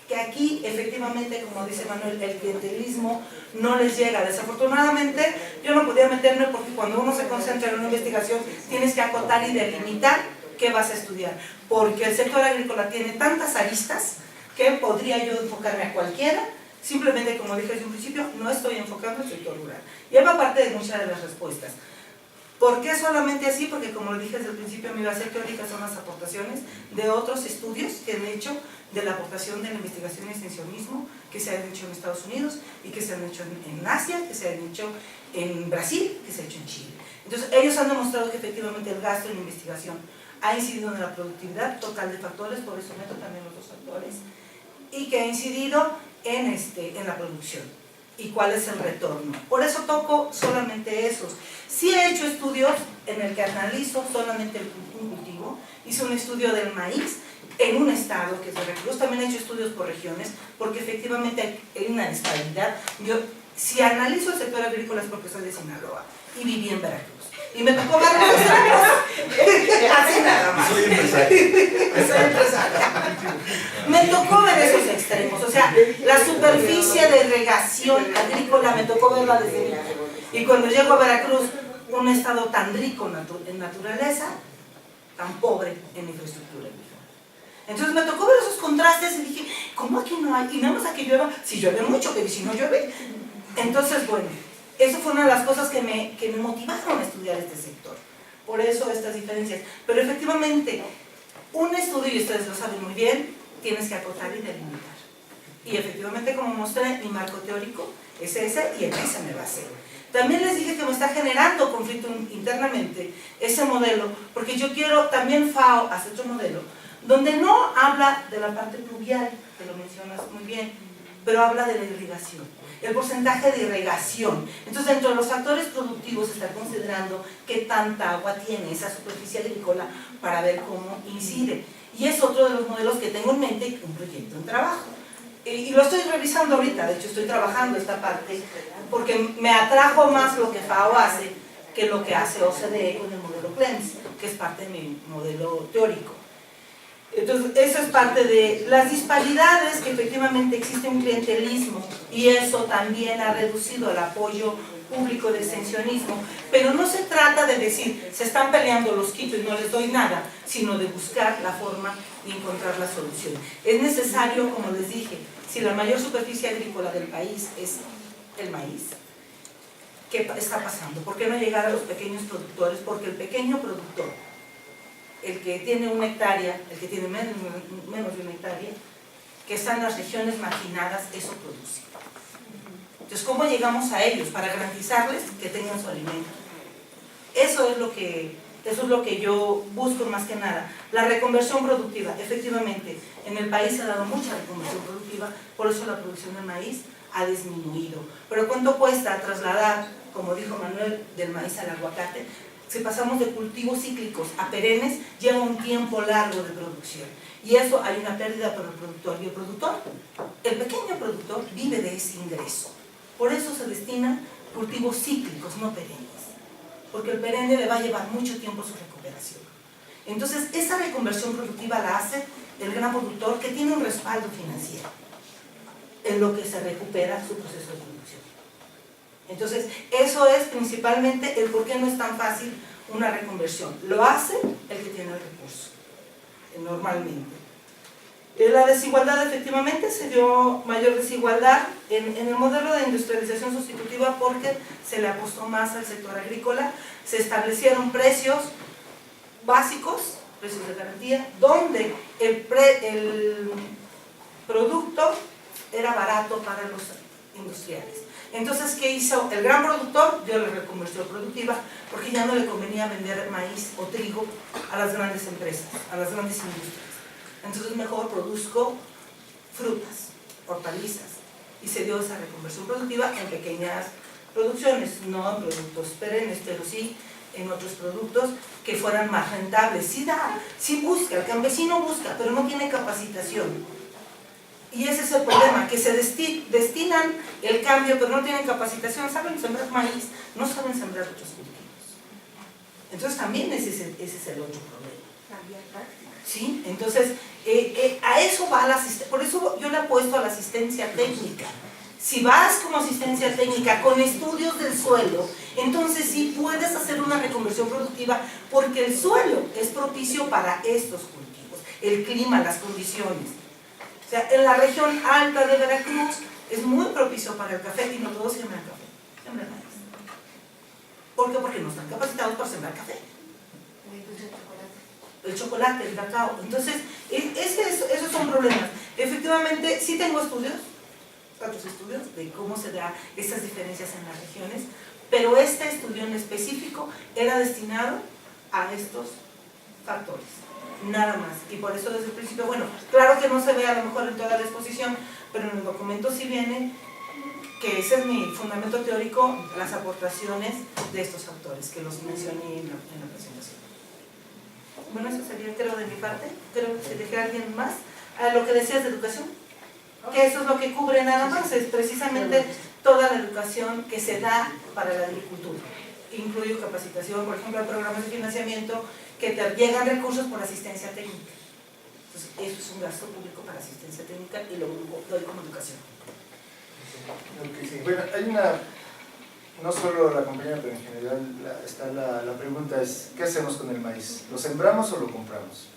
Que aquí efectivamente, como dice Manuel, el clientelismo no les llega. Desafortunadamente yo no podía meterme porque cuando uno se concentra en una investigación tienes que acotar y delimitar qué vas a estudiar, porque el sector agrícola tiene tantas aristas que podría yo enfocarme a cualquiera. Simplemente, como dije desde un principio, no estoy enfocando el sector rural. Y ahí va parte de muchas de las respuestas. ¿Por qué solamente así? Porque como lo dije desde el principio, mi base teórica son las aportaciones de otros estudios que han hecho de la aportación de la investigación y extensionismo que se han hecho en Estados Unidos y que se han hecho en Asia, que se han hecho en Brasil, que se ha hecho en Chile. Entonces ellos han demostrado que efectivamente el gasto en investigación ha incidido en la productividad total de factores, por eso meto también los dos factores, y que ha incidido en la producción. ¿Y cuál es el retorno? Por eso toco solamente esos. Sí he hecho estudios en el que analizo solamente un cultivo. Hice un estudio del maíz en un estado que es Veracruz. También he hecho estudios por regiones, porque efectivamente hay una disparidad. Yo, si analizo el sector agrícola es porque soy de Sinaloa y viví en Veracruz. Y me tocó ver los extremos. Así nada más. Soy empresario. Soy empresaria. Me tocó ver esos extremos. O sea, la superficie de regación agrícola me tocó verla desde niña. Y cuando llego a Veracruz, un estado tan rico en naturaleza, tan pobre en infraestructura. Entonces me tocó ver esos contrastes y dije, ¿cómo aquí no hay? Y nada más aquí llueva, si llueve mucho, pero si no llueve. Entonces, bueno, Eso fue una de las cosas que me motivaron a estudiar este sector. Por eso estas diferencias. Pero efectivamente, un estudio, y ustedes lo saben muy bien, tienes que acotar y delimitar. Y efectivamente, como mostré, mi marco teórico es ese y en ese me basé. También les dije que me está generando conflicto internamente ese modelo, porque yo quiero, también FAO hace otro modelo, donde no habla de la parte pluvial, que lo mencionas muy bien, pero habla de la irrigación, el porcentaje de irrigación. Entonces, dentro de los factores productivos se está considerando qué tanta agua tiene esa superficie agrícola para ver cómo incide. Y es otro de los modelos que tengo en mente y un proyecto en trabajo. Y lo estoy revisando ahorita, de hecho estoy trabajando esta parte, porque me atrajo más lo que FAO hace que lo que hace OCDE con el modelo CLEMS, que es parte de mi modelo teórico. Entonces, eso es parte de las disparidades, que efectivamente existe un clientelismo y eso también ha reducido el apoyo público de extensionismo, pero no se trata de decir, se están peleando, los quito y no les doy nada, sino de buscar la forma y encontrar la solución. Es necesario, como les dije, si la mayor superficie agrícola del país es el maíz, ¿qué está pasando? ¿Por qué no llegar a los pequeños productores? Porque el pequeño productor, el que tiene una hectárea, el que tiene menos de una hectárea, que está en las regiones marginadas, eso produce. Entonces, ¿cómo llegamos a ellos? Para garantizarles que tengan su alimento. Eso es lo que yo busco más que nada. La reconversión productiva, efectivamente, en el país se ha dado mucha reconversión productiva, por eso la producción de maíz ha disminuido. Pero ¿cuánto cuesta trasladar, como dijo Manuel, del maíz al aguacate? Si pasamos de cultivos cíclicos a perennes, lleva un tiempo largo de producción. Y eso hay una pérdida para el productor. Y el productor, el pequeño productor, vive de ese ingreso. Por eso se destinan cultivos cíclicos, no perennes. Porque el perenne le va a llevar mucho tiempo su recuperación. Entonces, esa reconversión productiva la hace el gran productor que tiene un respaldo financiero en lo que se recupera su proceso de producción. Entonces, eso es principalmente el por qué no es tan fácil una reconversión. Lo hace el que tiene el recurso, normalmente. La desigualdad, efectivamente, se dio mayor desigualdad en el modelo de industrialización sustitutiva porque se le apostó más al sector agrícola, se establecieron precios básicos, precios de garantía, donde el producto era barato para los industriales. Entonces, ¿qué hizo el gran productor? Dio la reconversión productiva porque ya no le convenía vender maíz o trigo a las grandes empresas, a las grandes industrias. Entonces mejor produzco frutas, hortalizas, y se dio esa reconversión productiva en pequeñas producciones, no en productos perennes, pero sí en otros productos que fueran más rentables. Sí busca, el campesino busca, pero no tiene capacitación. Y ese es el problema, que se destinan el cambio, pero no tienen capacitación, saben sembrar maíz, no saben sembrar otros cultivos. Entonces también ese es el otro problema. ¿Sí? Entonces, a eso va la asistencia, por eso yo le apuesto a la asistencia técnica. Si vas como asistencia técnica con estudios del suelo, entonces sí puedes hacer una reconversión productiva porque el suelo es propicio para estos cultivos, el clima, las condiciones. O sea, en la región alta de Veracruz es muy propicio para el café y no todos siembran café, siembran maíz. ¿Por qué? Porque no están capacitados para sembrar café. El chocolate, el cacao. Entonces, esos son problemas. Efectivamente, sí tengo estudios, otros estudios de cómo se dan esas diferencias en las regiones, pero este estudio en específico era destinado a estos factores, nada más. Y por eso desde el principio, bueno, claro que no se ve a lo mejor en toda la exposición, pero en el documento sí viene que ese es mi fundamento teórico, las aportaciones de estos factores, que los mencioné en la presentación. Bueno, eso sería, creo, de mi parte. Creo que se dejé a alguien más. A lo que decías de educación, que eso es lo que cubre nada más, es precisamente toda la educación que se da para la agricultura. Incluye capacitación, por ejemplo, hay programas de financiamiento que te llegan recursos por asistencia técnica. Entonces, eso es un gasto público para asistencia técnica y lo doy como educación. Okay, sí. Bueno, hay una, no solo la compañía, pero en general está la pregunta es, ¿qué hacemos con el maíz? ¿Lo sembramos o lo compramos?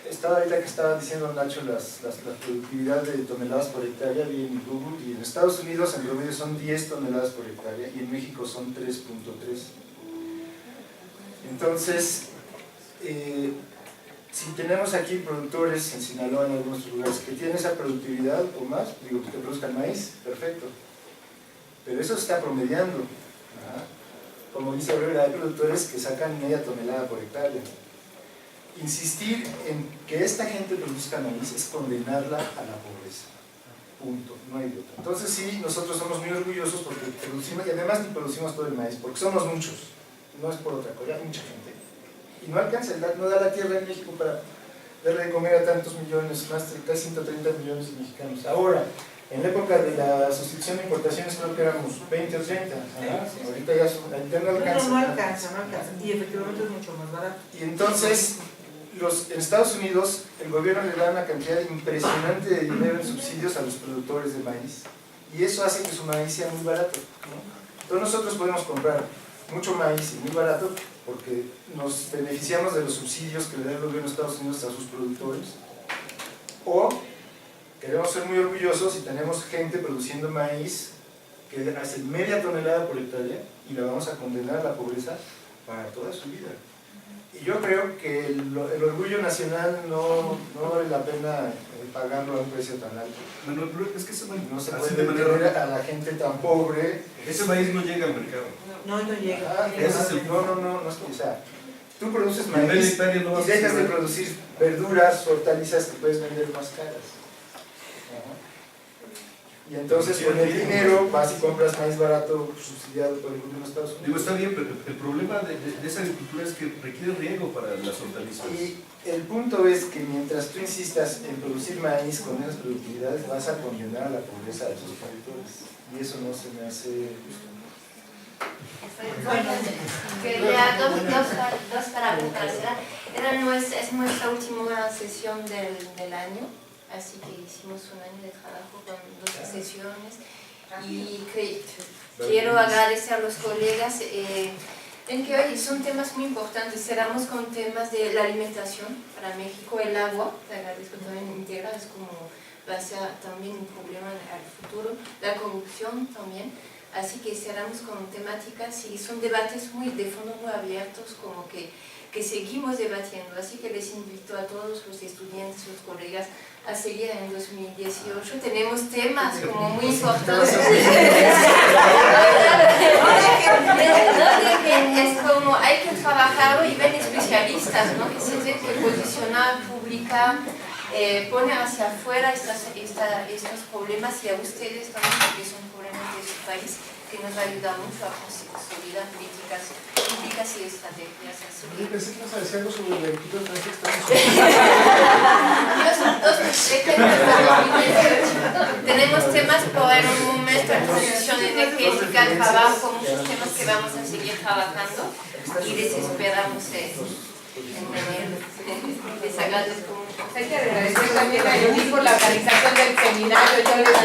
estaba ahorita que estaba diciendo Nacho la productividad de toneladas por hectárea, vi en Google, y en Estados Unidos en promedio son 10 toneladas por hectárea y en México son 3.3. Entonces, si tenemos aquí productores en Sinaloa, en algunos lugares, que tienen esa productividad o más, digo, que produzcan maíz, perfecto. Pero eso se está promediando. Como dice Aurora, hay productores que sacan media tonelada por hectárea. Insistir en que esta gente produzca maíz es condenarla a la pobreza. Punto, no hay otra. Entonces sí, nosotros somos muy orgullosos porque producimos, y además ni producimos todo el maíz, porque somos muchos, no es por otra cosa, hay mucha gente. Y no alcanza, no da la tierra en México para darle de comer a tantos millones, más de casi 130 millones de mexicanos. Ahora, en la época de la sustitución de importaciones creo que éramos 20 o 30, ahorita ya no alcanza. No alcanza, y efectivamente es mucho más barato. Y entonces, en Estados Unidos, el gobierno le da una cantidad impresionante de dinero en subsidios a los productores de maíz. Y eso hace que su maíz sea muy barato, ¿no? Entonces nosotros podemos comprar mucho maíz y muy barato porque nos beneficiamos de los subsidios que le da el gobierno de Estados Unidos a sus productores. O queremos ser muy orgullosos y tenemos gente produciendo maíz que hace media tonelada por hectárea y la vamos a condenar a la pobreza para toda su vida. Y yo creo que el orgullo nacional no vale la pena pagarlo a un precio tan alto. Manuel, pero es que ese maíz No se así puede de manera tener a la gente tan pobre. ese maíz no llega al mercado. No llega. Ese es el no es que, o sea, tú produces En media maíz hectárea no vas y a dejas de hacer- producir verduras, hortalizas que puedes vender más caras. Y entonces con el dinero vas y compras maíz barato subsidiado por el gobierno de Estados Unidos. Digo, está bien, pero el problema de esa agricultura es que requiere riego para las hortalizas. Y el punto es que mientras tú insistas en producir maíz con esas productividades, vas a condenar a la pobreza de tus productores. Y eso no se me hace justo. Quería dos palabras para cerrar. Es nuestra última sesión del año, así que hicimos un año de trabajo con 2 sesiones y quiero agradecer a los colegas en que hoy son temas muy importantes. Cerramos con temas de la alimentación para México, el agua, te agradezco también integra, es como va a ser también un problema al futuro, la corrupción también. Así que cerramos con temáticas y son debates muy de fondo muy abiertos, como que seguimos debatiendo. Así que les invito a todos los estudiantes, los colegas, a seguir en 2018. Tenemos temas como muy importantes. Es como hay que trabajarlo y ven especialistas, ¿no? Que se tienen que posicionar, publicar, poner hacia afuera estos problemas y a ustedes también, porque son problemas de su país, que nos ayuda mucho a consolidar políticas públicas y estrategias. Yo pensé que ibas a decir algo sobre el equipo de Francia. Tenemos temas por en un momento de transición energética, trabajo, muchos temas que vamos a seguir trabajando y les esperamos en enero. Les agradezco mucho. Hay que agradecer también a Yoli por la organización del seminario. Yo les